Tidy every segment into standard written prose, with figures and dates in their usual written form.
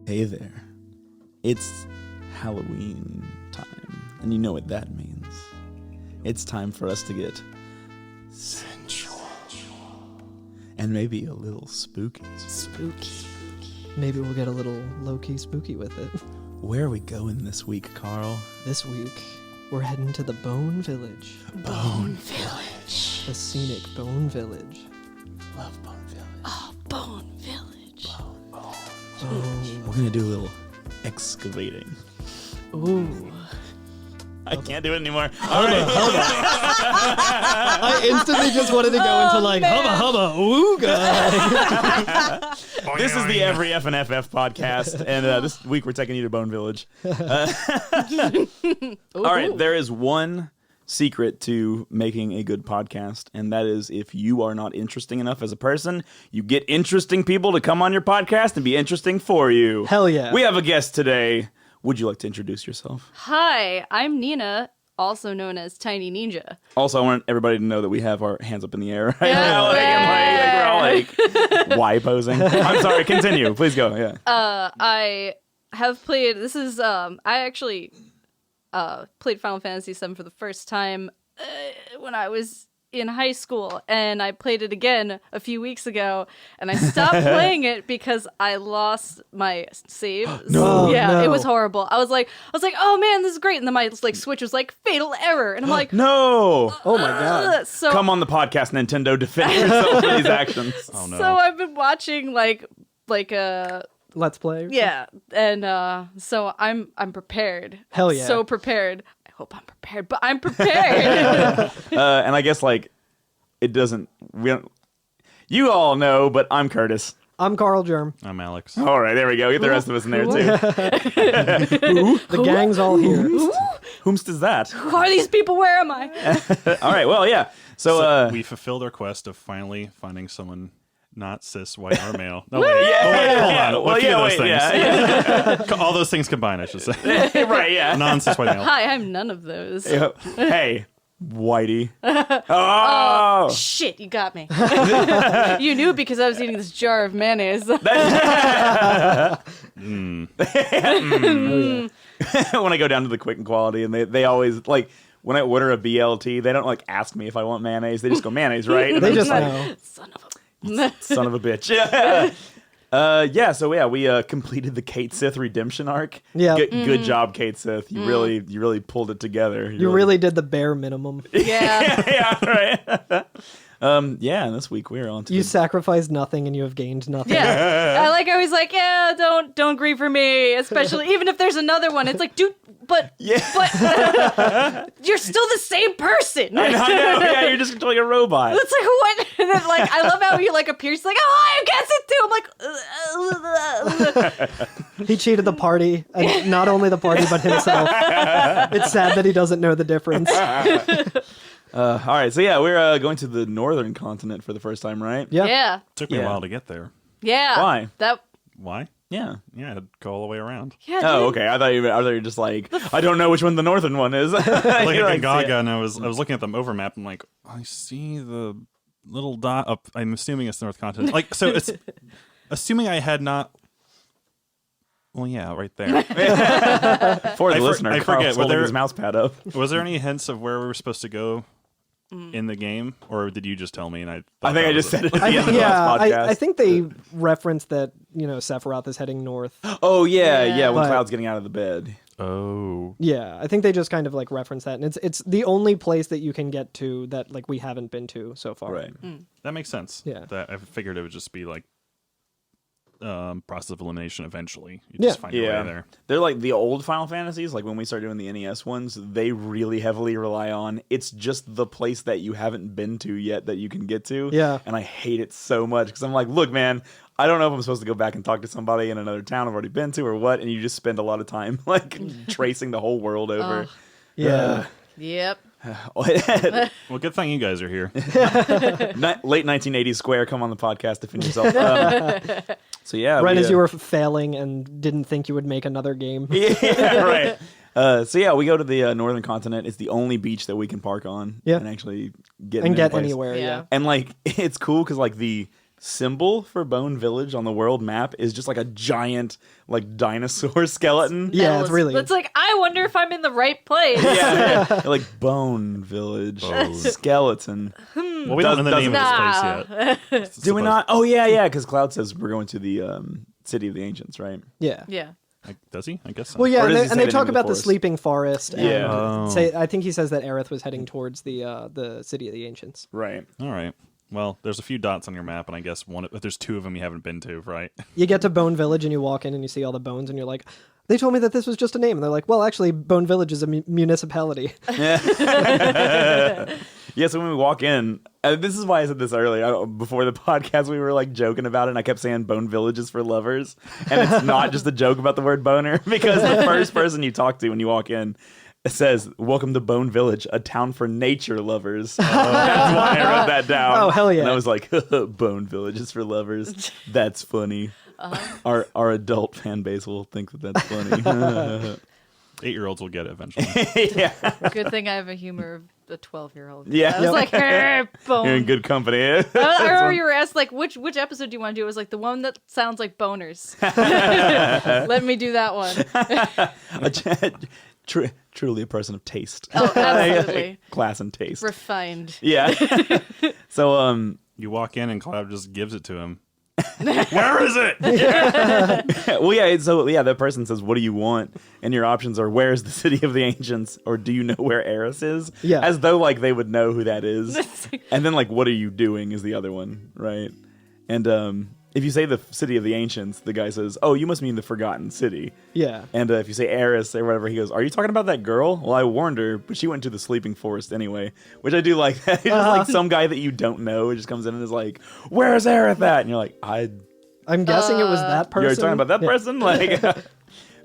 Hey there. It's Halloween time, and you know what that means. It's time for us to get sensual. And maybe a little spooky. Spooky. Maybe we'll get a little low-key spooky with it. Where are we going this week, Carl? This week, we're heading to the Bone Village. Bone Village. The scenic Bone Village. Love Bone Village. Oh, Bone Village. Oh. We're gonna do a little excavating. Ooh. I can't do it anymore. All right. I instantly just wanted to go into like hubba ooga. This is the Every F and FF podcast, and this week we're taking you to Bone Village. All right, there is one secret to making a good podcast, and that is if you are not interesting enough as a person, you get interesting people to come on your podcast and be interesting for you. Hell yeah. We have a guest today. Would you like to introduce yourself? Hi, I'm Nina, also known as TinyNeenja. Also, I want everybody to know that we have our hands up in the air right Yeah. now. We're all like, Y posing. I'm sorry, continue. Please go. Yeah. I have played, I actually played Final Fantasy VII for the first time when I was in high school, and I played it again a few weeks ago, and I stopped playing it because I lost my save. No. It was horrible. I was like, oh man, this is great, and then my Switch was like fatal error, and I'm like, No. Oh my god. So Come on the podcast, Nintendo. Defend yourself for these actions. Oh no. so I've been watching like Let's play. yeah, and so I'm prepared. Hell yeah. So prepared. I hope I'm prepared, but I'm prepared. And I guess like it doesn't. We don't. You all know, but I'm Curtis. I'm Carl Germ. I'm Alex. All right, there we go. Get the rest of us in there too. The gang's all here. Whomst is that? Who are these people? Where am I? All right. Well, yeah. So, We fulfilled our quest of finally finding someone not cis, white, or male. No, wait. yeah, Hold on. well, A few yeah, of those wait, things. yeah. All those things combined, I should say. Right. Yeah. Non-cis, white, male. Hi, I'm none of those. Yep. Hey, Whitey. Oh. Shit, you got me. You knew because I was eating this jar of mayonnaise. When I go down to the quick and quality, and they always like when I order a BLT, they don't like ask me if I want mayonnaise. They just go mayonnaise, right? And They I'm just like, know. Son of a. son of a bitch. So we completed the Kate Sith redemption arc. Yeah. Good job, Kate Sith. You really pulled it together. You really did the bare minimum. Yeah. yeah, right. And this week we're on to You sacrificed nothing and you have gained nothing. Yeah. I always like, yeah, don't grieve for me, especially even if there's another one. It's like, dude, but you're still the same person. I know. Yeah, you're just like a robot. It's like what? And then like I love how he like appears like, oh, I guess it too. I'm like, He cheated the party, and not only the party, but himself. It's sad that he doesn't know the difference. All right, so we're going to the northern continent for the first time, right? Yeah. yeah, Took me Yeah. a while to get there. yeah. Why? Why? Yeah. Yeah, I had to go all the way around. Yeah. Oh, dude. okay. I thought you were just like, I don't know which one the northern one is. Like You're a like, Gaga, and I was looking at the overmap. I'm like, I see the little dot up. I'm assuming it's the North Continent. Like, so it's assuming I had not. Well, yeah, right there. For the I listener, I Carl's forget, were holding there- his mouse pad up. Was there any hints of where we were supposed to go in the game, or did you just tell me? And I I think I just said it at the end of the Yeah, last podcast. I think they referenced that, Sephiroth is heading north. Oh, yeah, when But- Cloud's getting out of the bed. Oh, Yeah, I think they just kind of like reference that, and it's the only place that you can get to that like we haven't been to so far. Right. that makes sense. Yeah. That I figured it would just be like process of elimination. Eventually, you Yeah. just find your way there. They're like the old Final Fantasies, like when we start doing the NES ones, they really heavily rely on it's just the place that you haven't been to yet that you can get to. Yeah. And I hate it so much because I'm like, look, man, I don't know if I'm supposed to go back and talk to somebody in another town I've already been to or what, and you just spend a lot of time like tracing the whole world over. Yeah. Yep. Well, good thing you guys are here. Late 1980s Square, come on the podcast, defend yourself. So yeah, Right as you were failing and didn't think you would make another game. yeah, right. We go to the northern continent. It's the only beach that we can park on Yeah. and actually get And in get place. anywhere, Yeah. yeah. And like it's cool because like the symbol for Bone Village on the world map is just like a giant like dinosaur skeleton. Yeah, it's really. It's like, I wonder if I'm in the right place. Yeah. Like Bone Village skeleton. Well, we don't know the name of this place yet. Do we not? Oh yeah, because Cloud says we're going to the City of the Ancients, right? Yeah. Yeah. Does he? I guess so. Well, yeah, Or and does they, he and say they the talk name of the about the forest? sleeping forest. And Yeah. Oh. I think he says that Aerith was heading towards the City of the Ancients. Right. All right. Well, there's a few dots on your map, and I guess there's two of them you haven't been to, right? You get to Bone Village and you walk in and you see all the bones and you're like, they told me that this was just a name. And they're like, well, actually, Bone Village is a municipality. Yeah, so when we walk in, this is why I said this earlier. Before the podcast, we were like joking about it, and I kept saying Bone Village is for lovers. And it's not just a joke about the word boner, because the first person you talk to when you walk in, it says, welcome to Bone Village, a town for nature lovers. That's why I wrote that down. Oh, hell yeah. And I was like, Bone Village is for lovers. That's funny. Our adult fan base will think that that's funny. 8-year-olds will get it eventually. Yeah. Good thing I have a humor of a 12-year-old. Yeah. I was like, hey, bone. You're in good company. I remember you were asked, like, which episode do you want to do? It was like, the one that sounds like boners. Let me do that one. Truly a person of taste. Oh, absolutely. Class and taste. Refined. Yeah. So, You walk in, and Cloud just gives it to him. Where is it? well, yeah. So, yeah, that person says, "What do you want?" And your options are, "Where's the City of the Ancients?" or "Do you know where Aerith is?" Yeah. As though like they would know who that is. And then like, "What are you doing?" is the other one, right? And if you say the City of the Ancients, the guy says, "Oh, you must mean the Forgotten City." Yeah. And if you say Aerith or whatever, he goes, "Are you talking about that girl?" Well, I warned her, but she went to the sleeping forest anyway, which I do like. That. It's just like some guy that you don't know just comes in and is like, "Where's Aerith at?" And you're like, I'm guessing it was that person. You're talking about that Yeah. person?" Like,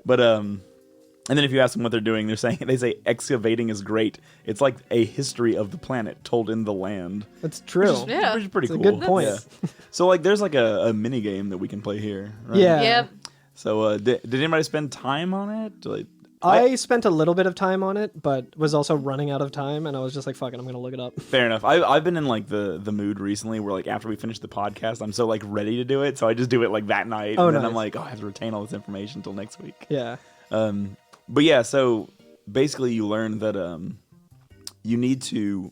but and then if you ask them what they're doing, they say excavating is great. It's like a history of the planet told in the land. It's true. Yeah. Which is pretty It's a cool. good point. Yeah. So like, there's like a mini game that we can play here. Right? Yeah. Yep. So did anybody spend time on it? Like, I spent a little bit of time on it, but was also running out of time, and I was just like, fuck it, I'm going to look it up. Fair enough. I've been in like the mood recently where like after we finish the podcast, I'm so like ready to do it, so I just do it like that night, Oh, and then nice. I'm like, I have to retain all this information until next week. Yeah. But yeah, so basically you learn that you need to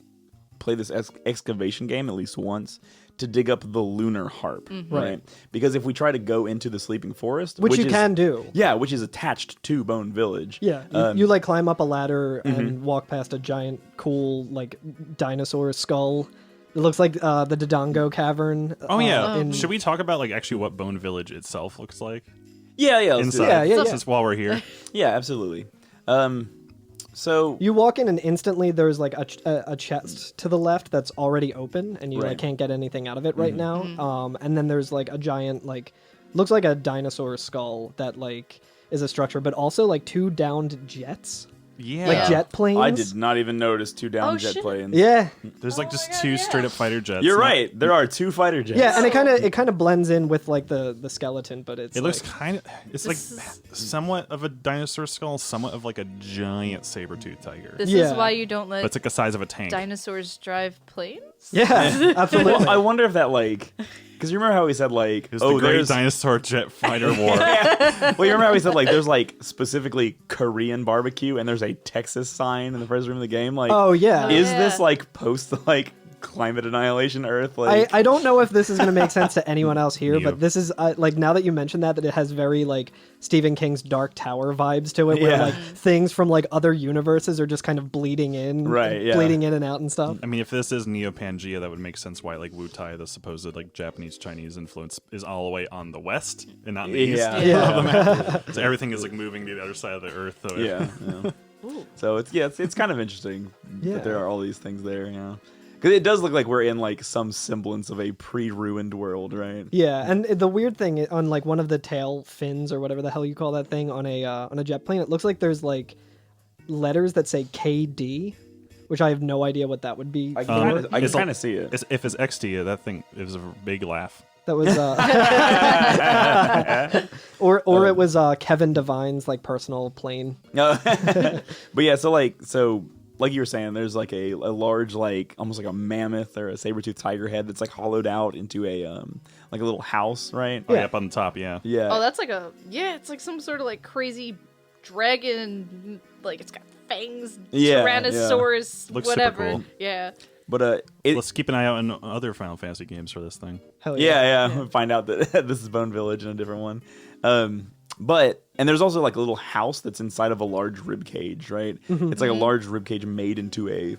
play this excavation game at least once to dig up the lunar harp, right? Because if we try to go into the sleeping forest, Which you is, can do. yeah, which is attached to Bone Village. Yeah. You like climb up a ladder and walk past a giant, cool, like, dinosaur skull. It looks like the Dodongo Cavern. Oh yeah. in- Should we talk about like actually what Bone Village itself looks like Yeah, let's do inside? that. Yeah. Since while we're here. Yeah, absolutely. So You walk in and instantly there's like a chest to the left that's already open and you like Right. can't get anything out of it right now. And then there's like a giant like looks like a dinosaur skull that like is a structure, but also like two downed jets, Yeah. like jet planes. I did not even notice two down Oh, jet shit. planes. Yeah, There's like just two straight up fighter jets. You're Not- right. There are two fighter jets. yeah, and it kind of blends in with like the skeleton, but it's It looks like, kind of. It's like This somewhat of a dinosaur skull, somewhat of like a giant saber-toothed tiger. This Yeah. is why you don't But let it's like the size of a tank. dinosaurs drive planes? yeah, absolutely. Well, I wonder if that like, because you remember how he said like, It was the Great there's. Dinosaur Jet Fighter War. Well, you remember how he said like, there's like specifically Korean barbecue, and there's a Texas sign in the first room of the game. Like, Oh yeah. is Yeah. this like post like climate annihilation Earth? Like, I don't know if this is going to make sense to anyone else here, Yep. but this is like now that you mentioned that it has very like Stephen King's Dark Tower vibes to it, where Yeah. like things from like other universes are just kind of bleeding in, Right, yeah. bleeding in and out and stuff. I mean, if this is Neo-Pangea, that would make sense why like Wutai, the supposed like Japanese Chinese influence, is all the way on the west and not the east. Yeah. Yeah. So everything is like moving to the other side of the Earth. So yeah. So it's kind of interesting Yeah. that there are all these things there. Yeah. Because it does look like we're in like some semblance of a pre-ruined world, right? Yeah, and the weird thing on like one of the tail fins or whatever the hell you call that thing on a jet plane, it looks like there's like letters that say KD, which I have no idea what that would be. I for. can It's kind of see it. if it's XT, that thing is a big laugh. That was or it was Kevin Devine's like personal plane. But yeah, so like you were saying, there's like a large, like almost like a mammoth or a saber-toothed tiger head that's like hollowed out into a like a little house, right? Oh, yeah, up on the top, yeah. Yeah. Oh, that's like it's like some sort of like crazy dragon. Like it's got fangs, Yeah, Tyrannosaurus, Looks super whatever. cool. Yeah. But Let's keep an eye out on other Final Fantasy games for this thing. Hell yeah. yeah. Find out that this is Bone Village in a different one. And there's also like a little house that's inside of a large rib cage, right? It's like a large rib cage made into a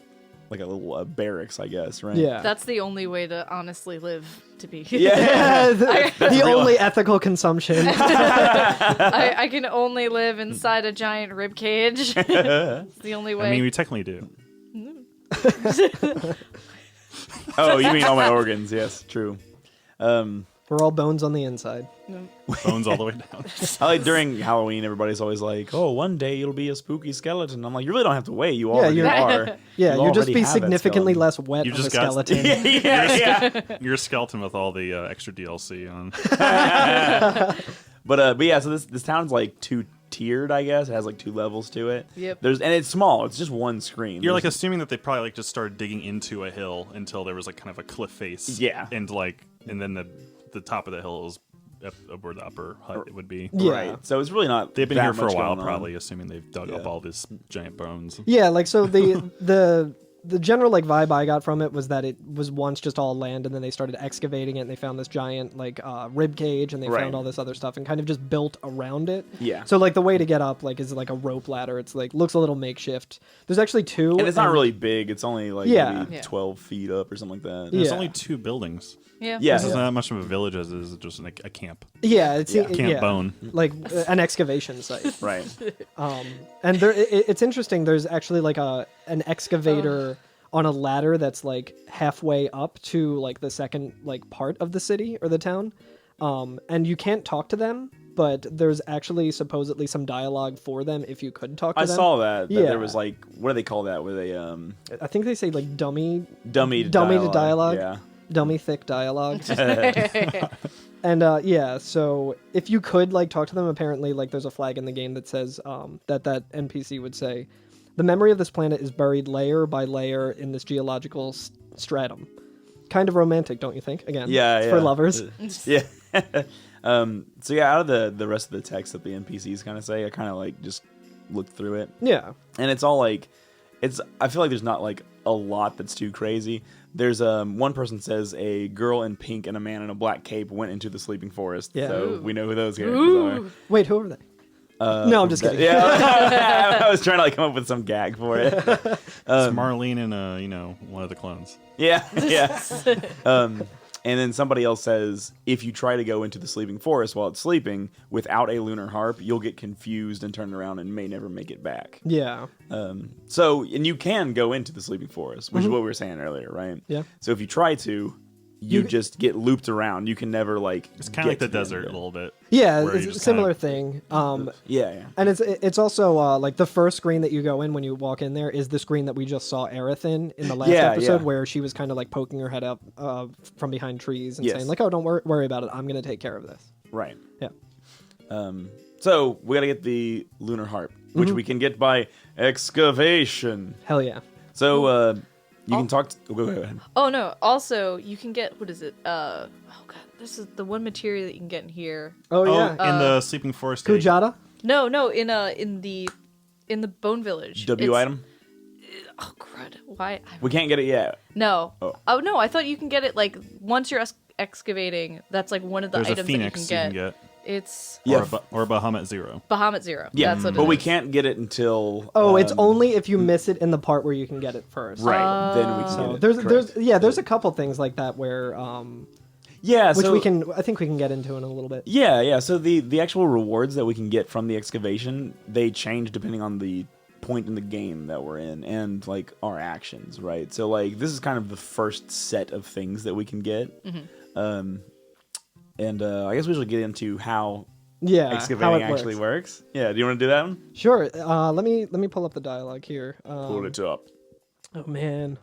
little barracks, I guess, right? Yeah. That's the only way to honestly live, to be. Yeah. the only ethical consumption. I can only live inside a giant rib cage. It's the only way. I mean, we technically do. Oh, you mean all my organs? Yes, true. We're all bones on the inside. Bones all the way down. I like during Halloween, everybody's always like, "Oh, one day you'll be a spooky skeleton." I'm like, you really don't have to wait. You already are. Yeah, You you'll just already be have that significantly skeleton. less wet You of a just got- skeleton. yeah. You're a skeleton with all the extra DLC on. But yeah, so this town's like two-tiered, I guess. It has like 2 levels to it. Yep. And it's small. It's just one screen. You're like There's- assuming that they probably like just started digging into a hill until there was like kind of a cliff face. Yeah. And then the top of the hill is where the upper hut it would be. Yeah. Right. So it's really not. They've been that here for a much while, going on. probably, assuming they've dug up Yeah. all this giant bones. Yeah, like so the general like vibe I got from it was that it was once just all land, and then they started excavating it, and they found this giant like rib cage, and they Right. found all this other stuff, and kind of just built around it. Yeah. So like the way to get up like is like a rope ladder. It's like looks a little makeshift. There's actually 2, And it's not really big. It's only like Yeah. maybe 12 feet up or something like that. There's Yeah. only 2 buildings. yeah. Yeah. This isn't that much of a village as it is just like a camp. Yeah, it's Camp Bone. like an excavation site. Right. And it's interesting. There's actually like an excavator on a ladder that's like halfway up to like the second like part of the city or the town, and you can't talk to them, but there's actually supposedly some dialogue for them if you could talk to I them. saw that. Yeah. There was like, what do they call that? With a I think they say like dummy dummy to dialogue. Yeah. dummy thick dialogue. And yeah, so if you could like talk to them, apparently like there's a flag in the game that says that NPC would say, "The memory of this planet is buried layer by layer in this geological stratum." Kind of romantic, don't you think? Again, Yeah, it's yeah. for lovers. Yeah. So yeah, out of the rest of the text that the NPCs kind of say, I kind of like just looked through it, Yeah, and it's all like, I feel like there's not like a lot that's too crazy. There's one person says a girl in pink and a man in a black cape went into the sleeping forest. Yeah. So Ooh. we know who those characters Ooh. wait, who are they? No, I'm just kidding. Yeah, I was trying to like come up with some gag for it. It's Marlene and one of the clones. Yeah, yeah. And then somebody else says, if you try to go into the sleeping forest while it's sleeping without a lunar harp, you'll get confused and turn around and may never make it back. Yeah, And you can go into the sleeping forest, which is what we were saying earlier, right? Yeah. So if you try to, you just get looped around. You can never like. It's kind of like the desert a little bit. yeah, Where you it's a just similar kinda- thing. Yeah. And it's also like the first screen that you go in when you walk in there is the screen that we just saw Aerith in the last Yeah, episode, yeah. where she was kind of like poking her head up from behind trees and Yes. saying like, "Oh, don't worry about it. I'm gonna take care of this." Right. Yeah. So we got to get the lunar harp, which we can get by excavation. Hell yeah. So you can talk. Go ahead. Oh no! Also, you can get what is it? Oh god, this is the one material that you can get in here. Oh yeah. in the sleeping forest. Kujata. No, in the Bone Village. W It's- item. Oh crud! Why? We can't get it yet. No. Oh. Oh no! I thought you can get it like once you're excavating. That's like one of the There's a items phoenix that you can get. It's Yeah. Or a Bahamut Zero. Bahamut Zero. Yeah, That's what but it we is. can't get it until. Oh, it's only if you miss it in the part where you can get it first. right. Then we can So get it. there's a couple things like that where yeah, which so, I think we can get into in a little bit. Yeah. So the actual rewards that we can get from the excavation, they change depending on the point in the game that we're in and like our actions, right? So like this is kind of the first set of things that we can get. And I guess we should get into how Yeah, excavating how it actually works. Yeah, do you want to do that one? Sure. Let me pull up the dialogue here. Pull it up. Oh man.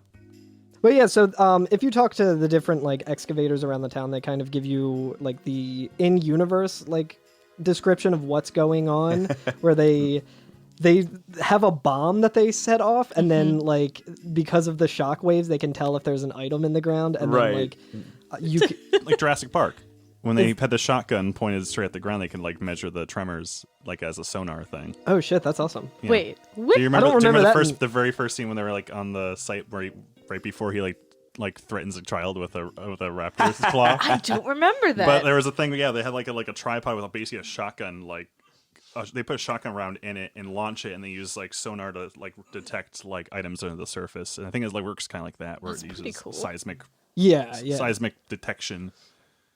But yeah, so if you talk to the different like excavators around the town, they kind of give you like the in-universe like description of what's going on, where they they have a bomb that they set off, and then like because of the shock waves, they can tell if there's an item in the ground, and then like like Jurassic Park. When they had the shotgun pointed straight at the ground, they can like measure the tremors like as a sonar thing. Oh shit, that's awesome. Yeah. Wait, what? Do you remember, I don't remember the the very first scene when they were like on the site where right before he like threatens a child with a raptor's claw? I don't remember that. But there was a thing, they had like a tripod with basically a shotgun, like they put a shotgun round in it and launch it, and they use like sonar to like detect like items under the surface. And I think it like works kind of like that, where That's it pretty uses cool. seismic detection.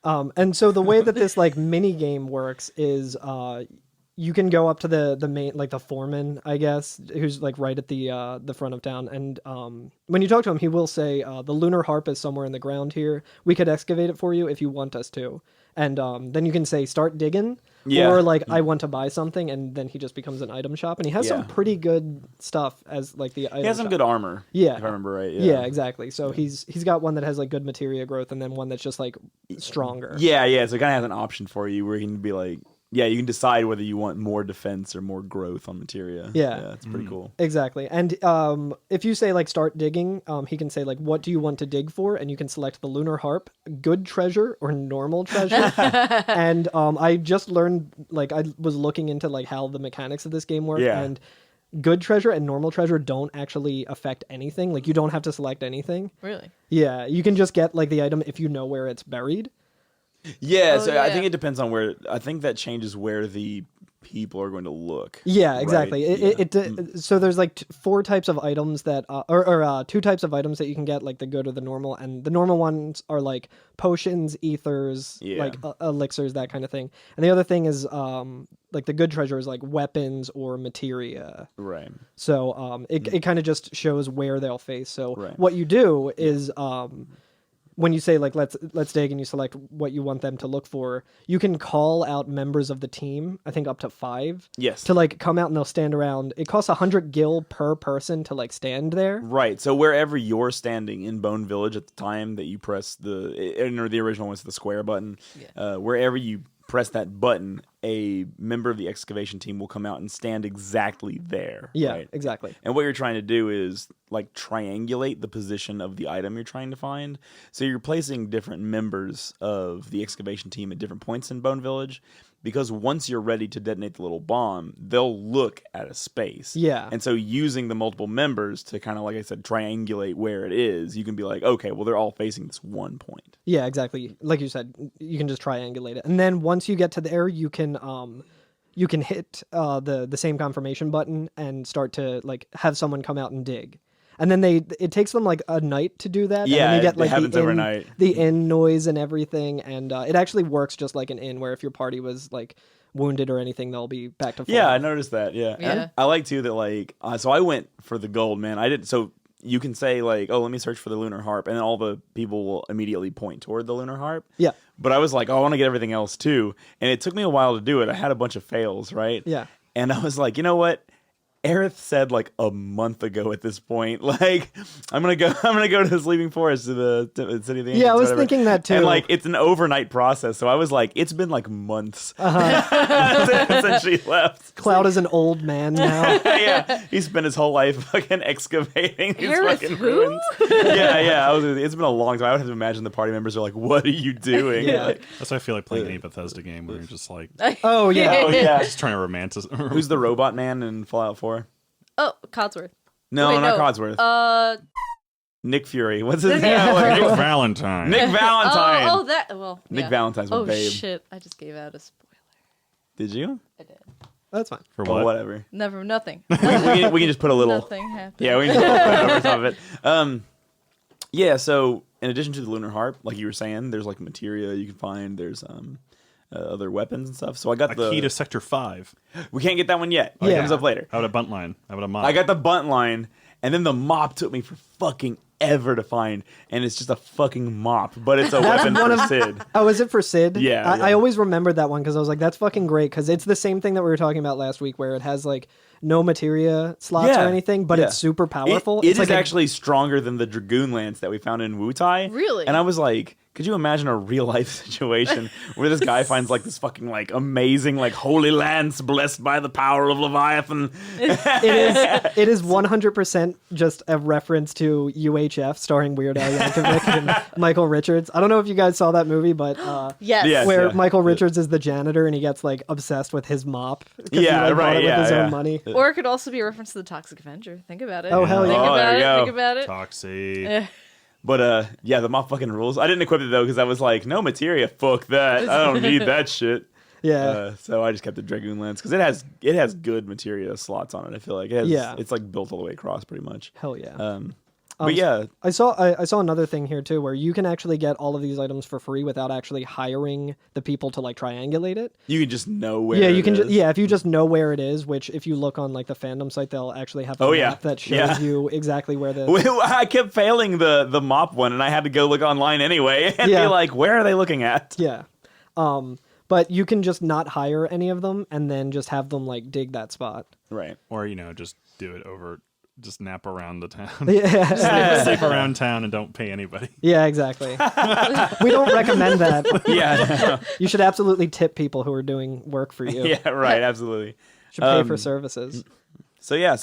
And so the way that this like mini game works is you can go up to the main, like the foreman, I guess, who's like right at the front of town, and when you talk to him, he will say the lunar harp is somewhere in the ground here. We could excavate it for you if you want us to, and then you can say start digging, or like I want to buy something, and then he just becomes an item shop, and he has some pretty good stuff as like the item. He has some shop. good armor. Yeah, if I remember right. Yeah, exactly. So he's got one that has like good materia growth, and then one that's just like stronger. Yeah. So it kind of has an option for you where you can be like, you can decide whether you want more defense or more growth on materia. Yeah, it's pretty cool. Exactly. And if you say like start digging, he can say like what do you want to dig for, and you can select the lunar harp, good treasure, or normal treasure. And I just learned, like I was looking into like how the mechanics of this game work, and good treasure and normal treasure don't actually affect anything. Like you don't have to select anything. Really? Yeah, you can just get like the item if you know where it's buried. Yeah, so I think it depends on where. I think that changes where the people are going to look. Yeah, exactly. Right? So there's like four types of items that, or two types of items that you can get, like the good or the normal, and the normal ones are like potions, ethers, like elixirs, that kind of thing. And the other thing is, like the good treasure is like weapons or materia. Right. So it kind of just shows where they'll face. So what you do is when you say like let's dig and you select what you want them to look for, you can call out members of the team, I think up to 5. Yes. To like come out and they'll stand around. It costs 100 gil per person to like stand there. Right. So wherever you're standing in Bone Village at the time that you press the original was the square button, wherever you press that button, a member of the excavation team will come out and stand exactly there. Yeah, right? exactly. And what you're trying to do is like triangulate the position of the item you're trying to find. So you're placing different members of the excavation team at different points in Bone Village, because once you're ready to detonate the little bomb, they'll look at a space. Yeah. And so using the multiple members to kind of, like I said, triangulate where it is, you can be like, okay, well, they're all facing this one point. Yeah, exactly. Like you said, you can just triangulate it. And then once you get to there, you can hit the same confirmation button and start to like have someone come out and dig. And then it takes them like a night to do that. Yeah, and then you get it like happens overnight. The inn noise and everything, and it actually works just like an inn, where if your party was like wounded or anything, they'll be back to full. Yeah, I noticed that. Yeah. Yeah. And I like too that like so I went for the gold, man. I didn't. So you can say like, oh, let me search for the lunar harp, and then all the people will immediately point toward the lunar harp. Yeah. But I was like, oh, I want to get everything else too, and it took me a while to do it. I had a bunch of fails, right? Yeah. And I was like, you know what? Aerith said like a month ago at this point, like I'm gonna go to the Sleeping Forest to the city of the Ancients. Yeah, I was whatever. thinking that too. And like it's an overnight process, so I was like, it's been like months since she left. Cloud is an old man now. Yeah, he spent his whole life fucking excavating these Aerith fucking who? ruins. Yeah. It's been a long time. I would have to imagine the party members are like, "What are you doing?" Yeah. Like, That's why I feel like playing any Bethesda game where you're just like Oh yeah. just trying to romanticize. who's the robot man in Fallout 4? Oh, Codsworth. No, Wait, not no. Codsworth. Nick Fury. What's his name? Yeah. Nick Valentine. Nick Valentine. Oh, that. Well, Nick yeah. Valentine's with Oh Babe. shit! I just gave out a spoiler. Did you? I did. That's fine. For Well, what? whatever. Nothing. we can just put a little. Nothing happened. Yeah, we can just put it over top of it. Yeah. So in addition to the lunar harp, like you were saying, there's like materia you can find. There's other weapons and stuff. So I got A key to Sector 5. We can't get that one yet. It Yeah. comes up later. How about a bunt line? How about a mop? I got the bunt line, and then the mop took me for fucking ever to find, and it's just a fucking mop, but it's a weapon for Sid. Oh, is it for Sid? Yeah, I yeah. always remembered that one because I was like, that's fucking great, because it's the same thing that we were talking about last week, where it has like no materia slots or anything, but it's super powerful. It It's is like actually stronger than the Dragoon Lance that we found in Wutai. Really? And I was like, Could you imagine a real life situation where this guy finds like this fucking like amazing like holy lance blessed by the power of Leviathan? It is 100% just a reference to UHF starring Weird Al Yankovic and Michael Richards. I don't know if you guys saw that movie, but Yes. Yes. where yeah. Michael Richards is the janitor and he gets like obsessed with his mop. 'Cause Yeah, he, like, bought right, it with yeah, his yeah. own money. Or it could also be a reference to the Toxic Avenger. Think about it. Oh, hell yeah. Think Oh, there about you it. go. Think about it. Toxie. But yeah, the mop fucking rules. I didn't equip it though because I was like, no materia, fuck that. I don't need that shit. Yeah. So I just kept the Dragoon Lance because it has good materia slots on it. I feel like it's like built all the way across pretty much. Hell yeah. But yeah, I saw another thing here too, where you can actually get all of these items for free without actually hiring the people to like triangulate it. you can just know where. Yeah, you it can. is. If you just know where it is, which if you look on like the fandom site, they'll actually have a Oh, yeah. map that shows Yeah. you exactly where the. I kept failing the mop one, and I had to go look online anyway and Yeah. be like, where are they looking at? Yeah. But you can just not hire any of them and then just have them like dig that spot. Right. Or, just do it over, just nap around the town. Yeah. Sleep around town and don't pay anybody. Yeah, exactly. We don't recommend that. Yeah. You should absolutely tip people who are doing work for you. Yeah. Right. Absolutely. Should pay for services. So yeah.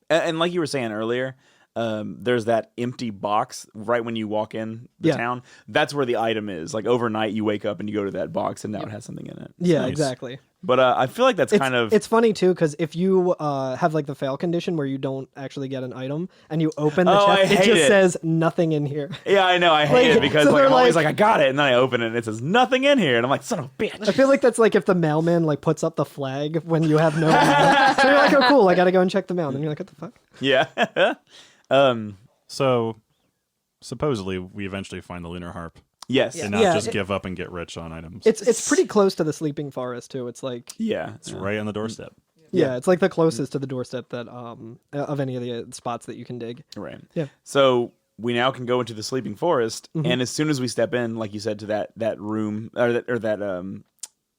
And like you were saying earlier, there's that empty box right when you walk in the Yeah. town. That's where the item is. Like overnight, you wake up and you go to that box, and now it has something in it. It's Yeah, nice. exactly. But I feel like that's kind of It's funny too because if you have like the fail condition where you don't actually get an item and you open the Oh, I chest, it hate just it. says nothing in here. yeah. I know. I hate Like, it because so like they're I'm always like- like I got it, and then I open it and it says nothing in here, and I'm like son of a bitch. I feel like that's like if the mailman like puts up the flag when you have no mail. So you're like, oh cool, I gotta go and check the mail. And you're like, what the fuck? Yeah. So, supposedly, we eventually find the lunar harp Yes. and not Yeah, just it- give up and get rich on items. It's pretty close to the sleeping forest too. It's like Yeah. It's right on the doorstep. yeah, it's like the closest to the doorstep that of any of the spots that you can dig. Right. Yeah. So we now can go into the sleeping forest, Mm-hmm. and as soon as we step in, like you said, to that room or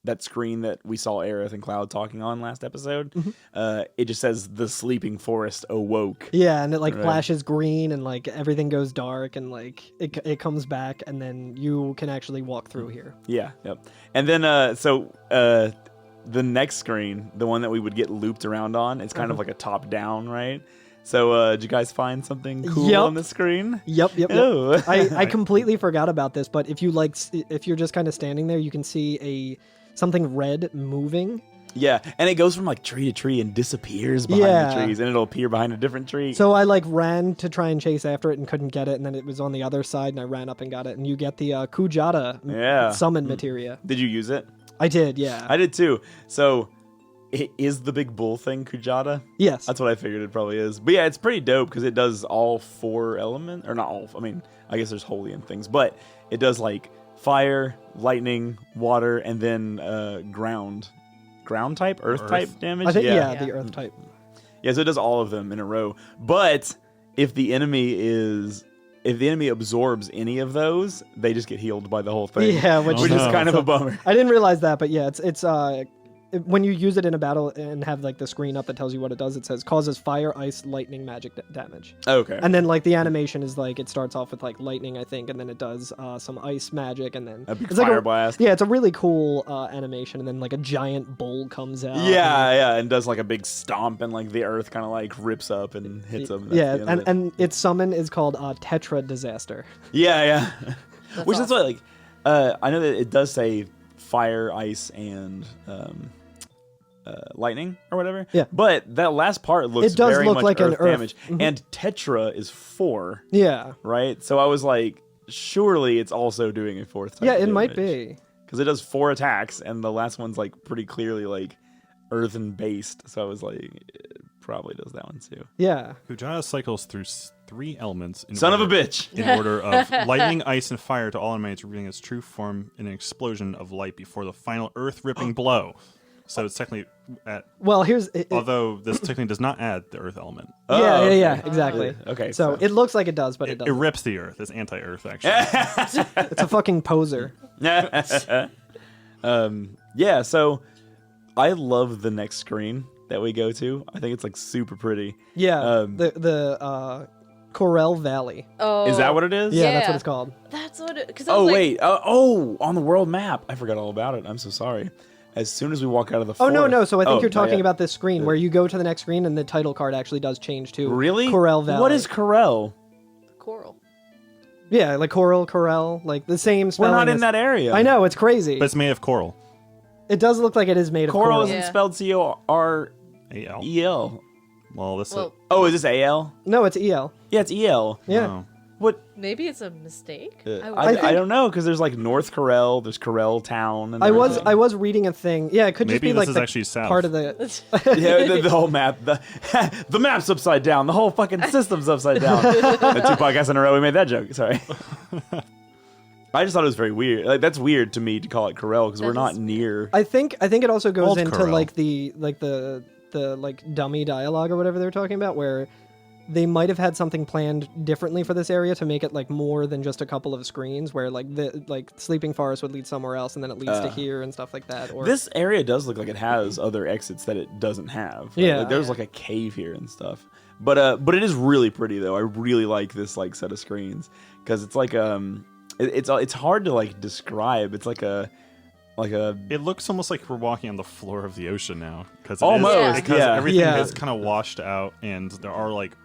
that screen that we saw Aerith and Cloud talking on last episode, it just says the sleeping forest awoke. Yeah, and it like Right. flashes green and like everything goes dark and like it comes back and then you can actually walk through here. Yeah. Yep. And then the next screen, the one that we would get looped around on, it's kind of like a top down, right? So did you guys find something cool Yep. on the screen? Yep. Oh. I completely forgot about this, but if you if you're just kind of standing there, you can see something red moving. Yeah, and it goes from like tree to tree and disappears behind Yeah. the trees, and it'll appear behind a different tree. So I like ran to try and chase after it and couldn't get it, and then it was on the other side, and I ran up and got it. And you get the Kujata Yeah. summon materia. Did you use it? I did, yeah. I did too. So, is the big bull thing Kujata? Yes. That's what I figured it probably is. But yeah, it's pretty dope because it does all four elements, or not all. I mean, I guess there's holy and things, but it does like fire, lightning, water, and then ground type, earth type damage. I think yeah. the earth type. Yeah, so it does all of them in a row. But if the enemy absorbs any of those, they just get healed by the whole thing. Yeah, which which is no. kind of a bummer. I didn't realize that, but yeah, it's when you use it in a battle and have like the screen up that tells you what it does, it says causes fire, ice, lightning, magic damage. Okay. And then like the animation is like it starts off with like lightning, I think, and then it does some ice magic, and then A big it's like fire blast. Yeah, it's a really cool animation, and then like a giant bull comes out. Yeah, and does like a big stomp, and like the earth kind of like rips up and hits them. Yeah, and its summon is called Tetra Disaster. yeah. Which is awesome. what like I know that it does say fire, ice, and lightning or whatever. Yeah. But that last part looks It does very look much like an earth earth. damage, and Tetra is 4, Yeah, right? So I was like, surely it's also doing a 4th type. yeah, it might be. because it does 4 attacks, and the last one's like pretty clearly like earthen based. So I was like, it probably does that one too. Yeah, Kujata cycles through 3 elements in Son of a order- bitch. in order of lightning, ice, and fire to all enemies, revealing its true form in an explosion of light before the final earth-ripping blow. So it's technically well, here's although this technically does not add the earth element. Oh, yeah, okay. yeah, exactly. Okay, So it looks like it does, but it It doesn't. rips the earth. It's anti-earth, actually. It's a fucking poser. Yeah, so I love the next screen that we go to. I think it's like super pretty. Yeah, Um, the Corel Valley. Oh, Is that what it is? Yeah, that's Yeah. what it's called. That's what it. Cause Oh, like, wait. On the world map. I forgot all about it. I'm so sorry. As soon as we walk out of the Oh, no, forest- no. So I think Oh, you're not talking yet. about this screen where you go to the next screen and the title card actually does change to Really? Corel Valley. What is Corel? coral. Yeah, like Corel, like the same We're spelling. not in as- that area. I know, it's crazy. But it's made of coral. It does look like it is made of Coral coral. isn't Yeah. spelled C-O-R-E-L. AL. Well, this Well, Oh, is this A-L? No, it's EL. Yeah, it's E-L. Yeah. Oh. What? maybe it's a mistake. I don't know, because there's like North Corel, there's Corel Town. And I was everything. I was reading a thing. Yeah, it could just Maybe be this like is the actually south. part of the. Yeah, the whole map. The map's upside down. The whole fucking system's upside down. The 2 podcasts in a row, we made that joke. Sorry. I just thought it was very weird. Like, that's weird to me to call it Corel because we're That not is near. I think it also goes Old into Corel. like the dummy dialogue or whatever they were talking about, where they might have had something planned differently for this area to make it like more than just a couple of screens, where like the Sleeping Forest would lead somewhere else and then it leads to here and stuff like that. Or This area does look like it has other exits that it doesn't have. Right? Yeah. Like, there's like a cave here and stuff. But it is really pretty though. I really like this like set of screens because it's like it's hard to like describe. It's like a It looks almost like we're walking on the floor of the ocean now. Cause Almost, because yeah. everything Yeah. is kind of washed out, and there are like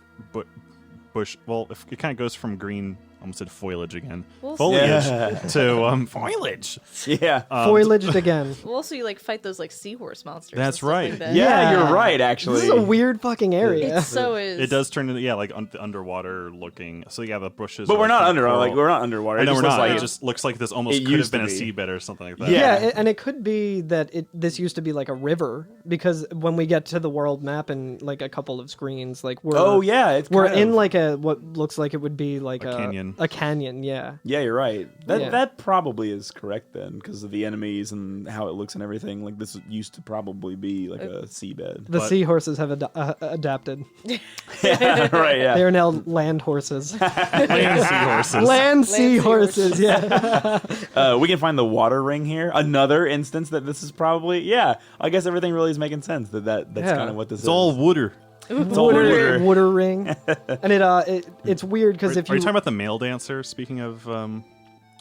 bush. Well, if it kind of goes from green, I almost said foliage again. We'll see. Foliage Yeah. to foliage. yeah. foliaged again. Well, also you like fight those like seahorse monsters. and That's stuff right. Like that. Yeah, Yeah. you're right. Actually, This is a weird fucking area. It so is. It does turn into like underwater looking. So yeah, the bushes. But are we're not like underwater. coral. Like we're not underwater. I It know just we're looks not. like It just looks like this almost it could have used been a to be. seabed or something like that. Yeah. And it could be that this used to be like a river, because when we get to the world map in like a couple of screens, like we're kind in of- like a what looks like it would be like A canyon. A canyon, yeah. Yeah, you're right. Yeah. That probably is correct then, because of the enemies and how it looks and everything. Like this used to probably be like a seabed. The But- seahorses have adapted. Yeah, right. They Yeah. are now land horses. Land seahorses. Land seahorses. seahorses, yeah. We can find the water ring here. Another instance that this is probably. Yeah, I guess everything really is making sense. That's Yeah. kind of what this It's is. all wooder. It's all water. Water ring. And it's weird because if Are you you talking about the male dancer? Speaking of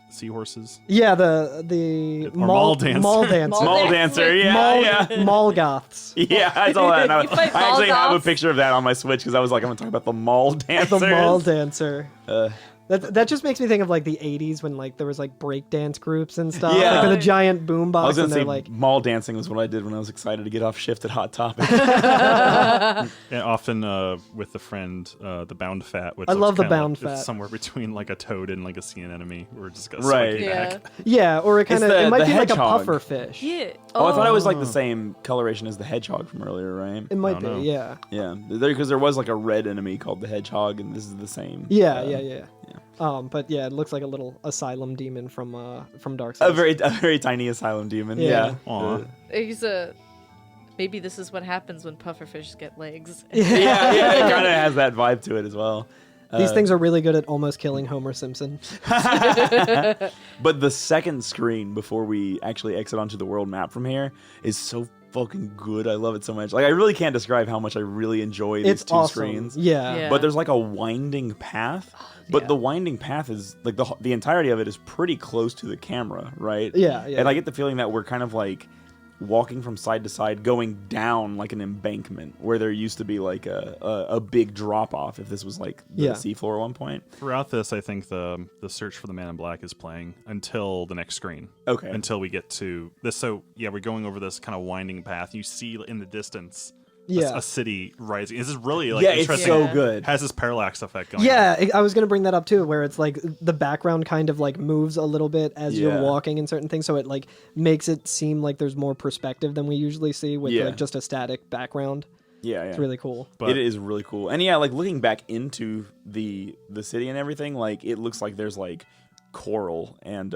seahorses. yeah, the Or mall dancer. mall dancer. Mall Mall dancer. dancer. Yeah, mall, yeah. mall goths. Yeah, I saw that. And I You fight I actually mall have a goths? picture of that on my Switch because I was like, I'm gonna talk about the mall dancers. The mall dancer. Uh, That just makes me think of like the 80s when like there was like breakdance groups and stuff. Yeah. Like with a giant boombox I was and gonna they're say like mall dancing was what I did when I was excited to get off shift at Hot Topic. Yeah, often with the friend, the bound fat. Which I looks love the kinda bound like, fat. It's somewhere between like a toad and like a sea anemone. We're just gonna Right. swing Yeah. back. yeah, or it kind of the- it might the be like a hedgehog. puffer fish. Yeah. Oh, I thought it was like the same coloration as the hedgehog from earlier, right? It might I be, don't know. yeah. Yeah, because there was like a red enemy called the hedgehog, and this is the same. Yeah, uh, yeah. But yeah, it looks like a little asylum demon from Dark Souls. A very tiny asylum demon. Yeah. Yeah. Aw. He's a. Maybe this is what happens when pufferfish get legs. Yeah, it kind of has that vibe to it as well. These things are really good at almost killing Homer Simpson. But the second screen before we actually exit onto the world map from here is so fucking good. I love it so much. Like I really can't describe how much I really enjoy these It's two awesome. screens. Yeah. Yeah. But there's like a winding path. But Yeah. the winding path is like the entirety of it is pretty close to the camera, right? Yeah. And I get the feeling that we're kind of like walking from side to side, going down like an embankment where there used to be like a big drop off. If this was like the Yeah. seafloor at one point. Throughout this, I think the search for the Man in Black is playing until the next screen. Okay. Until we get to this. So yeah, we're going over this kind of winding path. You see in the distance Yeah. a city rising. This is really like Yeah, it's interesting. so Yeah. good. Has this parallax effect going on. Yeah, I was gonna bring that up too, where it's like the background kind of like moves a little bit as Yeah. you're walking in certain things, so it like makes it seem like there's more perspective than we usually see with Yeah. like just a static background. Yeah, yeah. It's really cool. But It is really cool. And yeah, like looking back into the city and everything, like it looks like there's like coral and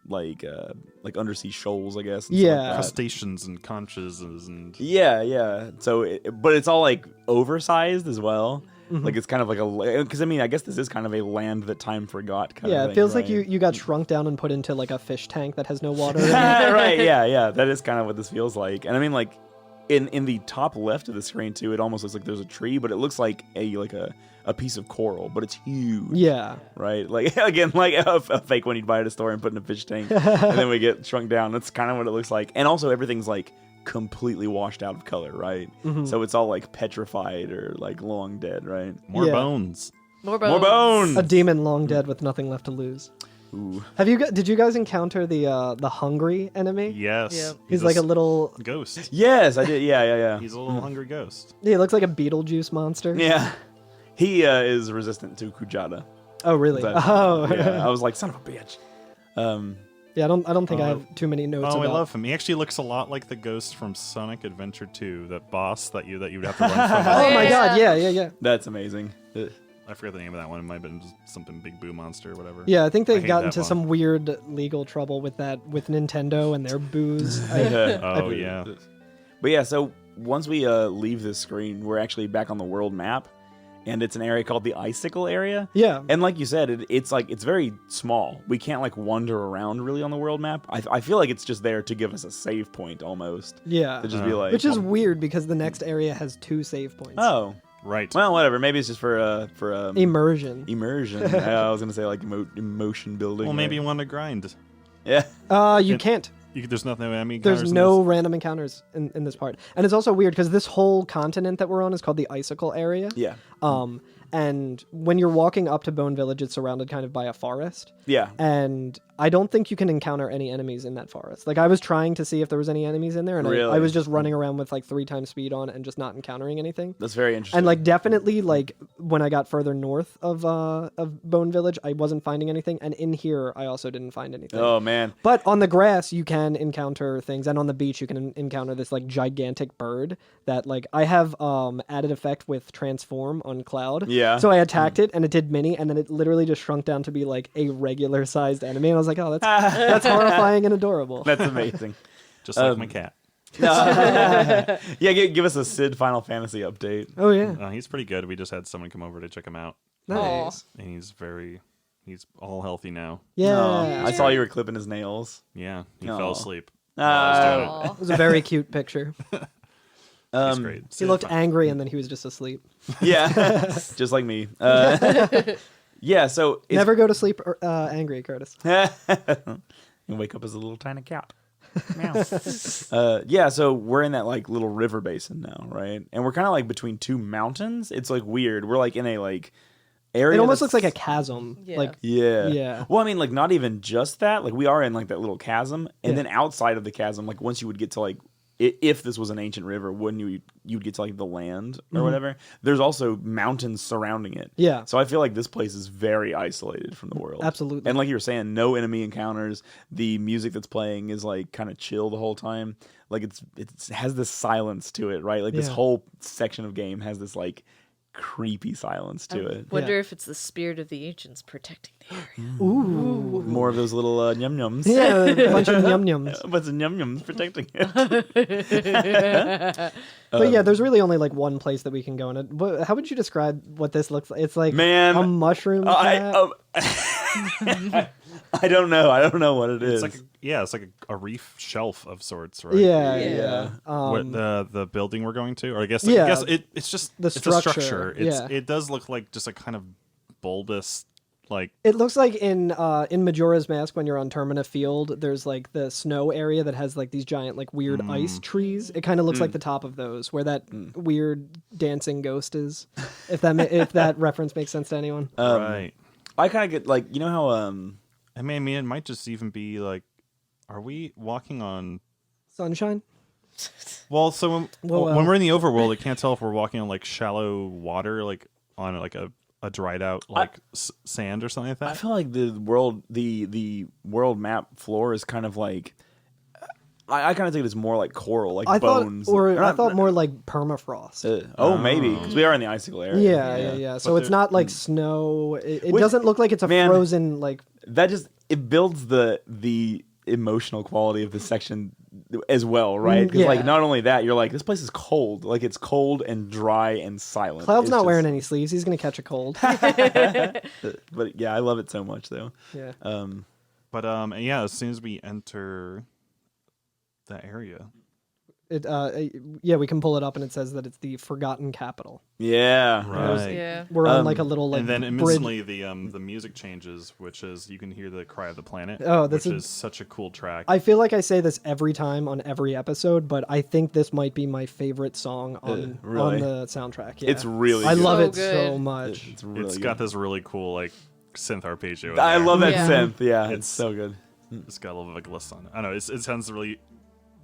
like undersea shoals, I guess. and stuff Yeah. like that. crustaceans and conches and Yeah, yeah. So, but it's all like oversized as well. Mm-hmm. Like it's kind of like because I mean I guess this is kind of a land that time forgot. Kind Yeah, of it thing, feels like right? you got shrunk down and put into like a fish tank that has no water in it. Right, yeah, yeah. That is kind of what this feels like. And I mean, like, in the top left of the screen too, it almost looks like there's a tree, but it looks like a piece of coral, but it's huge. Yeah. Right? Like, again, like a fake one you'd buy at a store and put in a fish tank, and then we get shrunk down. That's kind of what it looks like. And also, everything's like completely washed out of color, right? So it's all like petrified or like long dead, right? More Yeah. bones. More bones. More bones! A demon long dead with nothing left to lose. Ooh. Did you guys encounter the hungry enemy? Yes. Yeah. He's like a little. ghost. Yes, I did. Yeah. He's a little hungry ghost. Yeah, he looks like a Beetlejuice monster. Yeah. He is resistant to Kujata. Oh really? So, Oh. yeah. I was like, son of a bitch. Yeah, I don't think I have too many notes. Oh, about. I love him. He actually looks a lot like the ghost from Sonic Adventure 2, that boss that you'd have to run from. Oh my Yeah. god! Yeah. That's amazing. I forget the name of that one. It might have been just something Big Boo Monster or whatever. Yeah, I think they hate got that into one. some weird legal trouble with Nintendo and their booze. Oh, yeah. But yeah, so once we leave this screen, we're actually back on the world map, and it's an area called the Icicle area. Yeah. And like you said, it's very small. We can't like wander around really on the world map. I feel like it's just there to give us a save point almost. Yeah. To just be like, Which is weird because the next area has 2 save points. oh, Right. well, whatever. Maybe it's just for Immersion. immersion. I was gonna say like emotion building. Well, right? maybe you want to grind. Yeah. You can't. There's nothing. I mean, There's no random encounters in this part. And it's also weird because this whole continent that we're on is called the Icicle area. Yeah. And when you're walking up to Bone Village, it's surrounded kind of by a forest. Yeah. And I don't think you can encounter any enemies in that forest. Like, I was trying to see if there was any enemies in there, and Really? I was just running around with like 3 times speed on and just not encountering anything. That's very interesting. And like definitely like when I got further north of Bone Village, I wasn't finding anything, and in here I also didn't find anything. oh man. But on the grass you can encounter things, and on the beach you can encounter this like gigantic bird that like I have added effect with transform on Cloud. Yeah. So I attacked it and it did mini, and then it literally just shrunk down to be like a regular sized enemy, and I was like, oh, that's horrifying and adorable. That's amazing. Just like my cat. Yeah, give us a Sid Final Fantasy update. Oh yeah. He's pretty good. We just had someone come over to check him out, Nice. and he's all healthy now. Yeah. Oh, I saw you were clipping his nails. Yeah, he Aw. fell asleep. while I was doing it. Aw. It was a very cute picture. He's great. He looked angry and then he was just asleep. Yeah, just like me. Yeah, so it's, Never go to sleep angry, Curtis. you wake up as a little tiny cat. Meow. Yeah, so we're in that like little river basin now, right? And we're kind of like between 2 mountains. It's like weird. We're like in a like area. It almost that's- looks like a chasm. Yeah. Like Yeah. Yeah. Well, I mean, like not even just that. Like we are in like that little chasm, and then outside of the chasm, like once you would get to like, if this was an ancient river, wouldn't you'd get to like the land or whatever. There's also mountains surrounding it. Yeah. So I feel like this place is very isolated from the world. Absolutely. And like you were saying, no enemy encounters. The music that's playing is like kind of chill the whole time. Like it has this silence to it, right? Like this Yeah. whole section of game has this like creepy silence to it. Wonder if it's the spirit of the ancients protecting the area. Ooh. More of those little num nums. Yeah, a bunch of yum yums. A bunch of num nums protecting it. But yeah, there's really only like one place that we can go in it. How would you describe what this looks like? It's like Man, a mushroom. cat. I don't know. I don't know what it is. It's like it's like a reef shelf of sorts, right? Yeah, Yeah. yeah. What the building we're going to, or I guess it's just The it's a structure. structure, yeah. It does look like just a kind of bulbous, like It looks like in Majora's Mask when you're on Termina Field, there's like the snow area that has like these giant like weird ice trees. It kind of looks like the top of those, where that weird dancing ghost is. If that reference makes sense to anyone. right. I kind of get like, you know how I mean, it might just even be like, are we walking on? Sunshine. Well, so when Well, we're in the overworld, I can't tell if we're walking on like shallow water, like on like a dried out like sand or something like I that. feel like the world map floor is kind of like I kind of think it's more like coral, like I bones. thought more like permafrost. Maybe because we are in the icicle area. Yeah. So it's not like snow. It Which- doesn't look like it's a man, frozen like. That just it builds the emotional quality of this section as well, right? Because Yeah. like not only that, you're like this place is cold, like it's cold and dry and silent. Cloud's It's not just- wearing any sleeves. He's gonna catch a cold. But yeah, I love it so much though. Yeah. But yeah, as soon as we enter the area, Yeah, we can pull it up, and it says that it's the Forgotten Capital. Yeah. Right. Yeah. We're on like a little like and then bridge. instantly the music changes, which is you can hear the cry of the planet. Oh, which is such a cool track. I feel like I say this every time on every episode, but I think this might be my favorite song on really? the soundtrack. Yeah. It's really I good. love So it good. so much. It's really It's good. got this really cool like synth arpeggio. in I there. love that Yeah. synth. Yeah, it's It's- so good. It's got a little bit of gliss on it. I know it sounds really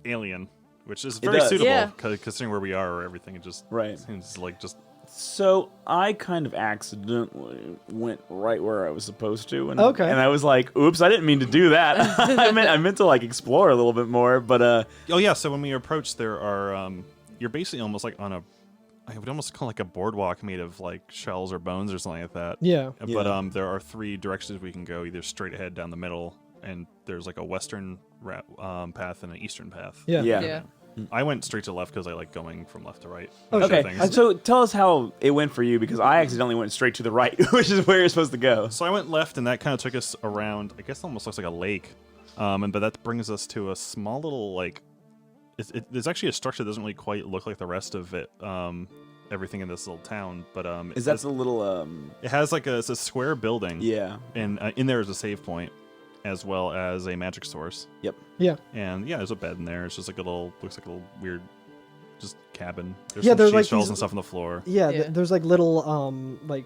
alien, which is It very does. suitable Yeah. considering where we are or everything. It just Right. seems like just So I kind of accidentally went right where I was supposed to, and Okay. and I was like, "Oops, I didn't mean to do that. I meant to like explore a little bit more." But oh yeah. So when we approach, there are you're basically almost like on a I would almost call it like a boardwalk made of like shells or bones or something like that. Yeah. But Yeah. there are 3 directions we can go, either straight ahead down the middle, and there's like a western path and an eastern path. Yeah. Yeah. I went straight to left because I like going from left to right. okay, Things. so tell us how it went for you, because I accidentally went straight to the right, which is where you're supposed to go. So I went left, and that kind of took us around. I guess it almost looks like a lake, but that brings us to a small little like. There's actually a structure that doesn't really quite look like the rest of it. Everything in this little town, but Is that the little it has like it's a square building. Yeah. And in there is a save point, as well as a magic source. Yep. Yeah. And yeah, there's a bed in there. It's just like a little, looks like a little weird, just cabin. There's Yeah, some there's cheese like shells these- and stuff on the floor. Yeah, Yeah. there's like little like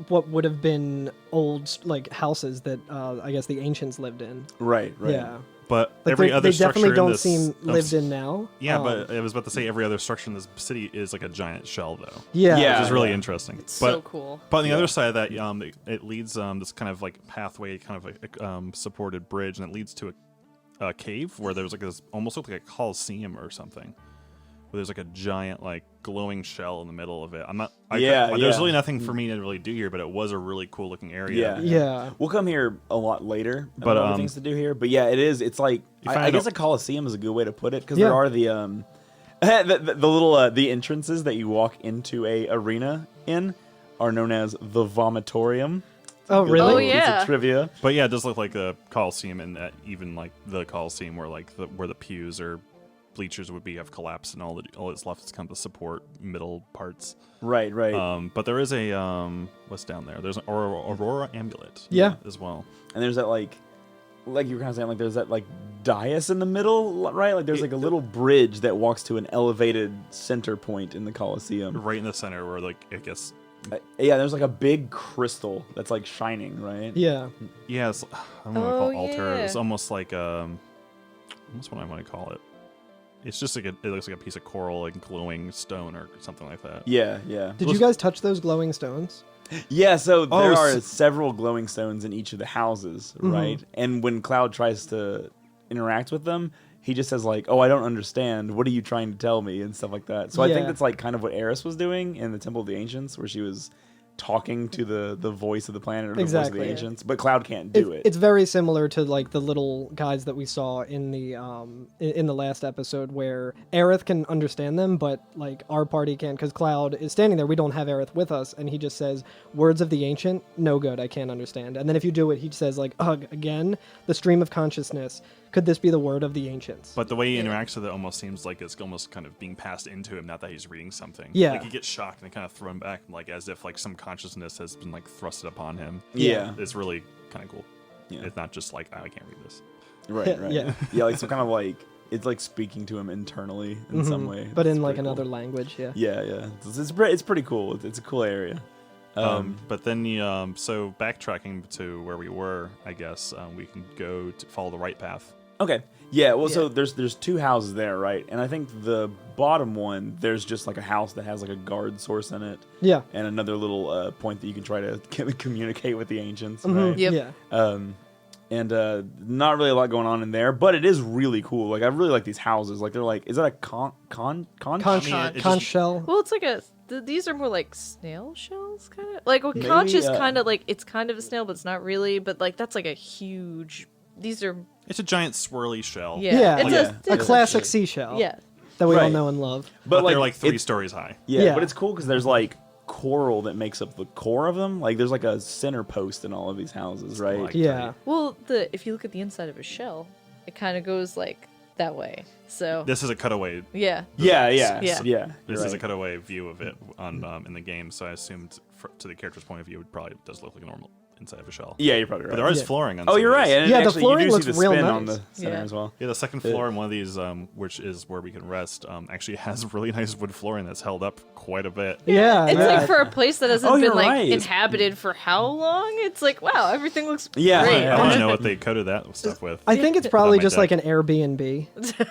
what would have been old like houses that I guess the ancients lived in. Right. Right. Yeah. But Like every they, other they structure definitely in don't this, seem lived in now. Yeah, but I was about to say every other structure in this city is like a giant shell, though. yeah. Yeah. Which is really interesting. It's but so cool. But on the other side of that, it leads this kind of like pathway, kind of a supported bridge, and it leads to a cave where there's like this almost looked like a coliseum or something. Where there's like a giant like glowing shell in the middle of it. There's really nothing for me to really do here, but it was a really cool looking area. Yeah. Yeah. We'll come here a lot later. But, other things to do here. But yeah, it is. It's like I find guess out- a coliseum is a good way to put it, because Yeah. there are the the little the entrances that you walk into a arena in are known as the vomitorium. Oh, Good really? Oh, little piece of yeah. trivia. But yeah, it does look like a coliseum, and even like the coliseum where like where the pews or bleachers would be have collapsed, and all that's left is kind of the support middle parts. Right. Right. But there is a what's down there? There's an Aurora amulet. Yeah. as well. And there's that like you were kind of saying, like there's that like dais in the middle, right? Like there's like a little bridge that walks to an elevated center point in the Coliseum. Right in the center, where like I guess Yeah, there's like a big crystal that's like shining, right? Yeah. yeah, it's, I don't know what to call it, altar. yeah. It's almost like what's what I want to call it. It's just like it looks like a piece of coral, like glowing stone or something like that. Yeah, yeah. Did you guys touch those glowing stones? Yeah, so there are so- several glowing stones in each of the houses, right? And when Cloud tries to interact with them, he just says like, "Oh, I don't understand. What are you trying to tell me?" and stuff like that. So I think Yeah. that's like kind of what Aerith was doing in the Temple of the Ancients, where she was talking to the voice of the planet or the voice of Exactly. the ancients, but Cloud can't do it. It's very similar to like the little guys that we saw in the last episode, where Aerith can understand them, but like our party can't, because Cloud is standing there. We don't have Aerith with us, and he just says, "Words of the ancient, no good. I can't understand." And then if you do it, he says like, "Ugh, again, the stream of consciousness. Could this be the word of the ancients?" But the way he interacts with it almost seems like it's almost kind of being passed into him, not that he's reading something. Yeah. Like he gets shocked and kind of thrown back, like as if like some consciousness has been like thrusted upon him. Yeah. It's really kind of cool. Yeah. It's not just like, oh, I can't read this. Right, right. Yeah. Yeah, like some kind of like it's like speaking to him internally in some way. But It's in like pretty cool. another language, yeah. Yeah, yeah. It's pretty cool. It's a cool area. But then you, so backtracking to where we were, I guess we can go to follow the right path. Okay. Yeah, well, so Yeah. there's two houses there, right? And I think the bottom one, there's just like a house that has like a guard source in it, Yeah. and another little point that you can try to communicate with the ancients, right? Yep. Yeah. And not really a lot going on in there, but it is really cool. Like I really like these houses. Like they're like, is that a conch Conch, it conch just- shell. Well, it's like these are more like snail shells, kind of. Like, well, Maybe, conch is kind of like, it's kind of a snail, but it's not really. But like, that's like a huge. These are, It's a giant swirly shell. yeah. Yeah. It's Yeah. A it's classic seashell. Yeah. That we all Right. know and love. But they're like 3 it's- stories high. Yeah, Yeah. but it's cool because there's like coral that makes up the core of them. Like there's like a center post in all of these houses, right? Like- Yeah. Well, if you look at the inside of a shell, it kind of goes like that way. So This is a cutaway. yeah. Yeah. Yeah. This you're is a right. cutaway view of it on in the game, so I assumed to the character's point of view, it probably does look like a normal inside of a shell. Yeah, you're probably But right. there is Yeah. flooring on Oh, some you're of right. these. And Yeah, the actually, flooring you do looks see the real spin nice. on the center Yeah. as well. Yeah, the second floor in one of these, which is where we can rest, actually has really nice wood flooring that's held up quite a bit. Yeah, It's yeah. like for a place that hasn't Oh, been you're like right. inhabited for how long? It's like wow, everything looks Yeah. great. I want to know what they coated that stuff with. I think it's probably my just deck. like an Airbnb.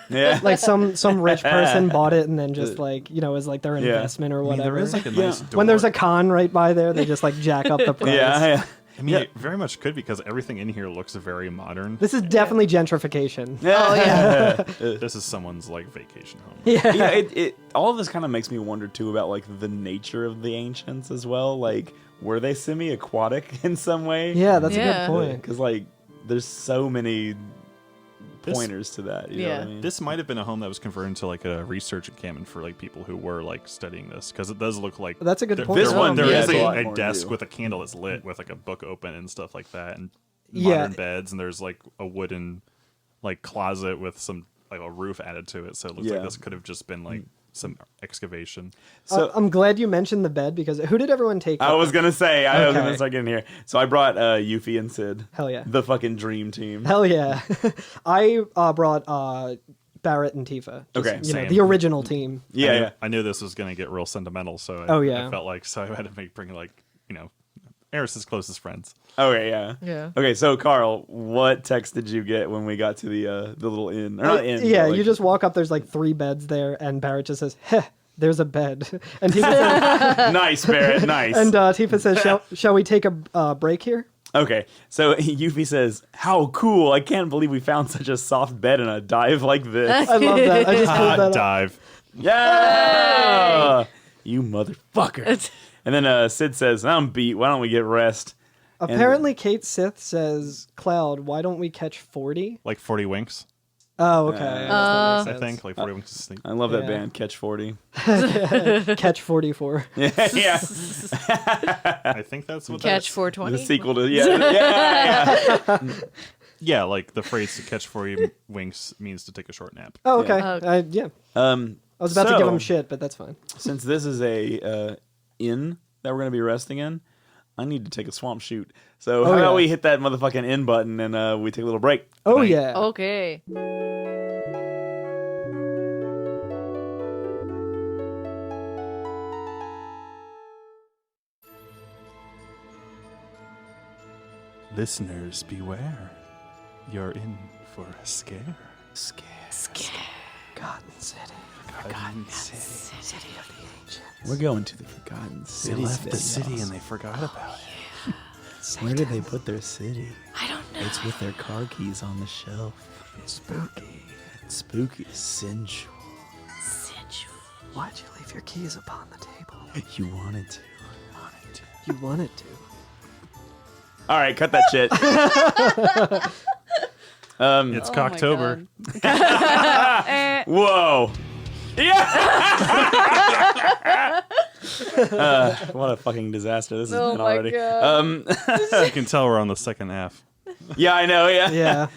Yeah. Like some rich person bought it and then just like, as like their Yeah. investment or I mean, whatever. there is like a nice door. When there's a con right by there, they just like jack up the price. yeah. I mean, it very much could because everything in here looks very modern. This is definitely gentrification. Oh yeah. This is someone's like vacation home. Yeah, it all of this kind of makes me wonder too about like the nature of the ancients as well. Like, were they semi-aquatic in some way? Yeah, that's a Yeah. good point. Because like, there's so many pointers to that. You know Yeah. what I mean? This might have been a home that was converted into like a research encampment for like people who were like studying this because it does look like That's a good there- point. This there- one, there yeah, is it's a lot a more desk new. with a candle that's lit with like a book open and stuff like that, and Yeah. modern beds, and there's like a wooden like closet with some like a roof added to it, so it looks Yeah. like this could have just been like some excavation. So I'm glad you mentioned the bed because who did everyone take? I was gonna say I was Okay. gonna start getting here. So I brought Yuffie and Sid. Hell yeah. The fucking dream team. Hell yeah. I brought Barrett and Tifa. Just, Okay, you know, same. the original team. Yeah. I knew this was gonna get real sentimental, so Oh, yeah. I felt like so I had to bring like Aerith's closest friends. Okay, yeah. Yeah. Okay, so Carl, what text did you get when we got to the little inn? Or not inn. Yeah, but, like, you just walk up. There's like 3 beds there, and Barrett just says, "Heh, there's a bed." And Tifa says, nice, Barrett, nice. and Tifa says, "Shall we take a break here?" Okay, so Yuffie says, "How cool! I can't believe we found such a soft bed in a dive like this." I love that. I just pulled Hot that up. dive. Yeah, you motherfucker. And then Sid says, "I'm beat. Why don't we get rest?" Apparently, Kate Sith says, "Cloud, why don't we catch 40?" Like 40 winks, Oh, okay. I guess that I makes think. Like 40 winks to sleep. I love that Yeah. band, Catch 40. sense. Catch 44. Yeah, I think that's what Catch that's- 420. the sequel to yeah. Yeah, like the phrase to catch 40 winks means to take a short nap. Oh, okay. Yeah. Yeah. I I was about to give him shit, but that's fine. Since this is a inn that we're gonna be resting in, I need to take a swamp shoot. So how yeah. about we hit that motherfucking inn button and we take a little break? Oh, Night. yeah. Okay. Listeners, beware. You're in for a scare. Forgotten City. Forgotten City. City of the Ancients. We're going to the Forgotten They City. left the city and they forgot about it. Where did they put their city? I don't know. It's with their car keys on the shelf. Spooky. Spooky. Sensual. Sensual. Why'd you leave your keys upon the table? You wanted to. You wanted to. All right, cut that shit. It's Oh my Cocktober. God. Whoa. Yeah. What a fucking disaster this has Oh been my already. God. You can tell we're on the second half. Yeah, I know. Yeah. Yeah.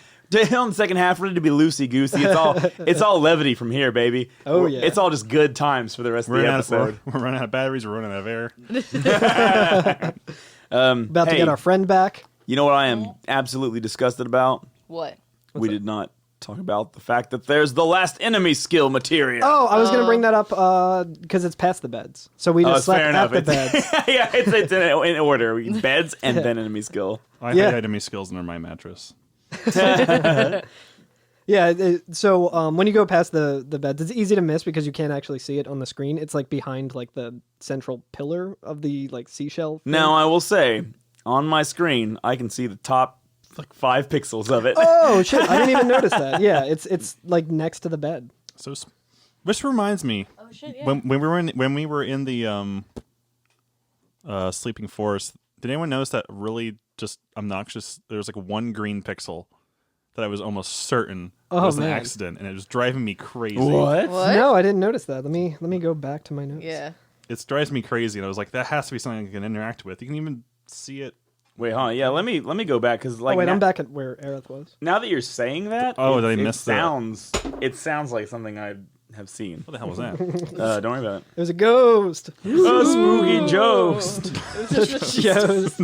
On the second half, ready to be loosey goosey. It's all levity from here, baby. Oh, yeah. It's all just good times for the rest of We're the running, episode. we're running out of batteries. We're running out of air. About to Hey, get our friend back. You know what I am absolutely disgusted about? What? We did not talk about the fact that there's the last enemy skill materia. Oh, I was going to bring that up because it's past the beds. So we just it's fair slept at enough. the beds. Yeah, it's in order. Beds and then enemy skill. I Yeah. hide enemy skills under my mattress. Yeah, so when you go past the beds, it's easy to miss because you can't actually see it on the screen. It's like behind like the central pillar of the like seashell thing. Now, I will say, on my screen, I can see the top like 5 pixels of it. Oh shit! I didn't even notice that. Yeah, it's like next to the bed. So, which reminds me, Oh shit! Yeah. when we were in the sleeping forest, did anyone notice that really just obnoxious? There was like 1 green pixel that I was almost certain was an man. accident, and it was driving me crazy. What? What? No, I didn't notice that. Let me go back to my notes. Yeah. It drives me crazy, and I was like, that has to be something I can interact with. You can even see it Wait, hold on. Yeah, let me go back because like. Oh wait, now, I'm back at where Aerith was. now that you're saying that, Oh, it, did I it miss that? It sounds like something I have seen. What the hell was that? Don't worry about it. It was a ghost. A spooky ghost. Ghost.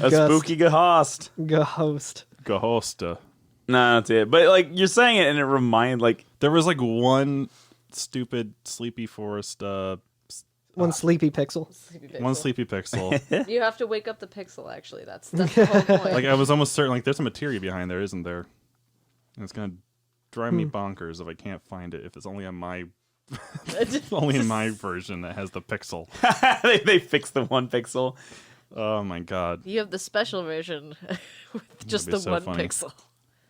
A spooky ghost. Ghost. Gahosta. Nah, that's it. But like you're saying it, and it reminds like There was like one stupid Sleepy Forest, One sleepy pixel. one Sleepy Pixel. You have to wake up the pixel. Actually, that's the whole point. Like I was almost certain, like there's a materia behind there, isn't there? And it's gonna drive me bonkers if I can't find it. If it's only on my, only in my version that has the pixel. they fixed the one pixel. Oh my god! You have the special version with just be the so one funny. pixel.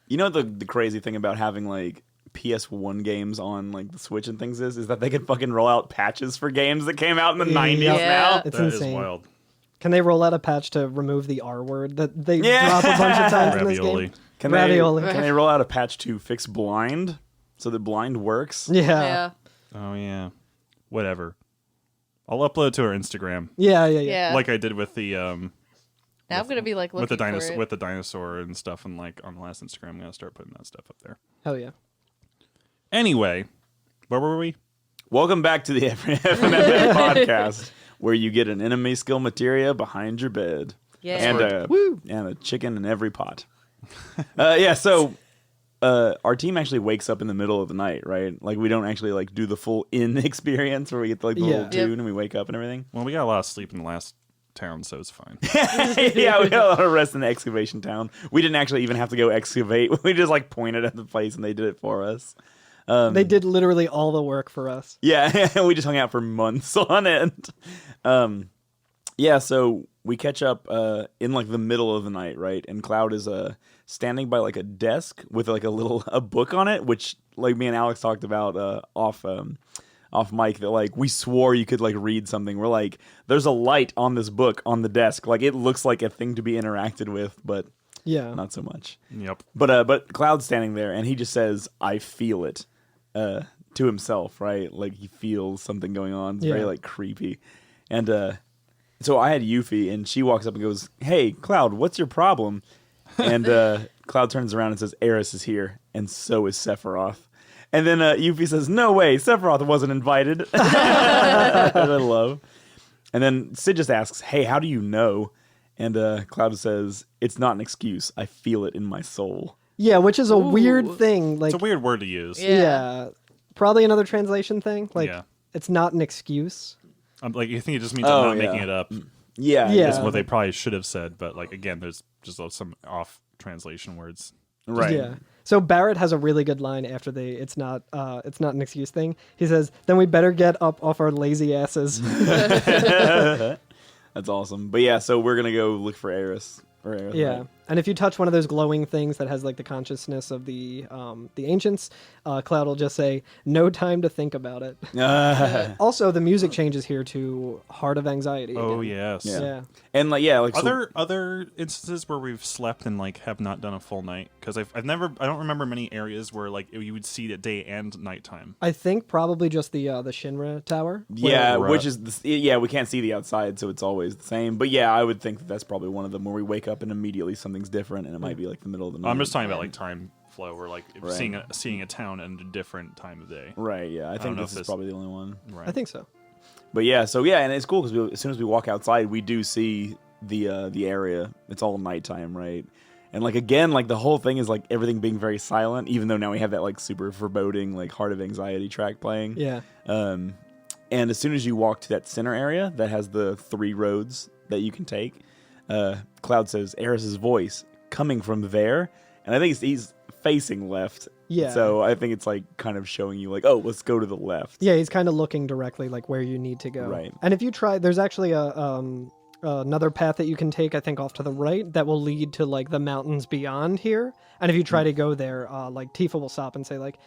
You know the crazy thing about having like PS1 games on like the Switch and things is that they can fucking roll out patches for games that came out in the 90s Yeah. now. It's That is insane. wild. Can they roll out a patch to remove the R word that they Yeah. drop a bunch of times in this Ravioli. game? Can Ravioli. They, can they roll out a patch to fix blind so that blind works? Yeah. Yeah. Oh yeah. Whatever. I'll upload it to our Instagram, Yeah. Yeah. like I did with the Now I'm gonna be like looking with the for dinosaur it. with the dinosaur and stuff, and like on the last Instagram, I'm gonna start putting that stuff up there. Hell yeah. Anyway, where were we? Welcome back to the FFVII podcast, where you get an enemy skill materia behind your bed. Yeah. And a chicken in every pot. So our team actually wakes up in the middle of the night, right? Like we don't actually like do the full inn experience where we get like the little Yeah. tune Yep. and we wake up and everything. Well, we got a lot of sleep in the last town, so it's fine. Yeah, we got a lot of rest in the excavation town. We didn't actually even have to go excavate. We just like pointed at the place and they did it for us. They did literally all the work for us. Yeah, we just hung out for months on end. So we catch up in like the middle of the night, right? And Cloud is standing by like a desk with like a book on it, which like me and Alex talked about off mic that like we swore you could like read something. We're like, there's a light on this book on the desk, like it looks like a thing to be interacted with, but Yeah. not so much. Yep. But Cloud's standing there and he just says, "I feel it," to himself, right? Like he feels something going on. It's very Yeah. like creepy. And so I had Yuffie and she walks up and goes, "Hey, Cloud, what's your problem?" And Cloud turns around and says, "Aerith is here, and so is Sephiroth." And then Yuffie says, "No way, Sephiroth wasn't invited." Which I love. And then Sid just asks, "Hey, how do you know?" And Cloud says, "It's not an excuse. I feel it in my soul." Yeah, which is a weird thing. Like, It's a weird word to use. Yeah. yeah, probably another translation thing. Like, Yeah. it's not an excuse. Like you think it just means Oh, I'm not yeah. making it up. Yeah. Yeah. That's what they probably should have said, but like again, there's just some off translation words. Right. Yeah. So Barrett has a really good line after it's not an excuse thing. He says, "Then we better get up off our lazy asses." That's awesome. But yeah, so we're going to go look for Aerith. Yeah. Right? And if you touch one of those glowing things that has like the consciousness of the ancients, Cloud will just say, "No time to think about it." Also, the music changes here to Heart of Anxiety. Oh again. yes. Yeah. Yeah. And like Other instances where we've slept and like have not done a full night, because I don't remember many areas where like you would see it day and nighttime. I think probably just the Shinra Tower. yeah, Right. which is we can't see the outside, so it's always the same. But yeah, I would think that's probably one of them where we wake up and immediately something's different, and it might be like the middle of the night. I'm just talking about like time flow, where like Right. seeing a town at a different time of day. Right. Yeah, I think know this if is this- probably the only one. Right. I think so. But yeah, so yeah, and it's cool because as soon as we walk outside, we do see the area. It's all nighttime, right? And like again, like the whole thing is like everything being very silent, even though now we have that like super foreboding like Heart of Anxiety track playing. Yeah. And as soon as you walk to that center area that has the 3 roads that you can take, Cloud says Aerith's voice coming from there, and I think he's facing left. Yeah. So I think it's like kind of showing you like, oh, let's go to the left. Yeah, he's kind of looking directly like where you need to go. Right. And if you try, there's actually another path that you can take, I think, off to the right that will lead to like the mountains beyond here. And if you try to go there, like Tifa will stop and say like,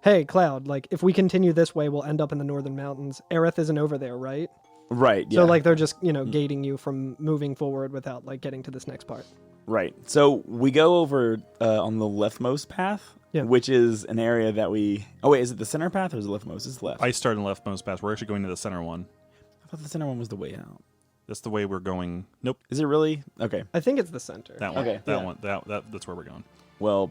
"Hey, Cloud, like if we continue this way, we'll end up in the northern mountains. Aerith isn't over there, right?" Right. Yeah. So like they're just gating you from moving forward without like getting to this next part. Right. So we go over on the leftmost path, Yeah. which is an area that we. Oh wait, is it the center path or is it leftmost? It's left. I started leftmost path. We're actually going to the center one. I thought the center one was the way out. That's the way we're going. Nope. Is it really? Okay. I think it's the center. That one. Okay. That Yeah. one. That's where we're going. Well,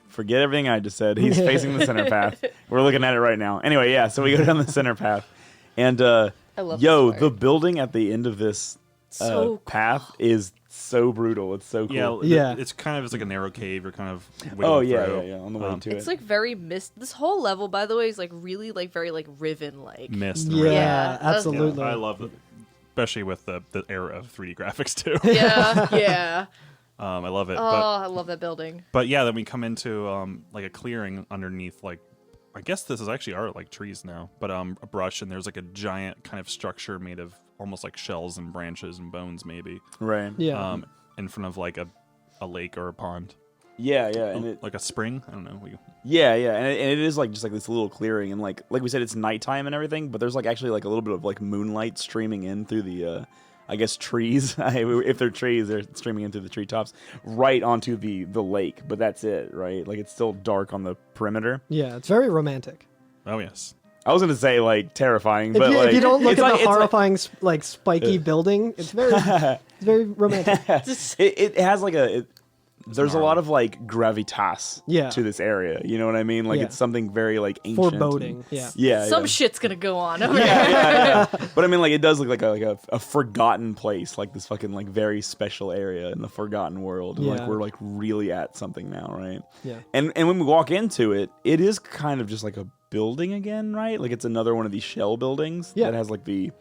forget everything I just said. He's facing the center path. We're looking at it right now. Anyway, yeah, so we go down the center path. And, I love yo, this the part. building at the end of this So path is so brutal. It's so cool. Yeah. It's kind of it's like a narrow cave. You're kind of Oh, wiggling yeah, through. yeah, yeah, on the way to It's it. like very This whole level, by the way, is like really like very like Riven-like. Mist. and Yeah, rain. Yeah. absolutely. I love it, especially with the era of 3D graphics too. Yeah, yeah. I love it. Oh, I love that building. But yeah, then we come into like a clearing underneath, like I guess this is actually are like trees now, but a brush, and there's like a giant kind of structure made of almost like shells and branches and bones, maybe. Right. Yeah. In front of like a lake or a pond, Yeah, yeah. And it, like a spring. I don't know. yeah, yeah. And it is like just like this little clearing. And like we said, it's nighttime and everything, but there's like actually like a little bit of like moonlight streaming in through the, I guess, trees. If they're trees, they're streaming in through the treetops right onto the lake. But that's it, right? Like it's still dark on the perimeter. Yeah, it's very romantic. Oh yes. I was gonna say like terrifying, If but you, like if you don't look it's at like- the it's like- horrifying, like spiky building, it's very romantic. it has like there's a lot gnarly. of like gravitas Yeah. to this area. You know what I mean? Like Yeah. it's something very like ancient. Foreboding. and- Yeah. Yeah. Some yeah. shit's gonna go on over Yeah, there. yeah, yeah. But I mean, like it does look like a forgotten place, like this fucking like very special area in the forgotten world. And Yeah. like we're like really at something now, right? Yeah. And when we walk into it, it is kind of just like a building again, right? Like it's another one of these shell buildings Yeah. that has like the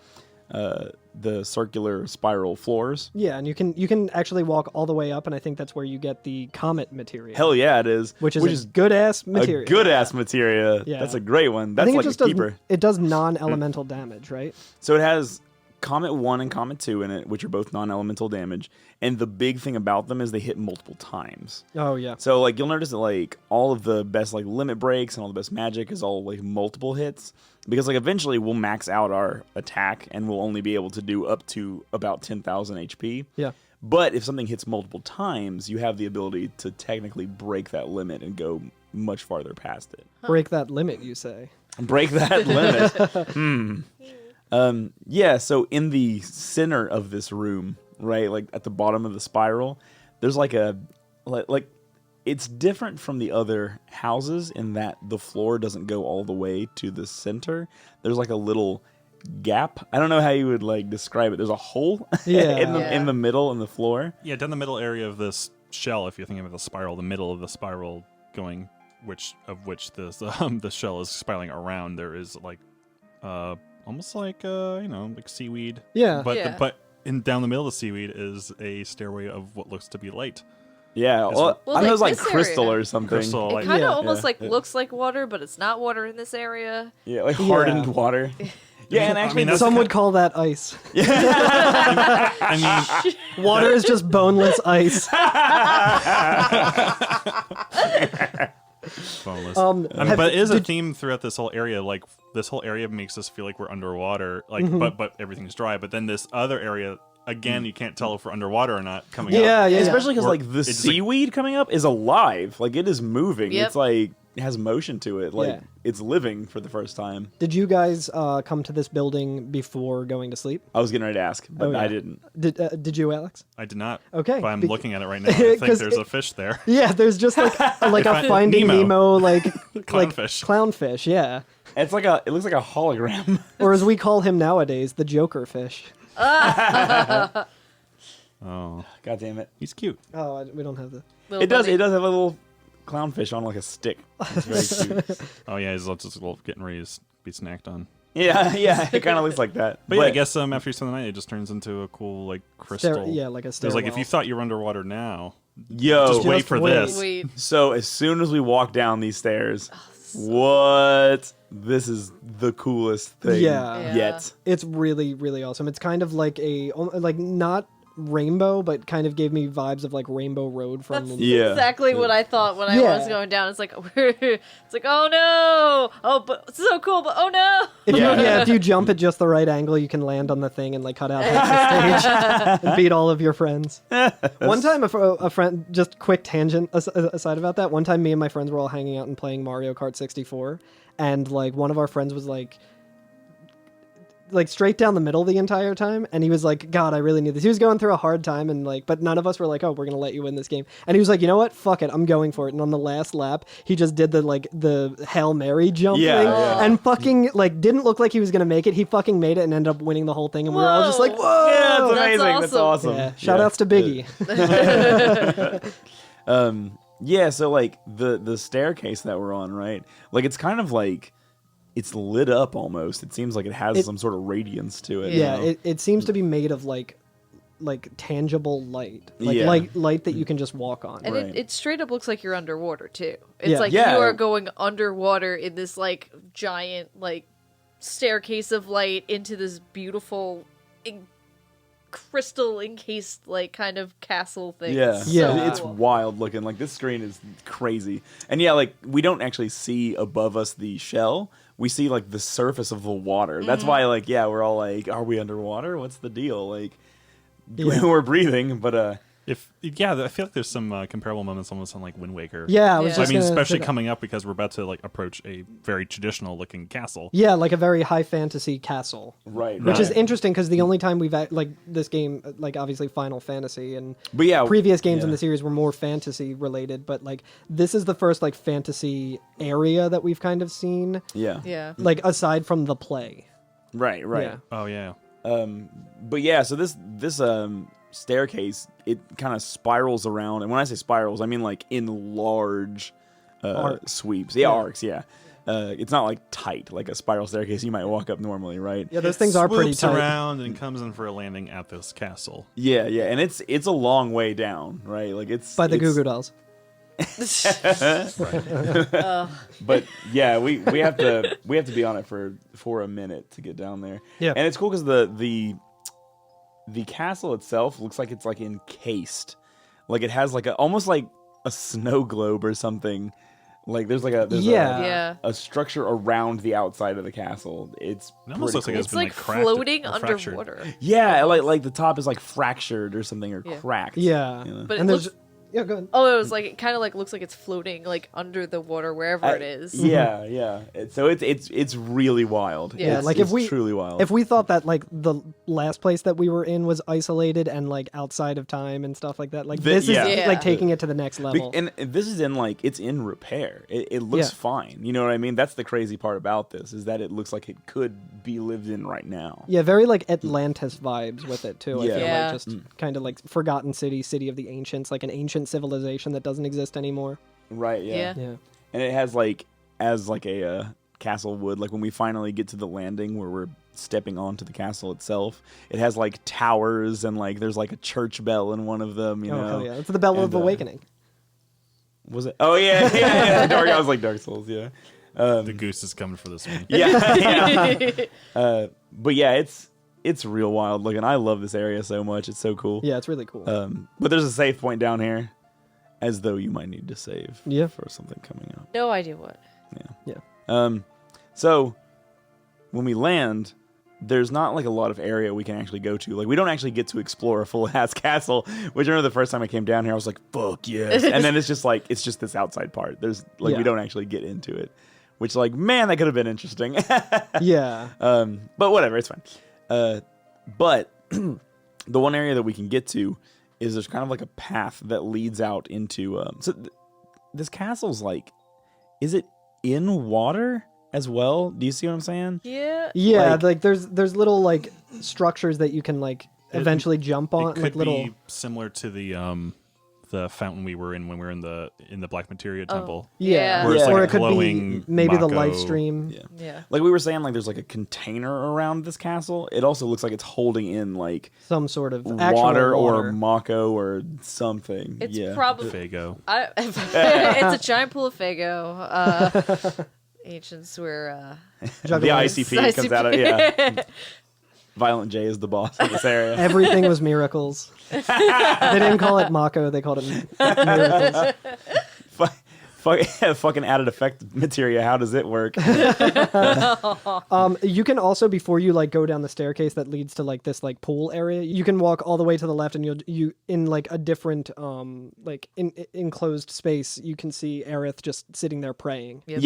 circular spiral floors. Yeah, and you can actually walk all the way up, and I think that's where you get the comet material. Hell yeah, it is. which is good ass material. a good ass materia. Yeah. That's a great one. I That's think like it just a does keeper. it does non-elemental damage, right? So it has Comet 1 and Comet 2 in it, which are both non-elemental damage. And the big thing about them is they hit multiple times. Oh yeah. So like you'll notice that like all of the best like limit breaks and all the best magic is all like multiple hits. Because like eventually we'll max out our attack and we'll only be able to do up to about 10,000 HP. Yeah. But if something hits multiple times, you have the ability to technically break that limit and go much farther past it. Break that limit, you say. Break that limit. Yeah, so in the center of this room, right, like at the bottom of the spiral, there's like a like it's different from the other houses in that the floor doesn't go all the way to the center. There's like a little gap. I don't know how you would like describe it. There's a hole Yeah. in the middle in the floor. Yeah, down the middle area of this shell, if you're thinking of the spiral, the middle of the spiral going, which this the shell is spiraling around, there is like almost like like seaweed. Yeah. But Yeah. but down the middle of the seaweed is a stairway of what looks to be light. Yeah, well, Well, I know like it's like this crystal area. or something. Crystal, It like kind of Yeah. almost Yeah. like looks like water, but it's not water in this area. Yeah, like hardened water. Yeah, and actually, that's Some the would call that ice. I mean, Water is just boneless ice. boneless. Have- but it is a theme throughout this whole area. Like this whole area makes us feel like we're underwater. Like, Mm-hmm. but everything's dry. But then this other area, again, you can't tell if we're underwater or not. Coming Yeah, up. yeah. especially because Or like the it's like- seaweed coming up is alive, like it is moving. Yep. It's like it has motion to it, like Yeah. it's living for the first time. Did you guys come to this building before going to sleep? I was getting ready to ask, but Oh, yeah. I didn't. Did you, Alex? I did not. Okay, But I'm bec- looking at it right now. I think 'Cause there's it- a fish there. Yeah, there's just like a Finding Nemo. Nemo like Clownfish. clownfish, yeah. It looks like a hologram. Or as we call him nowadays, the Joker fish. Oh, God damn it! Uh, he's cute. Oh, we don't have the. Little It does. bunny. It does have a little clownfish on like a stick. It's very cute. Oh yeah, he's just getting ready to be snacked on. Yeah, yeah. It kind of looks like that. But yeah, I guess after you spend the night, it just turns into a cool like crystal. Yeah, like a It's stairwell. like if you thought you were underwater now, Yo, just wait Just for wait. this. Wait. so as soon as we walk down these stairs, what? This is the coolest thing Yeah. yet. It's really, really awesome. It's kind of like like not rainbow, but kind of gave me vibes of like Rainbow Road from. That's Yeah. exactly what I thought when I Yeah. was going down. It's like, it's like, oh no, oh, but it's so cool, but oh no. If Yeah. if you jump at just the right angle, you can land on the thing and like cut out half the stage and beat all of your friends. One time, a friend, just quick tangent aside about that. One time, me and my friends were all hanging out and playing Mario Kart 64, and like one of our friends was like like straight down the middle the entire time, and he was like, God, I really need this. He was going through a hard time, and like, but none of us were like, oh, we're gonna let you win this game. And he was like, you know what, fuck it, I'm going for it. And on the last lap, he just did the Hail Mary jump thing, and fucking like didn't look like he was gonna make it. He fucking made it and ended up winning the whole thing, and we were all just like, whoa, Yeah, it's amazing. That's That's awesome. Yeah. Shout outs to Biggie. Yeah, so like the staircase that we're on, right? Like it's kind of like it's lit up almost. It seems like it has some sort of radiance to it. Yeah, you know? it seems to be made of like tangible light, like Yeah. light that you can just walk on. And Right. it straight up looks like you're underwater too. It's Yeah. like Yeah. you are going underwater in this like giant like staircase of light into this beautiful crystal encased like kind of castle thing. Yeah, Yeah. it's wild looking. Like this screen is crazy, and yeah, like we don't actually see above us the shell. We see like the surface of the water. That's why, like, yeah, we're all like, "Are we underwater? What's the deal?" Like, we're breathing, but I feel like there's some comparable moments almost on like Wind Waker. Yeah, I was Yeah. just I mean, gonna especially say that. coming up because we're about to like approach a very traditional looking castle. Yeah, like a very high fantasy castle. right, Which is interesting because the only time we've like this game, like obviously Final Fantasy and But yeah, previous games in yeah. the series were more fantasy related, but like this is the first like fantasy area that we've kind of seen, Yeah, Yeah. like aside from the play. right. Yeah. Oh yeah. But yeah, so this staircase, it kind of spirals around, and when I say spirals, I mean like in large Arcs. sweeps. Yeah, arcs. Yeah, it's not like tight like a spiral staircase you might walk up normally, right? Yeah, those things are pretty Swoops tight. around and comes in for a landing at this castle. Yeah, and it's a long way down, right? Like it's By the it's- Goo Goo Dolls. But yeah, we have to be on it for a minute to get down there. Yeah. And it's cool because the castle itself looks like it's like encased, like it has like almost like a snow globe or something. Like there's Yeah. a structure around the outside of the castle. It's It almost looks pretty like cool. it's It's been like cracked floating or fractured. underwater. Yeah, like the top is like fractured or something or Yeah. cracked. Yeah. you know? But And it there's looks yeah, go ahead. Oh, it was like it kind of like looks like it's floating like under the water wherever it is. Yeah. So it's really wild. Yeah, It's- like if it's we truly wild. If we thought that like the last place that we were in was isolated and like outside of time and stuff like that, like this yeah. is Yeah. like taking it to the next level. And this is in like it's in repair. It looks Yeah. fine. You know what I mean? That's the crazy part about this is that it looks like it could be lived in right now. Yeah, very like Atlantis vibes with it too. I Yeah. feel Yeah. like just kind of like forgotten city of the ancients, like an ancient civilization that doesn't exist anymore. Right. Yeah. Yeah. And it has like as like a castle would, like when we finally get to the landing where we're stepping onto the castle itself, it has like towers and like there's like a church bell in one of them. You Oh know? hell yeah! It's the Bell of And, Awakening. Was it? Oh yeah. Dark. I was like Dark Souls. Yeah. The goose is coming for this one. Yeah. But yeah, it's real wild looking. I love this area so much. It's so cool. Yeah, it's really cool. But there's a save point down here, as though you might need to save. Yeah. For something coming up. No idea what. yeah. So when we land, there's not like a lot of area we can actually go to. Like we don't actually get to explore a full ass castle. Which I remember the first time I came down here, I was like, "Fuck yes!" And then it's just this outside part. There's like Yeah. we don't actually get into it. Which like man, that could have been interesting. Yeah. But whatever, it's fine. But the one area that we can get to is there's kind of like a path that leads out into. This castle's like, is it in water as well? Do you see what I'm saying? Yeah. Yeah, Like- like there's little like structures that you can like eventually jump on, It could like little. be similar to the fountain we were in when we were in the Black Materia temple. Yeah, Where it's like or a it could be glowing maybe the Mako. live stream. Yeah. Yeah. Like we were saying, like there's like a container around this castle. It also looks like it's holding in like Some sort of actual water or water. Mako or something. It's yeah. probably Fago. it's a giant pool of Fago. Ancients were The Juggernauts. ICP comes out of Violent J is the boss of this area. Everything was miracles. They didn't call it Mako; they called it miracles. Fucking added effect materia. How does it work? You can also, before you like go down the staircase that leads to like this like pool area, you can walk all the way to the left, and you in like a different like enclosed space, you can see Aerith just sitting there praying. Yep.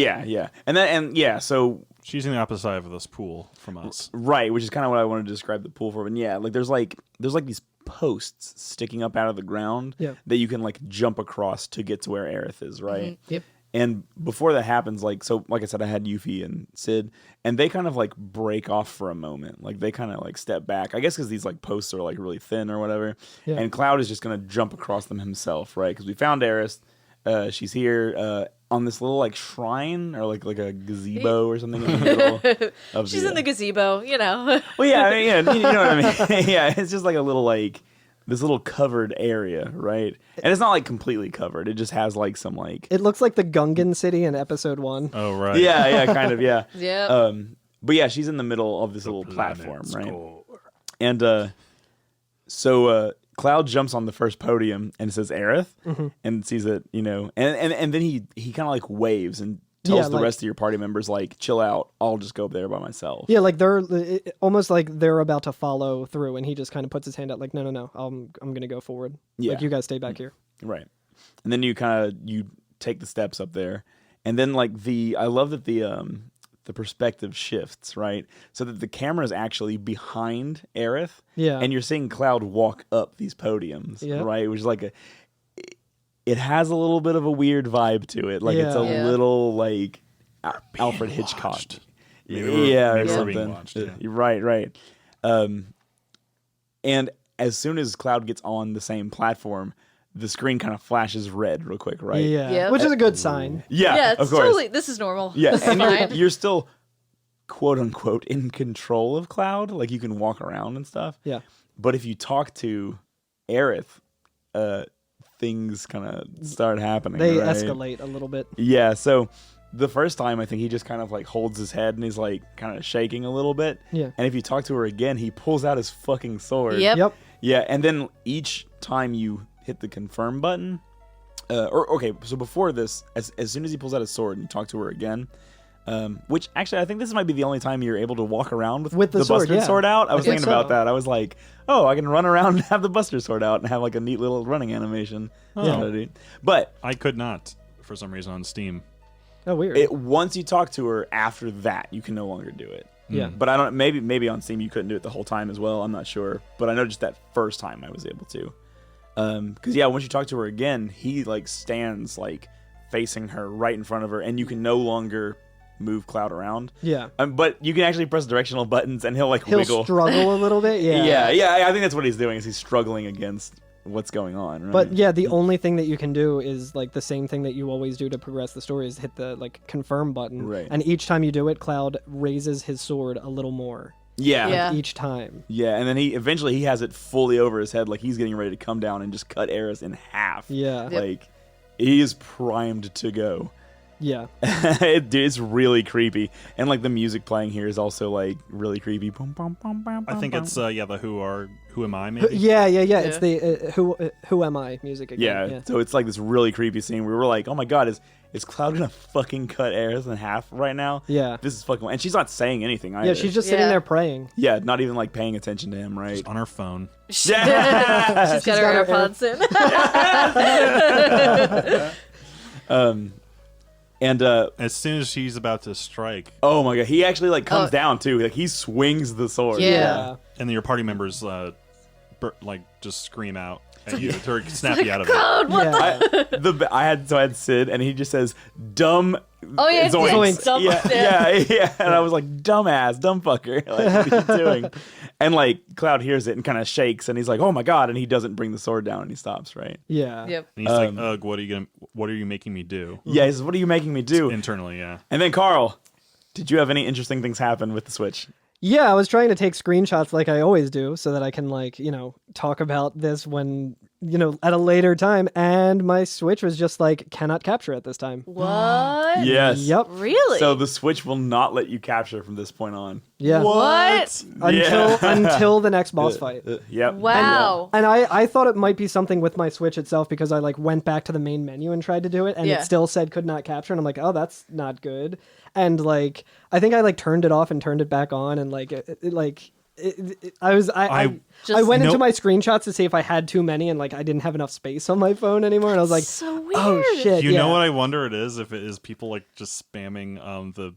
Yeah. So She's in the opposite side of this pool from us. right, which is kind of what I wanted to describe the pool for. And yeah, like there's like these posts sticking up out of the ground that you can like jump across to get to where Aerith is, right? Mm-hmm. Yep. And before that happens, like I said, I had Yuffie and Sid, and they kind of like break off for a moment. Like they kind of like step back, I guess because these like posts are like really thin or whatever. Yeah. And Cloud is just gonna jump across them himself, right? Because we found Aerith. She's here on this little like shrine or like a gazebo or something in the middle of She's in the gazebo, you know. Well, yeah, I mean, yeah, you know what I mean. Yeah, it's just like a little like this little covered area, right? And it's not like completely covered. It just has like some like It looks like the Gungan city in episode 1. Oh, right. yeah, kind of, yeah. Yeah. But yeah, she's in the middle of this little platform, right? And so Cloud jumps on the first podium and says Aerith, and sees it, you know, and then he kind of like waves and tells the rest of your party members like, chill out, I'll just go up there by myself. Yeah, like they're almost like they're about to follow through, and he just kind of puts his hand out like, no, I'm gonna go forward. Yeah. Like you guys stay back here. Right. And then you take the steps up there, and then like I love that the perspective shifts, right? So that the camera is actually behind Aerith. Yeah. And you're seeing Cloud walk up these podiums, right? Which is like it has a little bit of a weird vibe to it. Like it's a little like Alfred Hitchcock. Watched. Or something. Being watched, yeah. Right. And as soon as Cloud gets on the same platform, the screen kind of flashes red real quick, right? Yeah. Yep. Which is a good sign. Yeah, of it's course. totally. This is normal. Yeah, This is and fine. you're still quote unquote in control of Cloud, like you can walk around and stuff. Yeah. But if you talk to Aerith, things kind of start happening. They right? escalate a little bit. Yeah, so the first time I think he just kind of like holds his head and he's like kind of shaking a little bit. Yeah. And if you talk to her again, he pulls out his fucking sword. Yep. Yeah, and then each time you hit the confirm button, so before this, as soon as he pulls out his sword and you talk to her again, which actually I think this might be the only time you're able to walk around with the sword, Buster sword out. I was think thinking about so. that. I was like, oh, I can run around and have the Buster sword out and have like a neat little running animation. Oh. But I could not, for some reason, on Steam. Oh, weird. once you talk to her after that, you can no longer do it. Yeah. But I don't. Maybe on Steam you couldn't do it the whole time as well. I'm not sure. But I know just that first time I was able to. Because once you talk to her again, he like stands like facing her right in front of her, and you can no longer move Cloud around. Yeah. But you can actually press directional buttons, and he'll He'll wiggle. struggle a little bit. Yeah. Yeah. I think that's what he's doing. Is he's struggling against what's going on. Right? But yeah, the only thing that you can do is like the same thing that you always do to progress the story is hit the like confirm button. Right. And each time you do it, Cloud raises his sword a little more. Yeah. Each time. Yeah, and then he eventually has it fully over his head, like he's getting ready to come down and just cut Aerith in half. Yeah. Yep. Like he is primed to go. Yeah. It's really creepy, and like the music playing here is also like really creepy. Boom, boom, boom, boom, I think boom. it's the Who Am I maybe? Yeah. It's the Who Am I music again. Yeah, so it's like this really creepy scene where we're like, oh my god, is Cloud gonna fucking cut Aerith in half right now? Yeah. This is fucking, and she's not saying anything either. Yeah, she's just sitting Yeah. there praying. yeah, not even like paying attention to him, right? Just on her phone. Yeah. She's got her AirPods in. And As soon as she's about to strike, oh my god, he actually like comes down too. Like he swings the sword. Yeah. and then your party members just scream out at you to snap you out of it. God, what the? Yeah. I had Sid, and he just says dumb. Oh yeah, zoinks. dumb. Yeah. And I was like, dumbass, dumb fucker. Like, what are you doing? And like Cloud hears it and kind of shakes, and he's like, oh my god, and he doesn't bring the sword down, and he stops. Right? Yeah. Yep. And he's like, ugh, what are you making me do? Yeah. He says, what are you making me do? Internally, yeah. And then Carl, did you have any interesting things happen with the Switch? Yeah, I was trying to take screenshots like I always do so that I can talk about this when at a later time, and my Switch was just like, cannot capture at this time. What? Yes. Yep. Really? So the Switch will not let you capture from this point on. Yeah. What? Until the next boss fight. Yep. Wow. And I thought it might be something with my Switch itself because I like went back to the main menu and tried to do it, and Yeah. it still said could not capture, and I'm like, oh, that's not good. And like, I think I like turned it off and turned it back on, and like, I went into my screenshots to see if I had too many, and like I didn't have enough space on my phone anymore, and I was like, So weird. oh shit. You yeah. know what I wonder it is? If it is people like just spamming the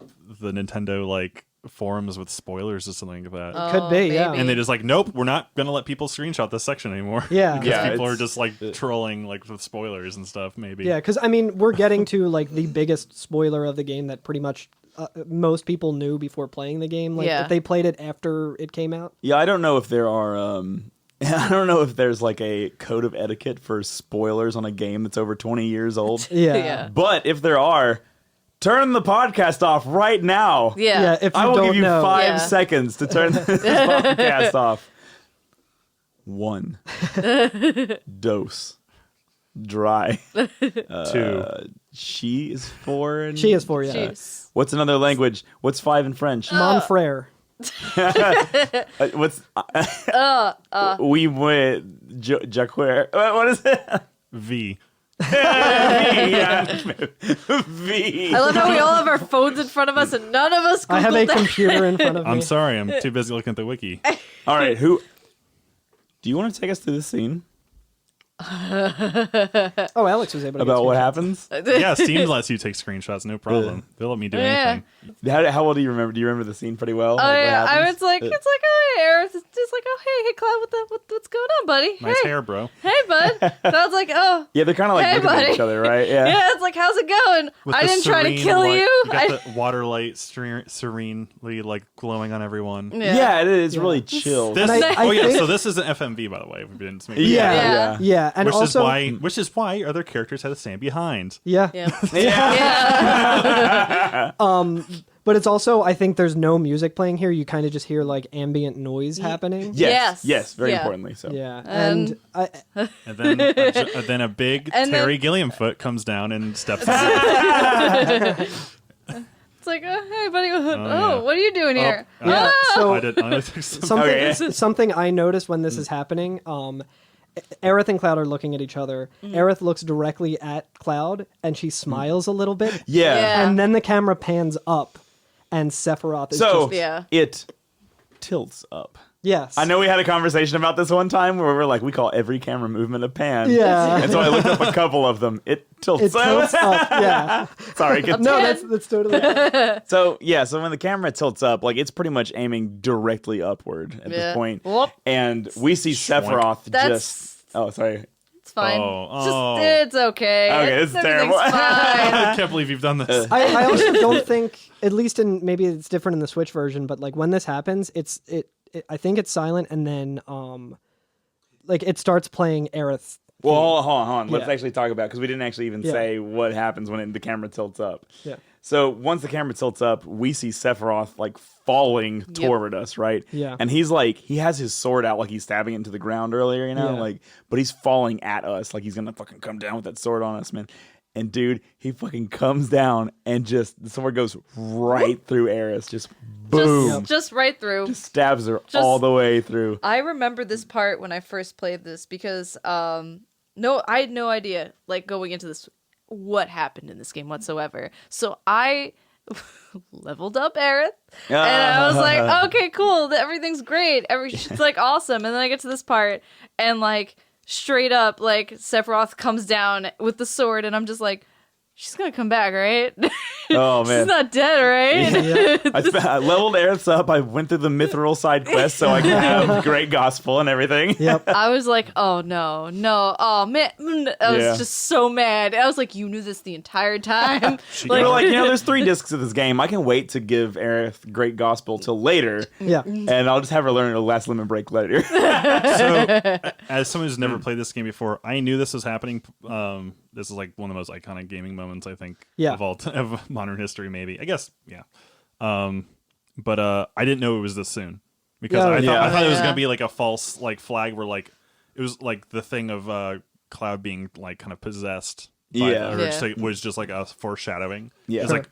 Nintendo like forums with spoilers or something like that. Could be, yeah. maybe. And they just like, nope, we're not gonna let people screenshot this section anymore. Yeah. because Yeah, people are it's- just like trolling like with spoilers and stuff. Maybe. Yeah, because I mean, we're getting to like the biggest spoiler of the game that pretty much most people knew before playing the game. Like Yeah. if they played it after it came out. Yeah, I don't know if there are. I don't know if there's like a code of etiquette for spoilers on a game that's over 20 years old. Yeah. Yeah. But if there are, turn the podcast off right now. Yeah. Yeah. If you I will don't give you know. 5 Yeah. seconds to turn this podcast off. 1. Dose. Dry. 2. She is 4. And She is 4, yeah. Jeez. What's another language? What's 5 in French? Mon frere. What's we went Jacquer. What is it? V. Yeah. V. I love how we all have our phones in front of us and none of us Googled I have a that. computer in front of me. I'm sorry, I'm too busy looking at the wiki. All right, who? Do you want to take us through the scene Oh, Alex was able to about get what screenshots. happens? Yeah, Steam lets you take screenshots, no problem. They'll let me do Yeah. anything. How well do you remember? Do you remember the scene pretty well? Oh Like, what yeah, I happens? was like, it's like, oh hey, Aerith. It's just like, oh hey, Cloud, what's going on, buddy? Nice hey, hair, bro. hey, bud. Cloud's like, oh, Yeah, they're kind of like Hey, looking at buddy. each other, right? Yeah. yeah. It's like, how's it going? With I the didn't try to serene kill light- you. You got the water light serenely like glowing on everyone. Yeah, it is really chill. This, And I yeah. think- So this is an FMV, by the way. We didn't make yeah, Yeah. yeah. Yeah, and Which also is why other characters had to stand behind. yeah. Yeah. Yeah. Yeah. But it's also, I think there's no music playing here. You kind of just hear like ambient noise happening. Yes. Yes. Yes. Very Yeah. importantly. So. Yeah, And- and And then a big And Terry then- Gilliam foot comes down and steps on. It's like, oh hey, buddy. Oh, yeah. what are you doing here? yeah. So I did. I think something Okay. something I noticed when this is happening. Aerith and Cloud are looking at each other. Aerith looks directly at Cloud, and she smiles a little bit. Yeah. Yeah. And then the camera pans up, and Sephiroth is So just... Yeah. it tilts up. Yes. I know we had a conversation about this one time where we're like, we call every camera movement a pan. Yeah. And so I looked up a couple of them. It tilts It tilts up, yeah. Sorry. No, that's totally... So when the camera tilts up, like it's pretty much aiming directly upward at Yeah. this point. Whoop. And we see Sephiroth That's- just. Oh, sorry. It's fine. Oh. It's okay. Okay, it's terrible. Everything's fine. I can't believe you've done this. I also don't think, at least in maybe it's different in the Switch version, but like when this happens, I think it's silent, and then like it starts playing Aerith. Well, hold on. Let's Yeah. actually talk about because we didn't actually even Yeah. say what happens when the camera tilts up. Yeah. So once the camera tilts up, we see Sephiroth like falling toward us, right? Yeah. And he's like, he has his sword out like he's stabbing into the ground earlier, you know, Yeah. like, but he's falling at us like he's gonna fucking come down with that sword on us, man. And dude, he fucking comes down and just the sword goes right through Aerith, just boom, Just right through. just stabs her all the way through. I remember this part when I first played this because no, I had no idea like going into this what happened in this game whatsoever. So I leveled up Aerith and I was like, okay, cool, everything's great, everything's like awesome. And then I get to this part and like straight up like Sephiroth comes down with the sword and I'm just like, she's gonna come back, right? Oh man. She's not dead, right? I leveled Aerith up. I went through the mithril side quest so I could have great gospel and everything. Yep. I was like, oh no, oh man, I was Yeah. just so mad. I was like, you knew this the entire time. We're like, there's 3 discs of this game. I can wait to give Aerith great gospel till later, Yeah. and I'll just have her learn a last limit break later. So, as someone who's never played this game before, I knew this was happening. This is like one of the most iconic gaming moments, I think, Yeah. of modern history, maybe. I guess, yeah. But I didn't know it was this soon because Yeah, I thought it was yeah. gonna be like a false like flag where like it was like the thing of Cloud being like kind of possessed. Yeah. Or just, like, was just like a foreshadowing. Yeah. It's like,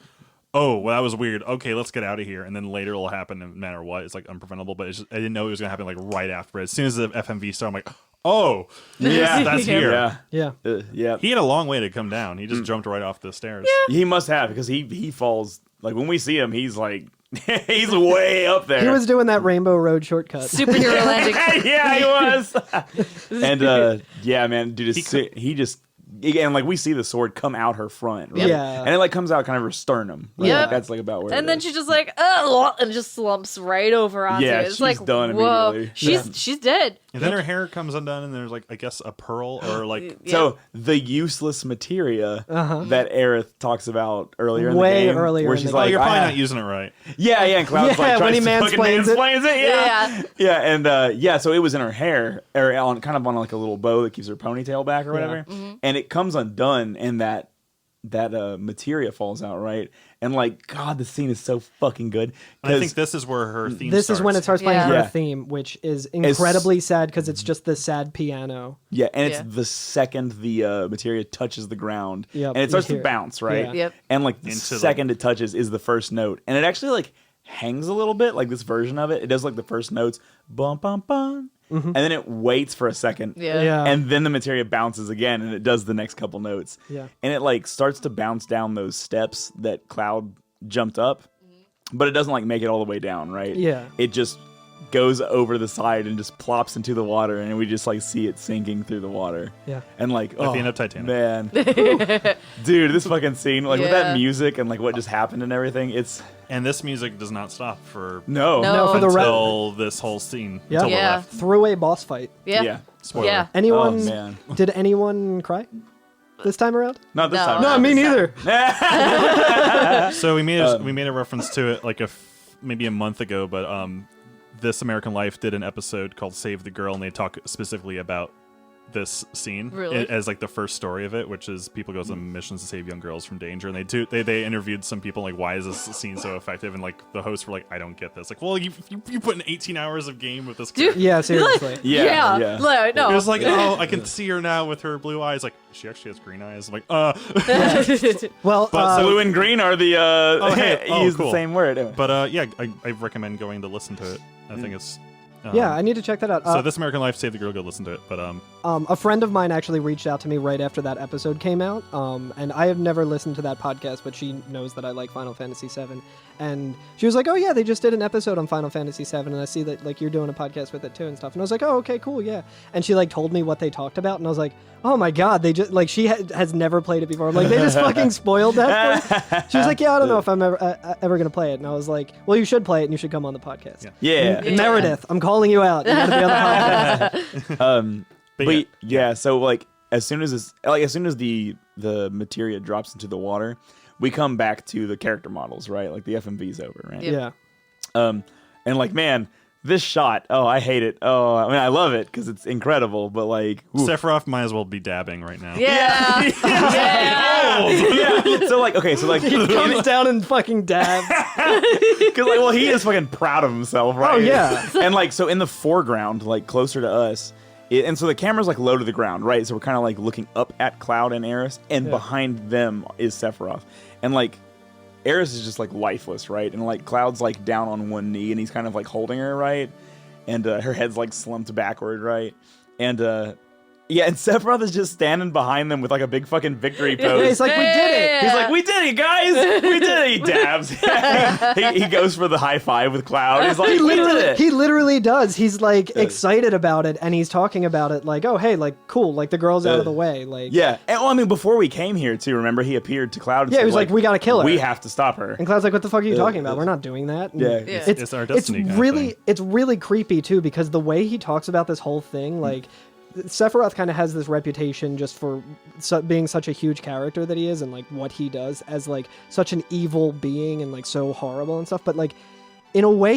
oh, well, that was weird. Okay, let's get out of here. And then later it'll happen no matter what. It's like unpreventable, but it's just, I didn't know it was going to happen like right after. As soon as the FMV started, I'm like, oh, yeah, that's here. Yeah. Yeah. He had a long way to come down. He just jumped right off the stairs. He must have, because he falls, like when we see him, he's like, he's way up there. He was doing that Rainbow Road shortcut. Superhero landing. Yeah, he was. And yeah, man, dude, he just, and like we see the sword come out her front, right? Yeah. And it like comes out kind of her sternum. Right? Yep. Like, that's like about where And it then is. she's just like, and just slumps right over onto Yeah, it. It's she's like, done whoa, immediately. she's dead. And then her hair comes undone, and there's like, I guess, a pearl or like. Yeah. So the useless materia that Aerith talks about earlier in Way the game, earlier where in she's the like, You're I probably have- not using it right. yeah, and Cloud's Yeah, like when tries he to fucking mansplains it. it, yeah, and yeah, so it was in her hair, or on kind of on like a little bow that keeps her ponytail back or whatever, and it comes undone, and that materia falls out, right? And like, God, the scene is so fucking good. I think this is where her theme This starts. is when it starts playing Yeah. her theme, which is incredibly sad because it's just the sad piano. Yeah, and it's Yeah. the second the materia touches the ground, Yep, and it starts you to hear it. bounce, right? Yeah. Yep. And like the Into the- second it touches is the first note, and it actually like hangs a little bit, like this version of it. It does like the first notes, bum bum bum, and then it waits for a second, Yeah. and then the materia bounces again, and it does the next couple notes, Yeah. and it like starts to bounce down those steps that Cloud jumped up, but it doesn't like make it all the way down, right? Yeah. It just goes over the side and just plops into the water, and we just like see it sinking through the water. Yeah. And like, Like oh the end of Titanic. man, dude, this fucking scene, like with Yeah. that music and like what just happened and everything, it's And this music does not stop for No. No, for the until this whole scene. Yeah. Until the Yeah. left. Throughway boss fight. Yeah. yeah. Spoiler. Yeah. Anyone? Oh man, Did anyone cry this time around? not this No. time. No, me neither. So we made a reference to it like maybe a month ago, but This American Life did an episode called Save the Girl, and they talk specifically about this scene Really? as like the first story of it, which is people goes on missions to save young girls from danger, and they interviewed some people like, why is this scene so effective, and like the hosts were like, I don't get this. Like, well, you put in 18 hours of game with this Dude, kid. Yeah, seriously. Yeah, yeah. Like, no. It was like, oh, I can see her now with her blue eyes. Like, she actually has green eyes. I'm like, Well, But Blue and green are the use cool. the same word. Anyway. But yeah, I recommend going to listen to it. I think it's yeah, I need to check that out. so This American Life, Save the Girl, go listen to it. But A friend of mine actually reached out to me right after that episode came out, and I have never listened to that podcast, but she knows that I like Final Fantasy VII, and she was like, "Oh yeah, they just did an episode on Final Fantasy VII, and I see that like you're doing a podcast with it too and stuff." And I was like, "Oh okay, cool, yeah." And she like told me what they talked about, and I was like, "Oh my god, they just like she has never played it before." I'm like, they just fucking spoiled that for me. She was like, "Yeah, I don't know if I'm ever gonna play it," and I was like, "Well, you should play it, and you should come on the podcast." Yeah. Yeah. Meredith, I'm calling you out. You gotta be on the podcast. But yeah, so like as soon as the materia drops into the water, we come back to the character models, right? Like the FMV's over, right? Yep. Yeah. And like, man, this shot, oh, I hate it. Oh, I mean, I love it because it's incredible, but like, oof. Sephiroth might as well be dabbing right now. Yeah. Yeah. So like, okay, so like, He comes down and fucking dabs. because like, well, he is fucking proud of himself, right? Oh, yeah. And like, so in the foreground, like closer to us, and so the camera's like low to the ground, right? So we're kind of like looking up at Cloud and Aerith, and behind them is Sephiroth, and like Aerith is just like lifeless, right? And like Cloud's like down on one knee, and he's kind of like holding her, right? And her head's like slumped backward, right? And yeah, and Sephiroth is just standing behind them with like a big fucking victory pose. He's like, we did it. He's like, we did it, guys! We did it! He dabs. he goes for the high five with Cloud. He's like, we did it! He literally does. He's like excited about it, and he's talking about it like, "Oh, hey, like cool, like the girl's out of the way." Like, Yeah. And, well, I mean, before we came here, too, remember, he appeared to Cloud and Yeah, he said, was like, "We gotta kill her." We have to stop her. And Cloud's like, "What the fuck are you talking about? We're not doing that." And Yeah. Yeah. It's our destiny kind of really, thing. it's really creepy too because the way he talks about this whole thing, like. Sephiroth kind of has this reputation just for being such a huge character that he is, and like what he does as like such an evil being and like so horrible and stuff. But like in a way,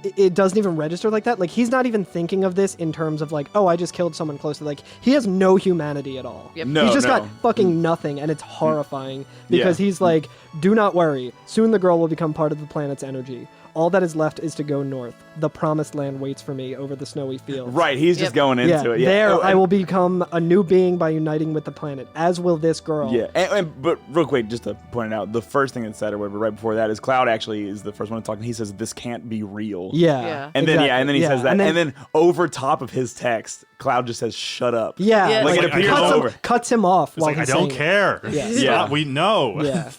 it doesn't even register like that. Like he's not even thinking of this in terms of like, oh, I just killed someone close to, like he has no humanity at all. Yep. No, He's just no. got fucking nothing, and it's horrifying because Yeah. he's like, do not worry, soon the girl will become part of the planet's energy. all that is left is to go north. The promised land waits for me over the snowy fields. Right, he's just going into it. Yeah. There, Oh, I will become a new being by uniting with the planet, as will this girl. Yeah, but real quick, just to point it out, the first thing that's said, or whatever, right before that, is Cloud actually is the first one to talk, and he says, "This can't be real." Yeah. And then exactly. and then he says that, and then over top of his text, Cloud just says, "Shut up." Yeah, Yeah. like it Like, appears I over. cuts him off It's while like, I he's don't saying it. care. Yeah. Stop, Yeah. we know. Yeah.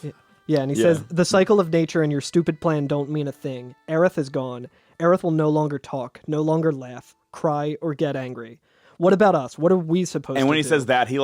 Yeah, and he Yeah. says, the cycle of nature and your stupid plan don't mean a thing. Aerith is gone. Aerith will no longer talk, no longer laugh, cry, or get angry. What about us? What are we supposed to do? And when he says that, he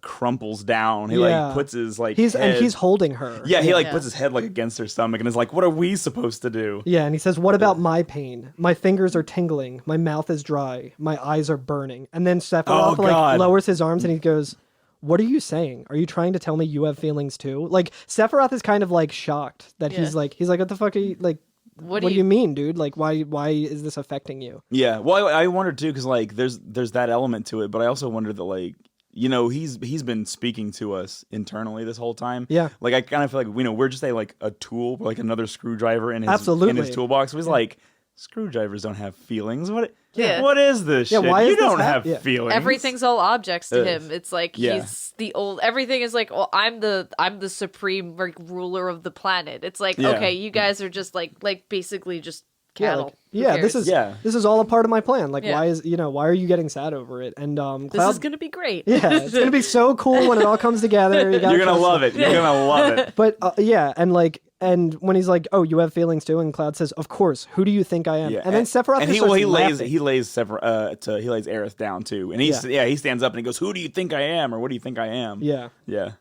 crumples down. He Yeah. like puts his head. and he's holding her. Yeah, he Yeah. puts his head like against her stomach and is like, "What are we supposed to do?" Yeah, and he says, what about my pain? My fingers are tingling. My mouth is dry. My eyes are burning. And then Sephiroth God. lowers his arms and he goes, what are you saying? Are you trying to tell me you have feelings too? Like, Sephiroth is kind of like shocked that he's like, what the fuck are you, like, what do you mean, dude? Like, why is this affecting you? Yeah, well, I wonder too, because like there's that element to it, but I also wonder that like, you know, he's been speaking to us internally this whole time. Yeah. Like I kind of feel like we're just a tool, like another screwdriver in his Absolutely. toolbox. He's like, screwdrivers don't have feelings. Yeah. What is this Yeah, shit? why is you this don't have yeah. feelings. Everything's all objects to Uh, him. It's like yeah. he's the old. Everything is like, well, I'm the supreme like ruler of the planet. It's like, Yeah. okay, you guys are just like basically just cattle. Who this cares? is Yeah. this is all a part of my plan. Like, Yeah. why are you getting sad over it? And This Cloud, is gonna be great. yeah, it's gonna be so cool when it all comes together. You're gonna love it. You're gonna love it. But yeah, and when he's like, "Oh, you have feelings too," and Cloud says, "Of course. Who do you think I am?" Yeah, And then Sephiroth and just he starts lays laughing. he lays Aerith down too, and he stands up and he goes, "Who do you think I am?" or "What do you think I am?" Yeah. yeah.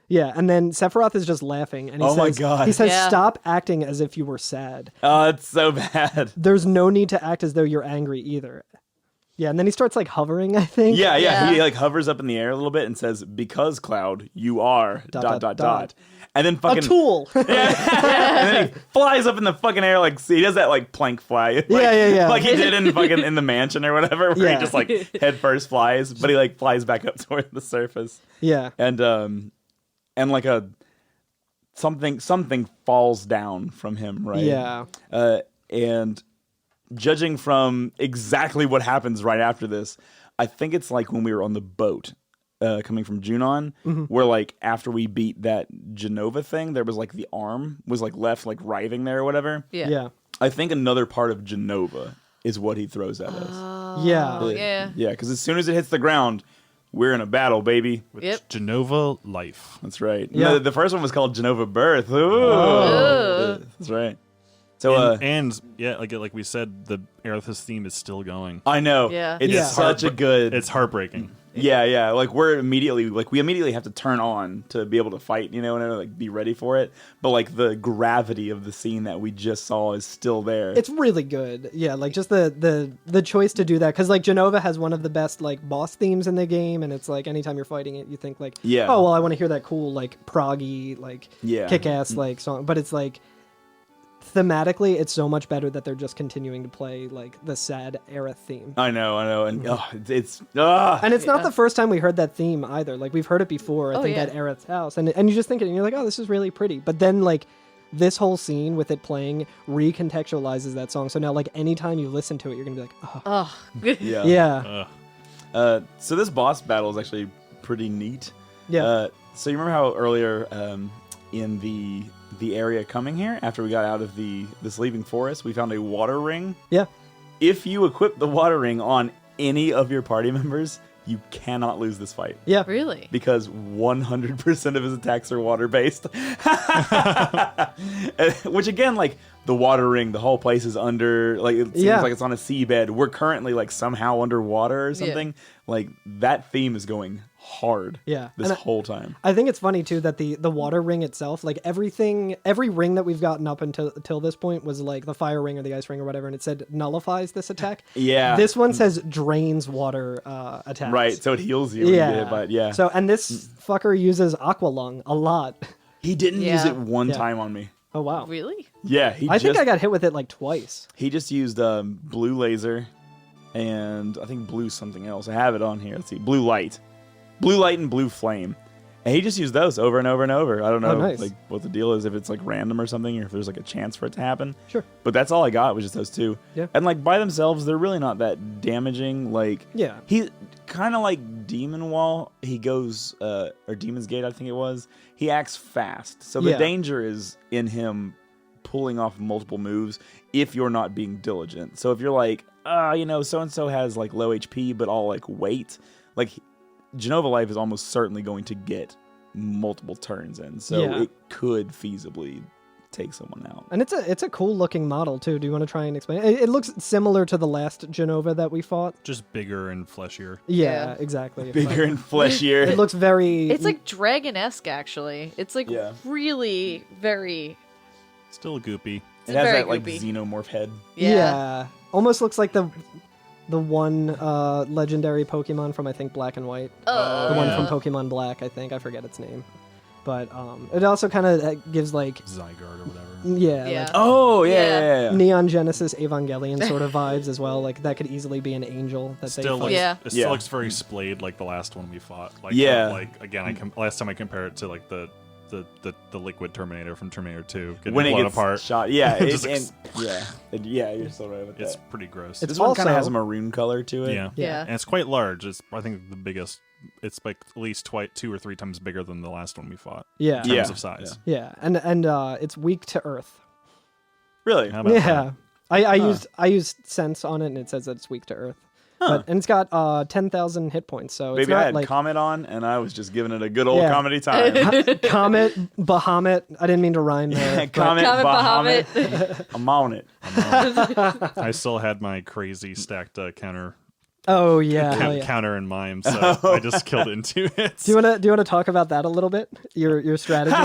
Yeah, and then Sephiroth is just laughing, and he Oh says, my God. he says, Yeah. "Stop acting as if you were sad. Oh, it's so bad. There's no need to act as though you're angry either." Yeah, and then he starts like hovering, I think. Yeah. Yeah. He like hovers up in the air a little bit and says, "Because Cloud, you are ... And then A fucking tool. and then he flies up in the fucking air like he does that like plank fly. Like, Yeah. Like he did in fucking in the mansion or whatever, where Yeah. he just like head first flies, but he like flies back up toward the surface. Yeah. And like something falls down from him, right? Yeah. And judging from exactly what happens right after this, I think it's like when we were on the boat coming from Junon, where like after we beat that Genova thing, there was like the arm was like left like writhing there or whatever. Yeah. Yeah. I think another part of Genova is what he throws at us. Yeah. Oh, yeah. Yeah, because as soon as it hits the ground, we're in a battle, baby. With Yep. Genova Life. That's right. Yeah. The first one was called Genova Birth. Ooh. Oh. That's right. So And yeah, like we said, the Aerith's theme is still going. I know. Yeah. It's Yeah. such a good. It's heartbreaking. Yeah. Like we immediately have to turn on to be able to fight, and like be ready for it. But like the gravity of the scene that we just saw is still there. It's really good. Yeah, like just the choice to do that, because like Genova has one of the best like boss themes in the game, and it's like anytime you're fighting it, you think like, Yeah. oh well, I want to hear that cool like proggy like Yeah. kick-ass like song, but it's like thematically it's so much better that they're just continuing to play like the sad Aerith theme. I know, and Mm-hmm. it's And it's not Yeah. the first time we heard that theme either. Like we've heard it before, I think, yeah. at Aerith's house, and you just think it, and you're like, oh, this is really pretty. But then like this whole scene with it playing recontextualizes that song. So now like anytime you listen to it, you're gonna be like, oh, Oh. yeah. yeah, So this boss battle is actually pretty neat. yeah, So you remember how earlier in the area coming here, after we got out of the sleeping forest, we found a water ring. yeah. If you equip the water ring on any of your party members, you cannot lose this fight. Yeah. Really? Because 100% of his attacks are water based. Which again, like the water ring, the whole place is under, like it seems Yeah. like it's on a seabed. We're currently like somehow underwater or something. Like that theme is going hard. Yeah. This And whole time. I think it's funny too that the water ring itself, like every ring that we've gotten up until this point was like the fire ring or the ice ring or whatever, and it said nullifies this attack. Yeah. This one says drains water attacks. Right, so it heals you when you get hit by it. Yeah. So and this fucker uses Aqua Lung a lot. he didn't use Yeah. it one Yeah. time on me. Oh wow. Really? Yeah, I think I got hit with it like twice. he just used blue laser and I think blue something else. I have it on here. Let's see. Blue light and blue flame. And he just used those over and over and over. I don't know nice. like what the deal is, if it's like random or something, or if there's like a chance for it to happen. Sure. But that's all I got was just those two. Yeah. And like by themselves, they're really not that damaging. Like Yeah. he kind of like Demon Wall. He goes or Demon's Gate, I think it was. He acts fast, so the Yeah. danger is in him pulling off multiple moves if you're not being diligent. So if you're like, so and so has like low HP, but all like weight, like. Genova Life is almost certainly going to get multiple turns in, so Yeah. it could feasibly take someone out. And it's a cool looking model too. Do you want to try and explain? It looks similar to the last Genova that we fought. Just bigger and fleshier. Yeah, Yeah. exactly. Bigger and fleshier. It looks very. It's like dragon-esque, actually. It's like Yeah. really very. Still goopy. It has very that like goopy. xenomorph head. Yeah. Almost looks like the one legendary Pokemon from I think Black and White. The one from Pokemon Black, I think. I forget its name. But it also kind of gives like Zygarde or whatever. yeah, Yeah. like Oh yeah, Yeah. yeah, yeah. Neon Genesis Evangelion sort of vibes as well. Like that could easily be an angel that Still they looks, fight. Yeah. it Yeah. still looks very splayed like the last one we fought. Like Yeah. like again, last time I compare it to like the liquid Terminator from Terminator 2 getting When it blown gets apart. shot, yeah, Just you're so right with It's that. pretty gross. It's This one kind of also- has a maroon color to it. yeah. Yeah. And it's quite large. It's I think the biggest. It's like at least 2 or 3 times bigger than the last one we fought. Yeah. In terms of size. Yeah. And it's weak to Earth. Really? How about Yeah. that? I used Sense on it and it says that it's weak to Earth. And it's got 10,000 hit points, so it's Maybe I not had like Comet on, and I was just giving it a good old Yeah. comedy time. Comet, Bahamut. I didn't mean to rhyme there. but- Comet, Comet Bahamut. Bahamut. I'm on it. I still had my crazy stacked counter Oh yeah, hell yeah. counter in mind, so I just killed into it. Do you wanna talk about that a little bit? Your strategy.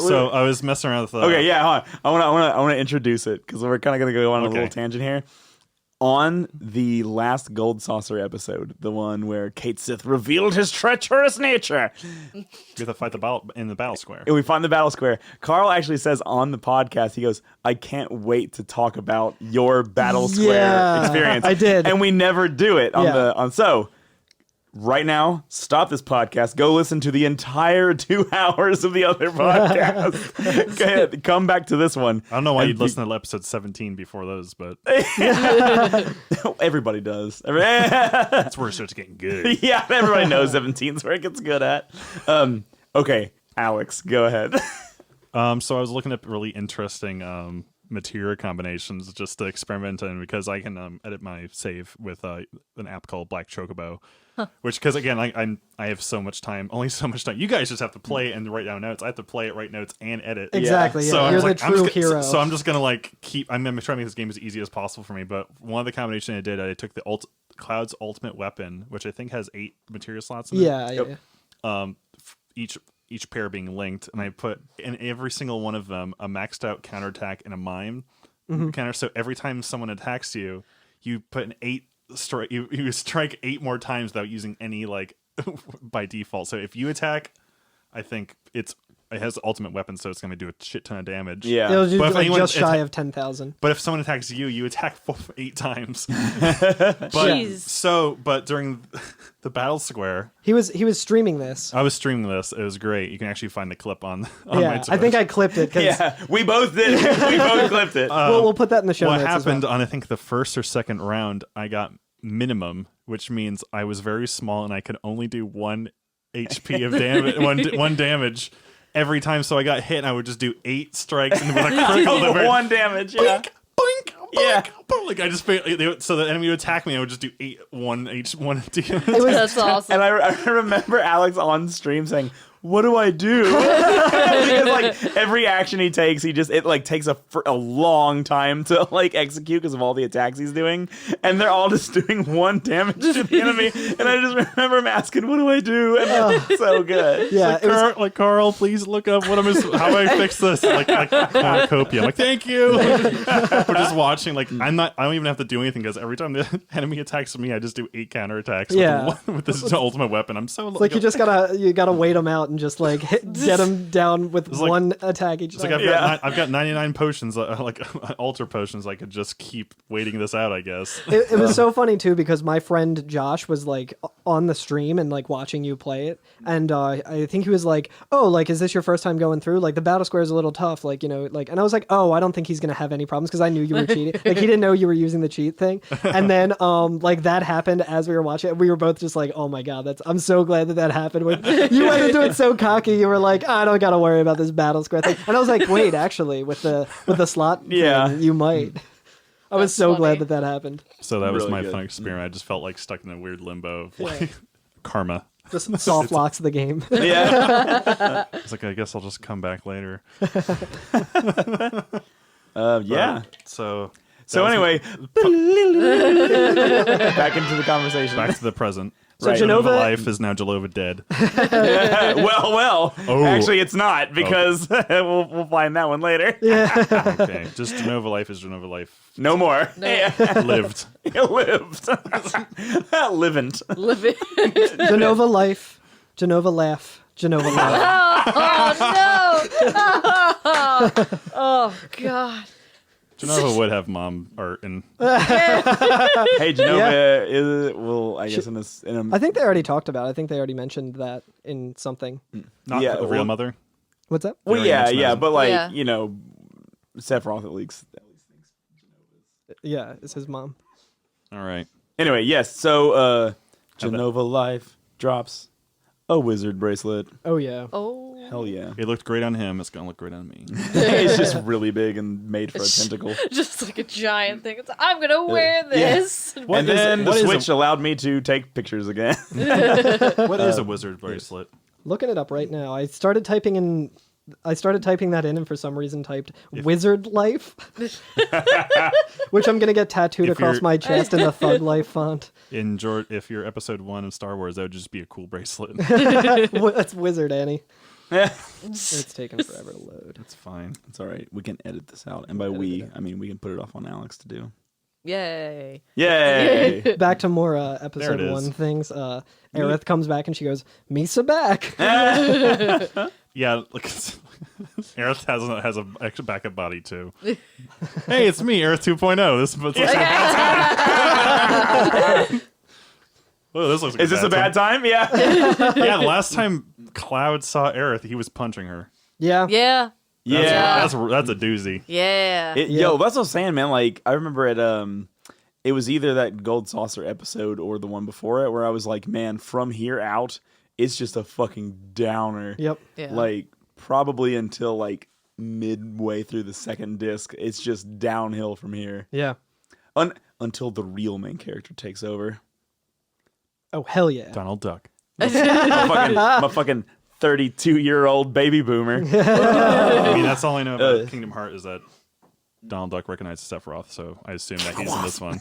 So I was messing around with. Okay, yeah, hold on. I want to introduce it because we're kind of gonna go on a Okay. little tangent here. On the last Gold Saucer episode, the one where Kate Sith revealed his treacherous nature, We have to fight the battle in the battle square. and we find the battle square. Carl actually says on the podcast, he goes, "I can't wait to talk about your battle square Yeah, experience." I did. and we never do it on Yeah. so. Right now, stop this podcast. Go listen to the entire 2 hours of the other podcast. Go ahead, come back to this one. I don't know why And you'd listen to episode 17 before those, but Everybody does. that's where it starts getting good. Yeah, everybody knows 17's where it gets good at. Okay, Alex, go ahead. So I was looking at really interesting material combinations just to experiment in because I can edit my save with an app called Black Chocobo. Which, because again, I have so much time, only so much time. You guys just have to play and write down notes. I have to play it, write notes, and edit. Exactly. Yeah. So I You're was the like, true hero. So I'm just gonna like I'm gonna try to make this game as easy as possible for me. But one of the combinations I did, I took the Cloud's ultimate weapon, which I think has 8 material slots in it. Yeah. Each pair being linked, and I put in every single one of them a maxed out counterattack and a mime counter. So every time someone attacks you, you put an 8 strike. You strike 8 more times without using any like by default. So if you attack, I think it has the ultimate weapon, so it's going to do a shit ton of damage. Yeah. It was But if like anyone just shy of 10,000. But if someone attacks you, you attack 8 times. Jeez. But during the battle square, He was streaming this. I was streaming this. It was great. You can actually find the clip on my Yeah, I think Twitch. I clipped it because Yeah, we both did. We both clipped it. we'll put that in the show What notes as happened well. on I think the first or second round, I got minimum, which means I was very small and I could only do 1 HP of damage, one damage every time. So I got hit and I would just do 8 strikes and with a critical that would- 1 damage. Yeah. boink, boink, Yeah. boink. Like I just so the enemy would attack me, I would just do 1 damage. It was That's awesome. And I remember Alex on stream saying, "What do I do?" Because like every action he takes, it like takes a long time to like execute because of all the attacks he's doing, and they're all just doing 1 damage to the enemy. And I just remember him asking, "What do I do?" And it's so good. yeah, it was Carl, please look up how do I fix this? Like cornucopia. I'm like, thank you. We're just watching. Like I don't even have to do anything because every time the enemy attacks me, I just do 8 counterattacks. Yeah. with this ultimate weapon. I'm so like you gotta wait him out. out and just like get him down with like- one attack each It's time. like I've got 99 potions, like altar potions. I could just keep waiting this out, I guess. It was so funny too because my friend Josh was like on the stream and like watching you play it, and I think he was like, "Oh, like is this your first time going through? Like the battle square is a little tough, like you know, like." And I was like, "Oh, I don't think he's gonna have any problems because I knew you were cheating. Like he didn't know you were using the cheat thing." And then like that happened as we were watching it. We were both just like, "Oh my god, I'm so glad that happened." With you went into it so cocky, you were like, "I don't gotta worry about this battle square thing." And I was like, "Wait, actually, with the slot, thing, you might." I was so glad that happened. So that was Really my good. fun experiment. I just felt like stuck in a weird limbo of like karma. Just soft locks the game. Yeah. It's like I guess I'll just come back later. Yeah. So So anyway, back into the conversation. back to the present. So Right. Genova, Life is now Jelova dead. well. Oh. Actually, it's not because we'll find that one later. Okay, just Genova Life is Genova Life No more. lived. Lived. Livent. Live it. Genova life, Genova laugh, Genova laugh. Oh no! Oh god. Genova would have mom art and Hey, Genova will, I guess, in a I think they already talked about it. I think they already mentioned that in something. not Yeah, the real well- mother. What's that? well, Very yeah, much yeah, knows. but like Yeah. you know, Sephiroth at least. Yeah, it's his mom. All right. Anyway, yes. So Genova Life drops a wizard bracelet. Oh yeah. Oh. Hell yeah! It looked great on him. It's gonna look great on me. It's just really big and made for a tentacle. Just like a giant thing. It's, I'm gonna wear this. What And is- then the what is Switch allowed me to take pictures again. What is a wizard bracelet? Looking it up right now. I started typing that in, and for some reason typed "wizard life," which I'm gonna get tattooed If across you're- my chest in the Thug Life font. If you're episode 1 of Star Wars, that would just be a cool bracelet. That's Wizard Annie. It's It's taken forever to load. That's fine. all right. We can edit this out, and by we, I mean we can put it off on Alex to do. Yay. Yay! Back to more episode There it is. 1 things. Aerith comes back and she goes, "Misa back." Yeah, like Aerith has a extra backup body too. Hey, it's me, Aerith 2.0. This looks like Whoa, this looks like Is this a bad time? Yeah. Yeah, the last time Cloud saw Aerith, he was punching her. Yeah. Yeah. Yeah. That's a doozy. Yeah. Yo, that's what I'm saying, man. Like I remember it was either that Gold Saucer episode or the one before it where I was like, man, from here out, it's just a fucking downer. Yep. Yeah. Like probably until like midway through the second disc, it's just downhill from here. Yeah. Until the real main character takes over. Oh hell yeah. Donald Duck. My fucking 32-year-old baby boomer. I mean, that's all I know about Kingdom Hearts is that Donald Duck recognizes Sephiroth, so I assume that he's in this one.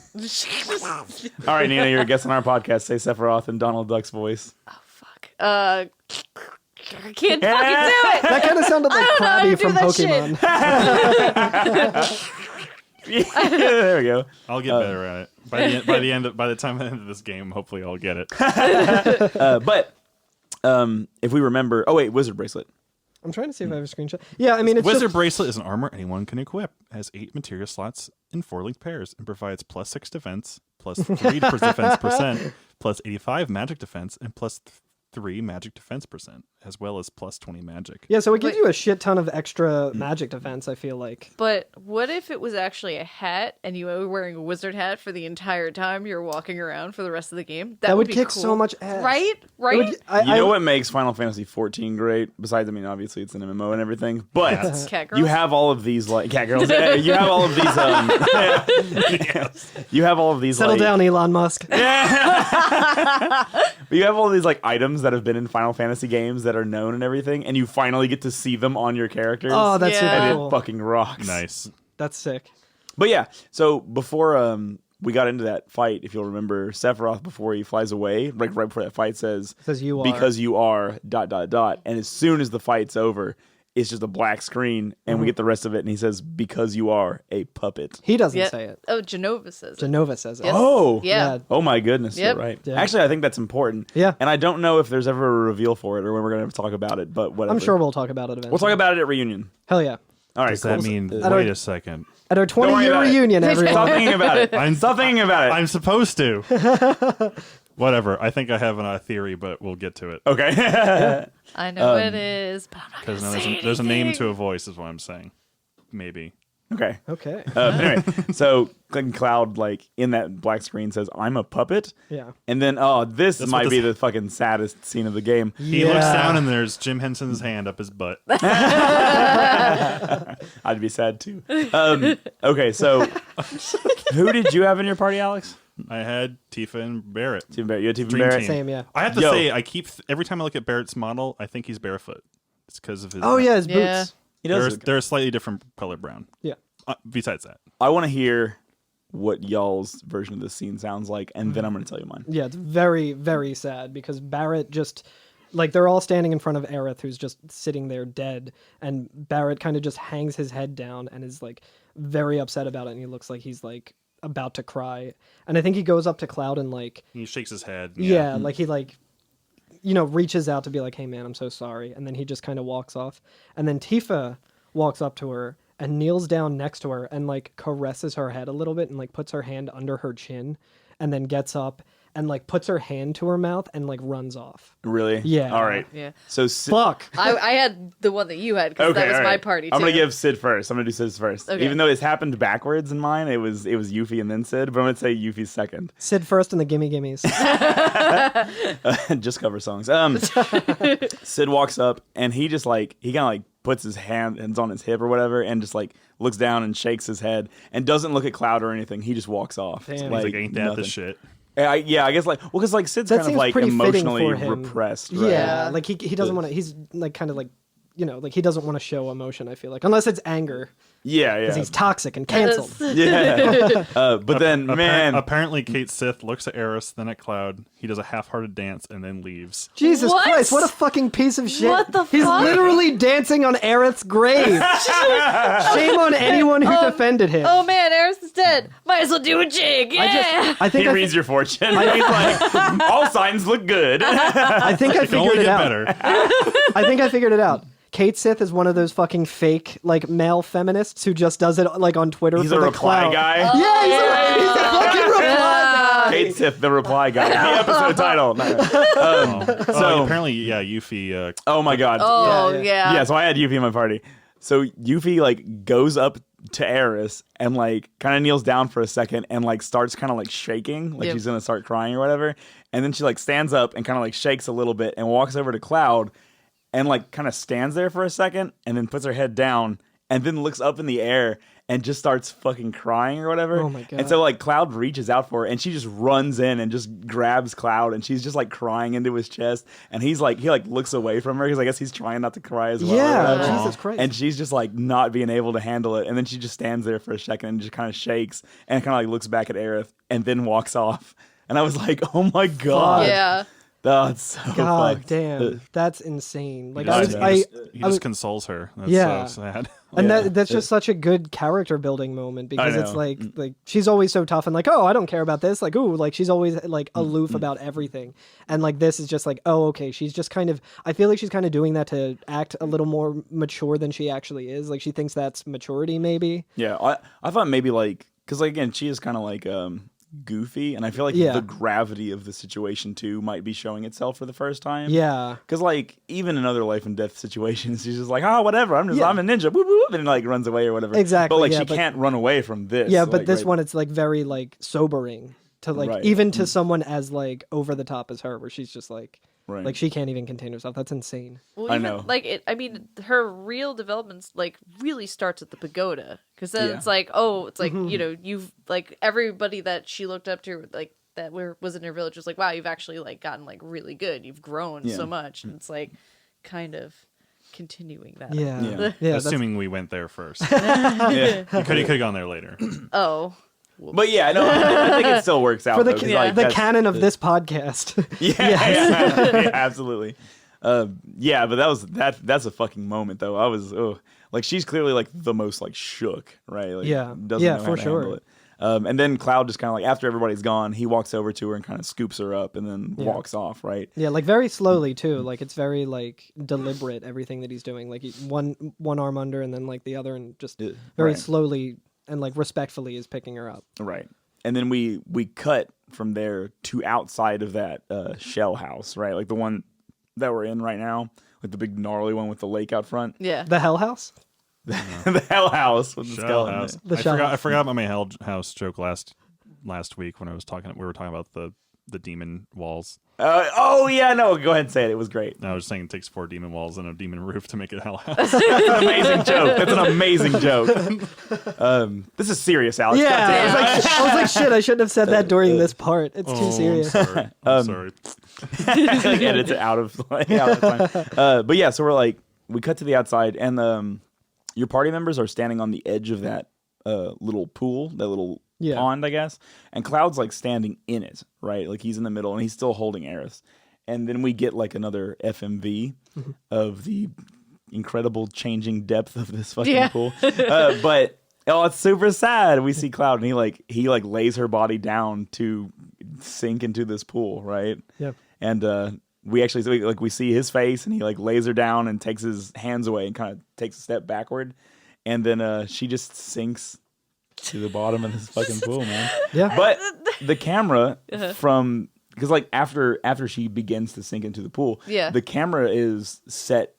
All right, Nina, you're a guest on our podcast. Say Sephiroth in Donald Duck's voice. Fuck. I can't fucking do it. That kind of sounded like don't know how to Krabby do from that Pokemon. There we go. I'll get better at it. By the time I end of this game, hopefully I'll get it. But if we remember, oh wait, wizard bracelet. I'm trying to see if I have a screenshot. Yeah, I mean, it's Wizard just, Bracelet is an armor anyone can equip. Has 8 material slots in 4-link pairs and provides +6 defense, +3 defense percent, +85 magic defense, and +3 magic defense percent, as well as +20 magic. yeah. So it gives Wait. you a shit ton of extra magic defense. I feel like. But what if it was actually a hat and you were wearing a wizard hat for the entire time you're walking around for the rest of the game? That would be kick cool. so much ass. Right? It Right? would- I- You I- know what makes Final Fantasy 14 great? Besides, I mean, obviously it's an MMO and everything, but Cat girls? you have all of these like cat girls. You have all of these. You have all of these. Settle like, down, Elon Musk. But you have all these like items that have been in Final Fantasy games that are known and everything, and you finally get to see them on your characters. Oh, that's Yeah. super and cool. it fucking rocks. Nice. That's sick. But yeah, so before we got into that fight, if you'll remember, Sephiroth before he flies away, like right before that fight says Says you are. because you are ... And as soon as the fight's over, it's just a black screen, and we get the rest of it, and he says, "Because you are a puppet." He doesn't Yeah. say it. Oh, Genova says it. Genova says it. Yes. Oh, Yeah. Oh my goodness, Yep. you're right. Yeah. Actually, I think that's important. Yeah. And I don't know if there's ever a reveal for it or when we're going to talk about it, but whatever. I'm sure we'll talk about it eventually. We'll talk about it at reunion. Hell yeah. All right, Does cool. that mean? I don't- Wait a second. At our Don't worry 20-year about it. reunion, Stop everyone. thinking about it. Stop thinking about it. I'm supposed to. Whatever. I think I have a theory, but we'll get to it. Okay. I know it is, but I'm not Because gonna say there's a name anything. to a voice, is what I'm saying. Maybe. Okay. Okay. Anyway, so Cloud, like, in that black screen says, "I'm a puppet." Yeah. And then, this That's might what be this- the fucking saddest scene of the game. He looks down and there's Jim Henson's hand up his butt. I'd be sad too. Okay, so who did you have in your party, Alex? I had Tifa and Barrett. You had Tifa Dream Barrett. team. Same, yeah. I have to Yo. say, every time I look at Barrett's model, I think he's barefoot. It's because of his. Oh, yeah, his boots. Yeah. He does. They're a slightly different color brown. Yeah. Besides that, I want to hear what y'all's version of this scene sounds like, and then I'm going to tell you mine. Yeah, it's very, very sad because Barrett just, like, they're all standing in front of Aerith, who's just sitting there dead, and Barrett kind of just hangs his head down and is, like, very upset about it, and he looks like he's, like, about to cry. And I think he goes up to Cloud and, like, he shakes his head. yeah, like, he, like, you know, reaches out to be like, "Hey, man, I'm so sorry," and then he just kind of walks off. And then Tifa walks up to her and kneels down next to her and like caresses her head a little bit and like puts her hand under her chin and then gets up and like puts her hand to her mouth and like runs off. Really? Yeah. All right. Yeah. So Fuck. I had the one that you had because Okay, that was all my right. party too. I'm gonna give Sid first. I'm gonna do Sid's first. Okay. Even though it's happened backwards in mine, it was Yuffie and then Sid, but I'm gonna say Yuffie's second. Sid first in the gimme gimmes. Just cover songs. Sid walks up and he just like he kind of like puts his hands on his hip or whatever and just like looks down and shakes his head and doesn't look at Cloud or anything. He just walks off. Damn. He's like, ain't that nothing. the shit? I guess like because like Sid's That kind of seems like pretty fitting emotionally for him. repressed. Right? Yeah, like he doesn't want to. He's like kind of like, you know, like he doesn't want to show emotion. I feel like unless it's anger Yeah. because he's toxic and canceled. Yeah. But then man, Apparently, Kate Sith looks at Aerith, then at Cloud. He does a half-hearted dance and then leaves. Jesus What? Christ, what a fucking piece of shit. What the He's fuck? literally dancing on Aerith's grave. Shame on anyone who defended him. Oh man, Aerith is dead. Might as well do a jig. Yeah. I think he reads your fortune. He's like, all signs look good. I think I It can only figured it get out. better. I think I figured it out. Kate Sith is one of those fucking fake like male feminists who just does it like on Twitter He's for a the reply clout. guy. Yeah, he's a fucking reply guy. Kate Sith, the reply guy. The episode title. So apparently, yeah, Yuffie. Oh my god. Oh Yeah, yeah. Yeah, so I had Yuffie in my party. So Yuffie like goes up to Aerith and like kind of kneels down for a second and like starts kind of like shaking, like Yep. she's gonna start crying or whatever. And then she like stands up and kind of like shakes a little bit and walks over to Cloud and like kind of stands there for a second and then puts her head down and then looks up in the air and just starts fucking crying or whatever. Oh my God. And so like Cloud reaches out for her and she just runs in and just grabs Cloud and she's just like crying into his chest and he looks away from her because I guess he's trying not to cry as well. or Yeah, whatever. Jesus Christ. And she's just like not being able to handle it. And then she just stands there for a second and just kind of shakes and kind of like looks back at Aerith and then walks off. And I was like, oh my God. Yeah. That's so God fucked. damn, that's insane. Like He I just, was, he just consoles her. That's Yeah. so sad. and Yeah. that's just such a good character building moment because it's know. like she's always so tough and like, oh, I don't care about this. Like, ooh, like she's always like aloof about everything. And like this is just like, oh, okay, she's just kind of. I feel like she's kind of doing that to act a little more mature than she actually is. Like she thinks that's maturity, maybe. Yeah. I thought maybe like, because like, again, she is kind of like goofy. And I feel like Yeah. the gravity of the situation too might be showing itself for the first time. Yeah. Because like even in other life and death situations, she's just like, oh, whatever. I'm a ninja, whoop, whoop, and like runs away or whatever. Exactly, But like yeah, she but- can't run away from this. Yeah, but like, this right- one, it's like very like sobering to like Right. even to someone as like over the top as her, where she's just like. Right. Like she can't even contain herself. That's insane. Well, I even, know. Like it, I mean, her real developments like really starts at the pagoda because then Yeah. it's like, oh, it's like Mm-hmm. you know, you've like everybody that she looked up to, like that was in her village was like, wow, you've actually like gotten like really good. You've grown Yeah. so much, and it's like kind of continuing that. Yeah. Yeah. Yeah. that's- Assuming we went there first. Yeah. You could have gone there later. Oh, But yeah, no, I think it still works out for the, though, 'cause, Yeah. like, the that's- canon of this podcast. Yeah, yeah, absolutely. Yeah, but that's a fucking moment though. I was like, she's clearly like the most like shook, right? Like, Yeah. doesn't Yeah, know for how to handle sure. it. And then Cloud just kind of like, after everybody's gone, he walks over to her and kind of scoops her up and then walks off, right? Yeah, like very slowly too. Like it's very like deliberate everything that he's doing. Like one arm under and then like the other, and just very right. slowly and like respectfully is picking her up. Right. And then we cut from there to outside of that shell house, right? Like the one that we're in right now, like the big gnarly one with the lake out front. Yeah. The Hell House. The Hell House with the Shell skeleton. house. The shell I house. forgot about my Hell House joke last week when we were talking about the demon walls. Oh yeah, no, go ahead and say it. It was great. I was saying it takes 4 demon walls and a demon roof to make it Hell House. That's an amazing joke. That's an amazing joke. This is serious, Alex. Yeah, Goddamn. I was like, shit, I shouldn't have said that during this part. It's too serious. I'm sorry. Like, edit it out of time. But yeah, so we cut to the outside, and your party members are standing on the edge of that little pool, that little pond, I guess. And Cloud's like standing in it, right? Like he's in the middle, and he's still holding Aerith. And then we get like another FMV of the incredible changing depth of this fucking pool. But it's super sad. We see Cloud, and he lays her body down to sink into this pool, right? Yep. And we actually we see his face, and he like lays her down and takes his hands away and kind of takes a step backward, and then she just sinks to the bottom of this fucking pool, man. Yeah. But the camera from, because like after she begins to sink into the pool, the camera is set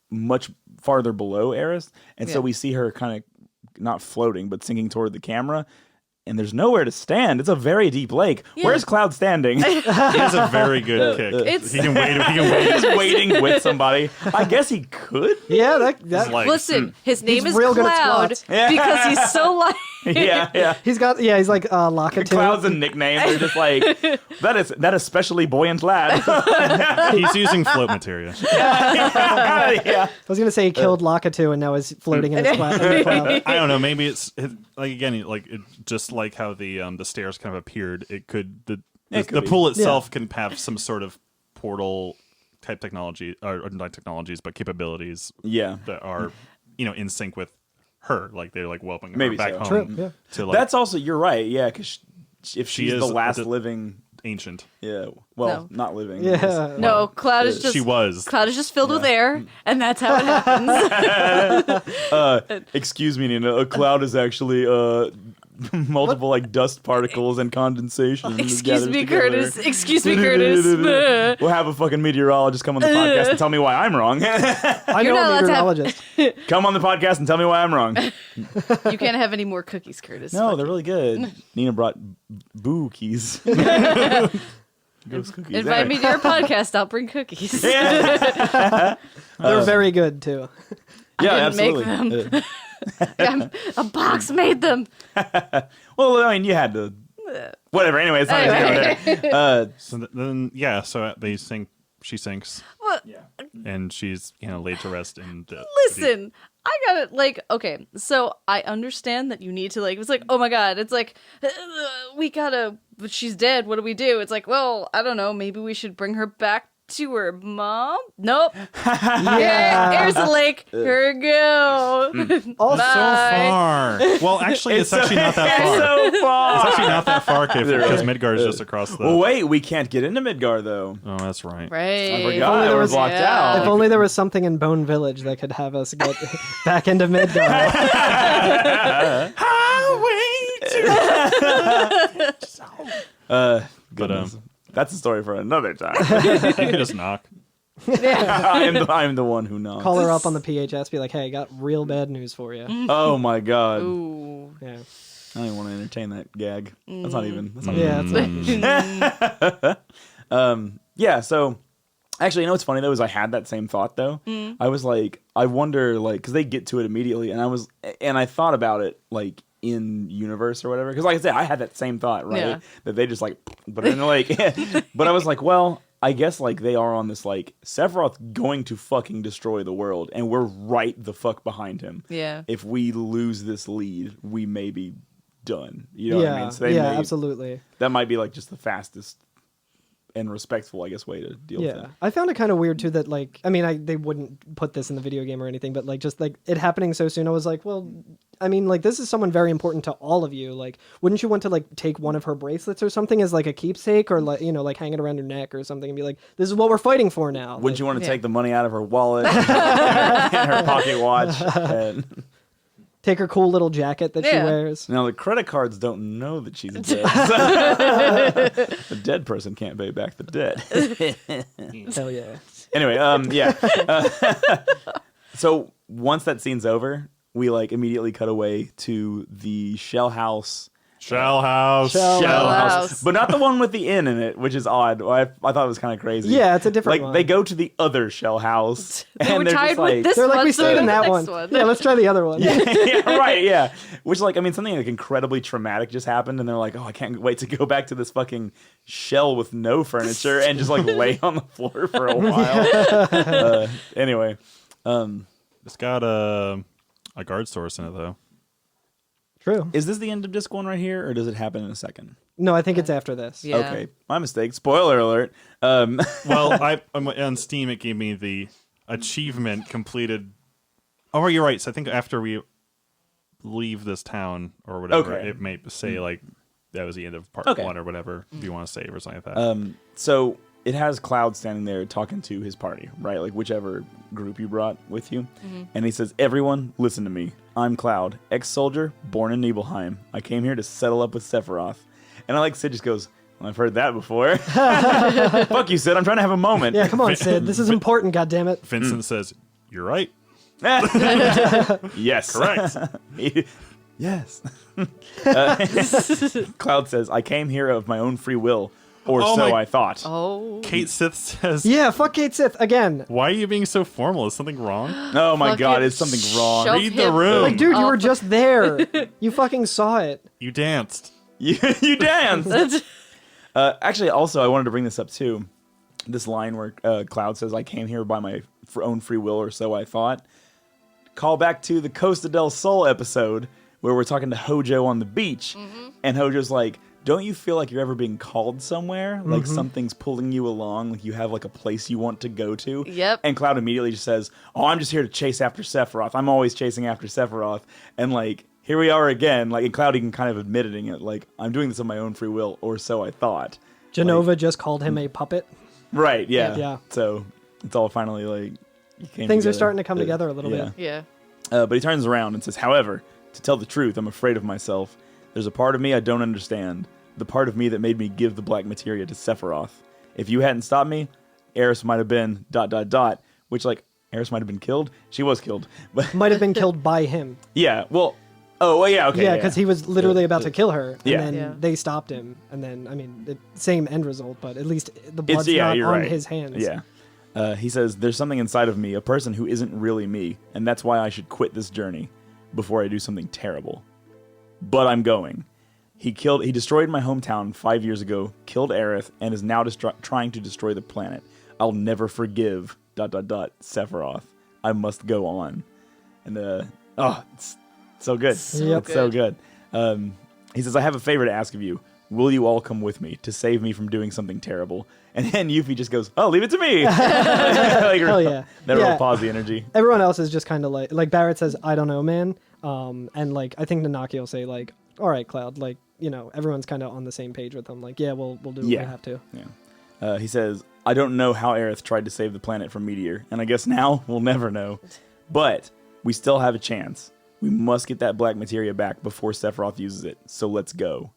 much farther below Aerith, and so we see her kind of not floating but sinking toward the camera. And there's nowhere to stand. It's a very deep lake. Yeah. Where's Cloud standing? He has a very good kick. He can wait. He's waiting with somebody. I guess he could. Yeah, that Like, Listen, his name is real good at Cloud squats. because he's so light. Yeah. he's like Lockett. Cloud's a nickname. They're just like, that especially buoyant lad. he's using float materia. Yeah. I was gonna say he killed Lockett and now is floating in his cloud. I don't know. Maybe it's like again, like just like how the stairs kind of appeared. It could the pool itself can have some sort of portal type technology, or not technologies, but capabilities. Yeah. That are in sync with her. Like they're like welcoming Maybe her back so. home. True, yeah. To like That's also, you're right. Yeah, because if She she's is the last the- living, ancient. not living. Yeah. No, Cloud is just She was. Cloud is just filled with air, and that's how it happens. Excuse me, Nina. A cloud is actually multiple like dust particles and condensation. Excuse me, Curtis. Excuse me, Curtis. We'll have a fucking meteorologist come on the podcast and tell me why I'm wrong. I You're know not a allowed to have- meteorologist. Come on the podcast and tell me why I'm wrong. You can't have any more cookies, Curtis. No, they're really good. Nina brought boo keys. Ghost cookies. Invite me to your podcast. I'll bring cookies. They're very good too. Yeah, didn't make absolutely. A box made them. Well, I mean, you had to. Whatever. Anyway, it's not Anyway. So they sink. She sinks, What? and she's laid to rest in the. Listen, I got it. Like, okay, so I understand that you need to it's like, oh my god, it's like we gotta. But she's dead. What do we do? It's like, well, I don't know. Maybe we should bring her back to her mom. Nope. Here's the lake. Here we go. Also, Bye. far. Well, actually, it's actually not that far. so far. It's actually not that far because Midgar is just across the. Well, wait, we can't get into Midgar though. Oh, that's right. Right. I forgot. there We're was- blocked yeah. if out. only there was something in Bone Village that could have us get back into Midgar. Goodness. That's a story for another time. You can just knock. I'm the one who knocks. Call her up on the PHS, be like, "Hey, I got real bad news for you." Oh my god. Ooh. Yeah, I don't even want to entertain that gag. That's not even. yeah. Yeah, so actually, what's funny though is I had that same thought though. I was like, I wonder, like, because they get to it immediately, and I thought about it like in universe or whatever. Because like I said, I had that same thought, right? Yeah. That they just like put it in the lake. But I was like, well, I guess like they are on this like Sephiroth going to fucking destroy the world, and we're right the fuck behind him. Yeah. If we lose this lead, we may be done. You know what I mean? So they may, absolutely. that might be like just the fastest and respectful, I guess, way to deal with it. I found it kind of weird too that like, I mean, they wouldn't put this in the video game or anything, but like just like it happening so soon, I was like, well, I mean, like this is someone very important to all of you. Like, wouldn't you want to like take one of her bracelets or something as like a keepsake, or like, you know, like hang it around your neck or something and be like, this is what we're fighting for now. Wouldn't you want to Yeah. take the money out of her wallet and her pocket watch? And take her cool little jacket that she Yeah. wears? now the credit cards don't know that she's dead. The dead person can't pay back the debt. Hell yeah. Anyway, yeah. So once that scene's over, we like immediately cut away to the shell house. Shell house. Shell house. But not the one with the inn in it, which is odd. I thought it was kind of crazy. Yeah, it's a different Like one. they go to the other shell house, They were and they're tied just with like, this They're like, one, we so stayed in that next one. Yeah, let's try the other one. yeah, right, yeah. Which, like, I mean, something like incredibly traumatic just happened, and they're like, oh, I can't wait to go back to this fucking shell with no furniture and just like lay on the floor for a while. Anyway, It's got a guard source in it though. True. is this the end of disc 1 right here, or does it happen in a second? No, I think it's after this. Yeah. Okay, my mistake. Spoiler alert. Well, I'm on Steam. It gave me the achievement completed. Oh, you're right. So I think after we leave this town or whatever, Okay. it may say like that was the end of part Okay. 1 or whatever. If you want to save or something like that. So it has Cloud standing there talking to his party, right? Like whichever group you brought with you. And he says, everyone, listen to me. I'm Cloud, ex-soldier, born in Nibelheim. I came here to settle up with Sephiroth. And I like Sid just goes, well, I've heard that before. Fuck you, Sid. I'm trying to have a moment. Yeah, come on, Sid. This is important, goddammit. Vincent says, "You're right. Yes. Correct." Yes. Cloud says, I came here of my own free will, or Oh so my- I thought. Oh. Kate Sith says, Yeah, fuck Kate Sith again. "Why are you being so formal? Is something wrong?" Oh my Fucking god, is something wrong? shove Read the him room. Like, dude, you were up. just there. You fucking saw it. You danced. You danced. Actually, also, I wanted to bring this up too. This line where Cloud says, I came here by my own free will, or so I thought. Call back to the Costa del Sol episode where we're talking to Hojo on the beach. And Hojo's like, don't you feel like you're ever being called somewhere? Like something's pulling you along, like you have like a place you want to go to? Yep. And Cloud immediately just says, oh, I'm just here to chase after Sephiroth. I'm always chasing after Sephiroth. And like, here we are again. Like, in Cloud, he can kind of admitting it. Like, I'm doing this of my own free will, or so I thought. Genova just called him a puppet. Right, yeah. Yeah. So it's all finally like came Things are together. starting to come together a little bit. Yeah. But he turns around and says, however, to tell the truth, I'm afraid of myself. There's a part of me I don't understand. The part of me that made me give the black materia to Sephiroth. If you hadn't stopped me, Aerith might have been ... Which, like, Aerith might have been killed. She was killed. But Might have been killed by him. yeah, well, oh, well, yeah, okay. Yeah, because he was literally about to kill her. And Yeah. then Yeah. they stopped him. And then, I mean, the same end result, but at least the blood's yeah, not you're on right. his hands. Yeah. He says, there's something inside of me, a person who isn't really me, and that's why I should quit this journey before I do something terrible. But I'm going. He destroyed my hometown 5 years ago, killed Aerith, and is now trying to destroy the planet. I'll never forgive ... Sephiroth. I must go on. And it's so good. Yep. It's so good. He says, I have a favor to ask of you. Will you all come with me to save me from doing something terrible? And then Yuffie just goes, oh, leave it to me. Like, Hell yeah. That Yeah. real pause the energy. Everyone else is just kind of like Barrett says, I don't know, man. And like, I think Nanaki will say like, all right, Cloud, like, you know, everyone's kind of on the same page with him. Like, yeah, we'll do what we have to. Yeah. He says, I don't know how Aerith tried to save the planet from Meteor, and I guess now we'll never know. But we still have a chance. We must get that black materia back before Sephiroth uses it. So let's go.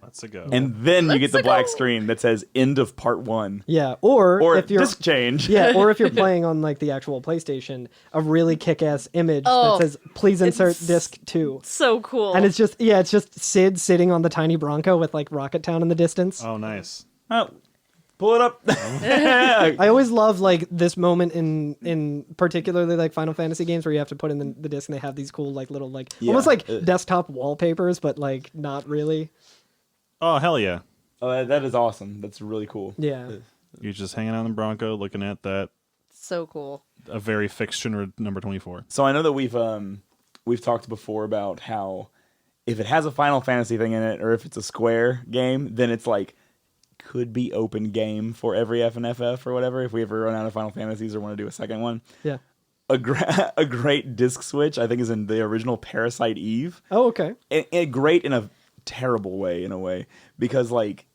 Let's go. And then you get the Let's black go. screen that says end of part 1. Yeah. Or if you're disc change. yeah, or if you're playing on like the actual PlayStation, a really kick-ass image Oh, that says please insert it's- disc 2. So cool. And it's just Sid sitting on the tiny Bronco with like Rocket Town in the distance. Oh, nice. Oh, pull it up. I always love like this moment in particularly like Final Fantasy games where you have to put in the disc and they have these cool like little like almost like desktop wallpapers, but like not really. Oh, hell yeah. Oh, that is awesome. That's really cool. Yeah. You're just hanging on the Bronco looking at that. so cool. A very fixed genre number 24. So I know that we've talked before about how if it has a Final Fantasy thing in it, or if it's a Square game, then it's like could be open game for every FNFF or whatever if we ever run out of Final Fantasies or want to do a second one. Yeah. A great disc switch, I think, is in the original Parasite Eve. Oh, okay. And great in a terrible way, in a way, because like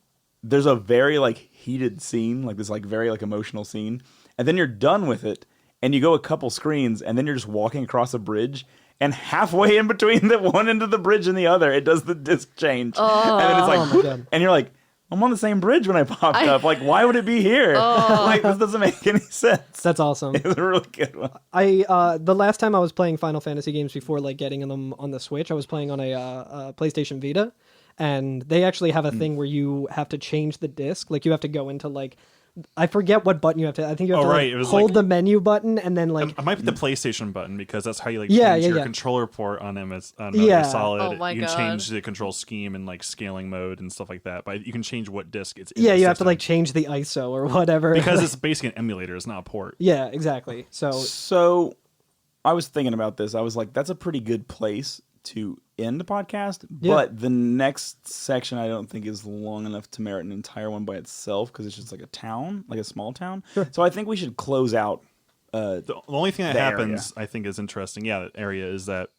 there's a very like heated scene, like this like very like emotional scene, and then you're done with it, and you go a couple screens, and then you're just walking across a bridge, and halfway in between the one end of the bridge and the other, it does the disc change, and then it's like, my God. and you're like, I'm on the same bridge when I popped up. Like, why would it be here? Like, this doesn't make any sense. That's awesome. It's a really good one. The last time I was playing Final Fantasy games before like getting them on the Switch, I was playing on a PlayStation Vita, and they actually have a thing where you have to change the disc. Like you have to go into like, I forget what button you have to. I think you have to right. It was hold like, the menu button and then like. It might be the PlayStation button because that's how you like Yeah, change yeah, your yeah. controller port on MS on Yeah. Metal Solid. Oh my you can God. change the control scheme and like scaling mode and stuff like that. But you can change what disc it's in. Yeah, the you have to system. like change the ISO or whatever. because it's basically an emulator. It's not a port. Yeah, exactly. So I was thinking about this. I was like, that's a pretty good place to end the podcast. Yeah. But the next section I don't think is long enough to merit an entire one by itself because it's just like a town, like a small town. Sure. So I think we should close out. The only thing that The happens, I think, is interesting. Yeah, that area is that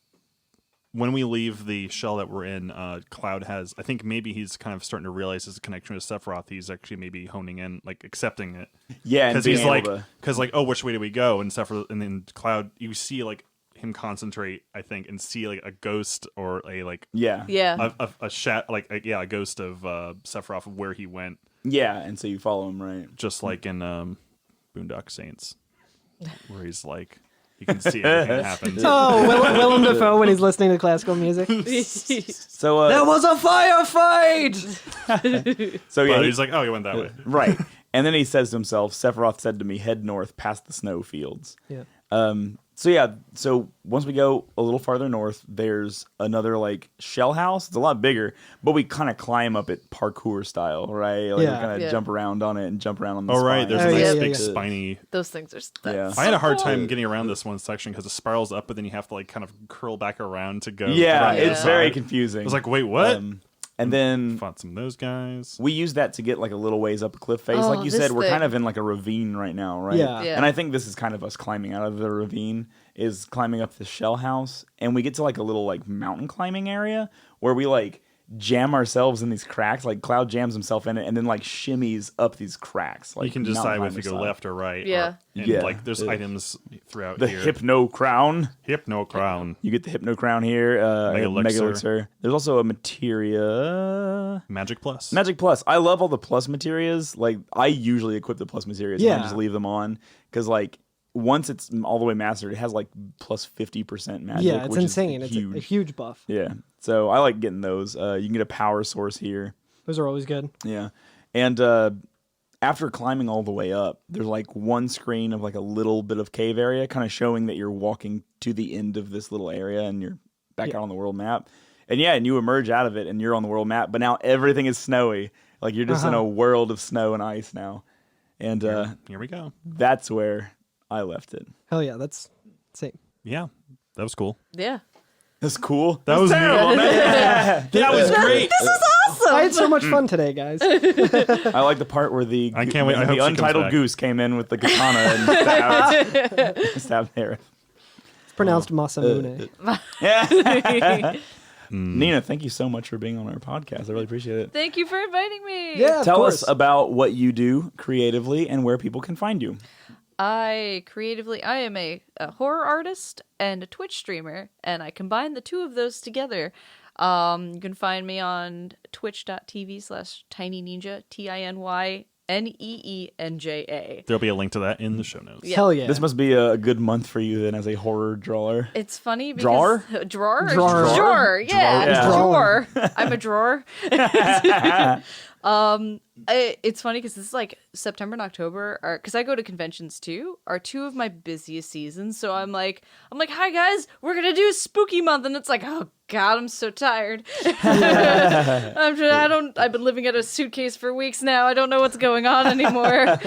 when we leave the shell that we're in, Cloud has. I think maybe he's kind of starting to realize his connection with Sephiroth. He's actually maybe honing in, like accepting it. Yeah, and Because being he's able like, to- because like, oh, which way do we go? And Sephiroth, and then Cloud, you see like him concentrate, I think, and see like a ghost or a like yeah. Yeah. a ghost of Sephiroth of where he went, Yeah, and so you follow him, right? just like in Boondock Saints, where he's like, you can see everything that happens. Oh, Willem Dafoe when he's listening to classical music. So There was a firefight. so yeah, But he's like, oh, he went that way. right. And then he says to himself, Sephiroth said to me, head north past the snowfields. Yeah. So once we go a little farther north, there's another like shell house. It's a lot bigger, but we kind of climb up it parkour style, right? Like Yeah. we kind of Yeah. jump around on it and jump around on the Oh, right. spine. There's Oh, a nice yeah, yeah, big yeah. spiny. Those things are. Yeah. I had a hard so time cool. getting around this one section because it spirals up, but then you have to like kind of curl back around to go. Yeah, around the it's side. very confusing. I was like, wait, what? And then Fought some of those guys. we use that to get like a little ways up a cliff face. Oh, Like you this said, we're thing. kind of in like a ravine right now, right? Yeah. Yeah. And I think this is kind of us climbing out of the ravine, is climbing up the shell house. And we get to like a little like mountain climbing area where we like jam ourselves in these cracks. Like Cloud jams himself in it and then like shimmies up these cracks. Like You can mountain decide climber if you go style. left or right. Yeah. And Yeah. like there's The- items throughout The here. Hypno Crown. Hypno Crown. You get the Hypno Crown here. Mega Elixir. Elixir. There's also a materia. Magic Plus. Magic Plus. I love all the plus materias. Like I usually equip the plus materias and Yeah. I just leave them on because like once it's all the way mastered, it has like plus 50% magic. Yeah, it's which is insane. It's huge. a huge buff. Yeah. So I like getting those. You can get a power source here. Those are always good. Yeah. And after climbing all the way up, there's like one screen of like a little bit of cave area, kind of showing that you're walking to the end of this little area and you're back Yeah. out on the world map. And yeah, and you emerge out of it and you're on the world map, but now everything is snowy. Like you're just in a world of snow and ice now. And Here we go. that's where I left it. Hell yeah, that's insane. Yeah. That was cool. Yeah. That's cool. That was terrible, man. That was great. Awesome. I had so much fun today, guys. I like the part where the I can't wait. I hope she comes untitled back. goose came in with the katana and stabbed Aerith. It's pronounced Masamune. Nina, thank you so much for being on our podcast. I really appreciate it. Thank you for inviting me. Yeah, of Tell course. us about what you do creatively and where people can find you. I am a horror artist and a Twitch streamer, and I combine the two of those together. You can find me on twitch.tv/TinyNeenja, TinyNeenja. There'll be a link to that in the show notes. Yeah. Hell yeah. This must be a good month for you then as a horror drawer. It's funny Drawer? because drawer, Drawer. drawer, yeah, Yeah. drawer. I'm a drawer. It's funny because this is like September and October are, because I go to conventions too, are two of my busiest seasons. So I'm like, hi guys, we're gonna do a spooky month, and it's like, oh god, I'm so tired. I've been living out of a suitcase for weeks now. I don't know what's going on anymore.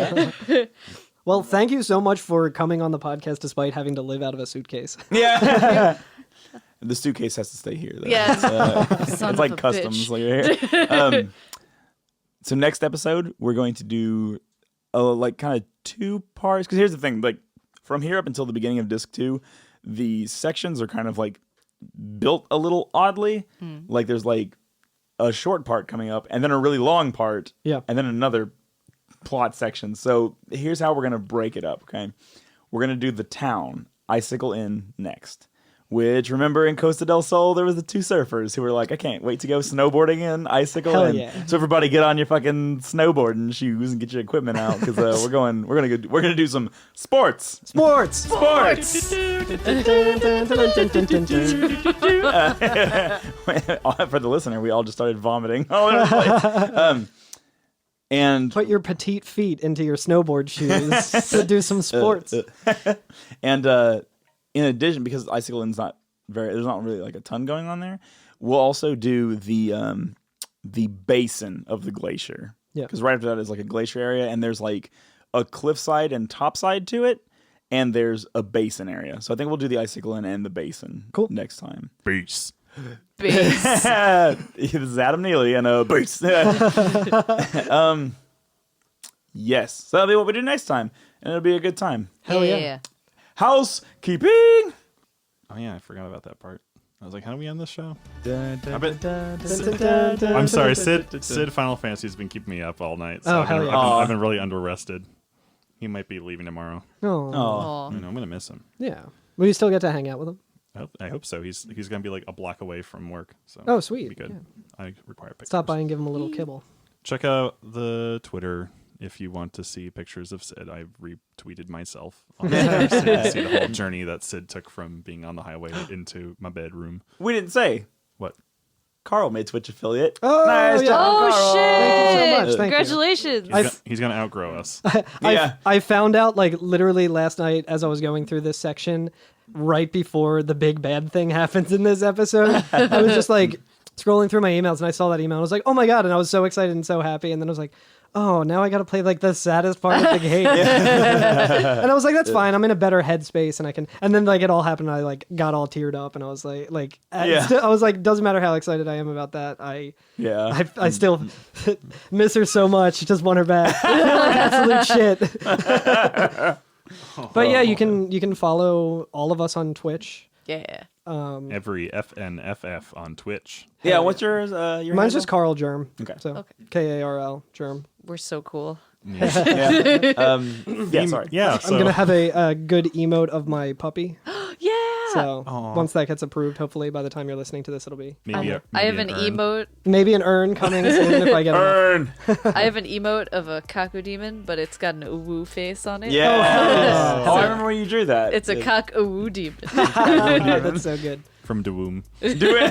Well, thank you so much for coming on the podcast despite having to live out of a suitcase. Yeah. The suitcase has to stay here, though. Yeah. It's Son it's of like a customs. bitch. Like right here. So next episode, we're going to do like kind of 2 parts. Because here's the thing, like from here up until the beginning of disc 2, the sections are kind of like built a little oddly. Like there's like a short part coming up, and then a really long part, Yeah. and then another plot section. So here's how we're gonna break it up. Okay, we're gonna do the town, Icicle Inn next. Which, remember, in Costa del Sol, there was the 2 surfers who were like, I can't wait to go snowboarding in Icicle Hell Inn. yeah. So everybody get on your fucking snowboarding shoes and get your equipment out, because we're gonna do some sports. Sports. For the listener, we all just started vomiting all over the place. And Put your petite feet into your snowboard shoes to do some sports. and in addition, because Icicle Inn's there's not really like a ton going on there, we'll also do the basin of the glacier. Yeah. Because right after that is like a glacier area, and there's like a cliffside and topside to it, and there's a basin area. So I think we'll do the Icicle Inn and the basin next time. Beast. Base. This is Adam Neely and a bass. Yes. So that'll be what we do next time, and it'll be a good time. Hell yeah. Housekeeping. Oh yeah, I forgot about that part. I was like, how do we end this show? Dun, dun, I bet- dun, dun, dun, dun, I'm sorry, dun, dun, Sid Final Fantasy has been keeping me up all night. So Oh, I've been, hell yeah. I've been really under-rested. He might be leaving tomorrow. Oh. Aw. You know, I'm gonna miss him. Yeah. Will you still get to hang out with him? I hope so. He's gonna be like a block away from work. So Oh, sweet. be good. Yeah. I require pictures. Stop by and give him a little kibble. Check out the Twitter if you want to see pictures of Sid. I retweeted myself on Twitter so you can see the whole journey that Sid took from being on the highway into my bedroom. We didn't say. What? Carl made Twitch affiliate. Oh, nice yeah. job, Oh Carl. shit! Thank you so much. Thank you. Congratulations. He's gonna outgrow us. Yeah. I found out like literally last night as I was going through this section, right before the big bad thing happens in this episode. I was just like scrolling through my emails and I saw that email. I was like, oh my god, and I was so excited and so happy. And then I was like, oh, now I got to play like the saddest part of the game. And I was like, that's fine. I'm in a better headspace and I can. And then like it all happened. And I like got all teared up and I was like, I was like, doesn't matter how excited I am about that. I still miss her so much. Just want her back. Absolute shit. But yeah, you can follow all of us on Twitch. Yeah. Every FNFF on Twitch. Yeah, what's yours? Your Mine's handle? just Carl Germ. Okay. So Okay. Karl Germ. We're so cool. Yeah, sorry. Yeah. I'm gonna have a good emote of my puppy. Yeah. So Aw. once that gets approved, hopefully by the time you're listening to this, it'll be maybe I have an urn. emote. maybe an urn coming soon if I get enough. Earn. I have an emote of a kaku demon, but it's got an uwu face on it. Yeah. Oh. I remember when you drew that. It's a cock uwu demon. That's so good. From Dawoom. Do it.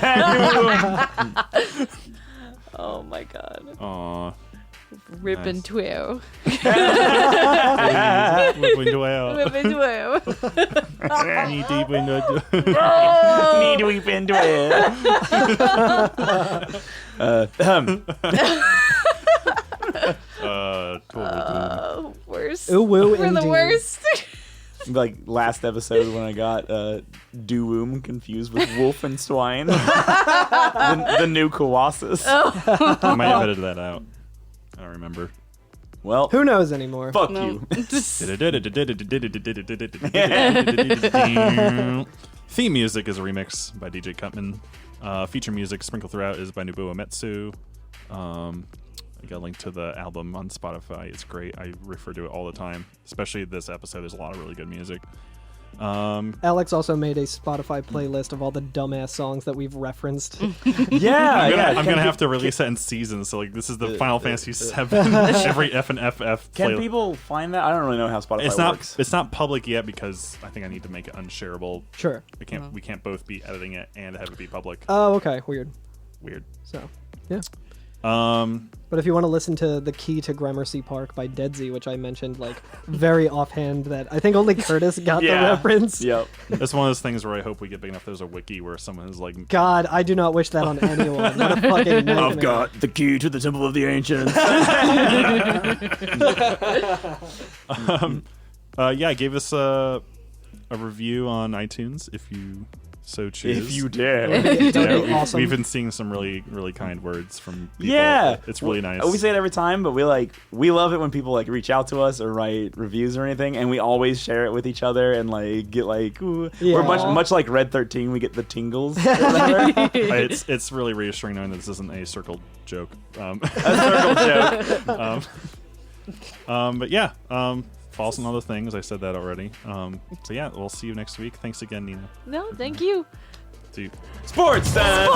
Oh my god. Aw. Rip Nice. and twirl. Window out. Rip and twirl. Knee deep window. Need to weep into it. Totally. Worst. Ooh, woo, We're the indeed. worst. Like last episode when I got Doom confused with Wolf and Swine. the new Colossus. I might have edited that out. I don't remember. Well, Who knows anymore? fuck No. you. Theme music is a remix by DJ Cutman. Feature music sprinkled throughout is by Nobuo Uematsu. I got a link to the album on Spotify. It's great. I refer to it all the time, especially this episode. There's a lot of really good music. Alex also made a Spotify playlist of all the dumbass songs that we've referenced. Yeah, I'm gonna have to release that in season. So like, this is the Final Fantasy VII every F and FF. Can people find that? I don't really know how Spotify It's works. not public yet because I think I need to make it unshareable. Sure. We can't both be editing it and have it be public. Oh, okay. Weird. Weird. So, yeah. But if you want to listen to The Key to Gramercy Park by Deadsy, which I mentioned like very offhand that I think only Curtis got the reference. Yep. That's one of those things where I hope we get big enough. There's a wiki where someone is like, God, I do not wish that on anyone. What a fucking nightmare. I've got the key to the Temple of the Ancients. yeah, give us a review on iTunes if you so choose. If you dare. Awesome. We've been seeing some really, really kind words from people. Yeah, It's really nice. We say it every time, but we love it when people like reach out to us or write reviews or anything, and we always share it with each other and like get like, ooh. Yeah. We're much like Red 13. We get the tingles. Or whatever. It's really reassuring knowing that this isn't a circle joke. A circle joke. But yeah, false and other things. I said that already. So yeah, we'll see you next week. Thanks again, Nina. No, thank you. See you. Sports time.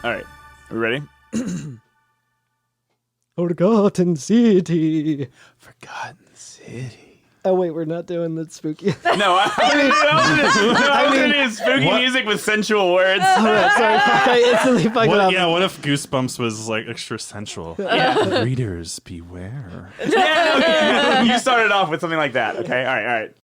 All right, are we ready? Forgotten City. Forgotten City. Oh wait, we're not doing the spooky. No, I was gonna do spooky music with sensual words. Alright, sorry, I instantly fucked it up. Yeah, what if Goosebumps was like extra sensual? Yeah. Readers beware. Yeah, okay. You started off with something like that. Okay, all right.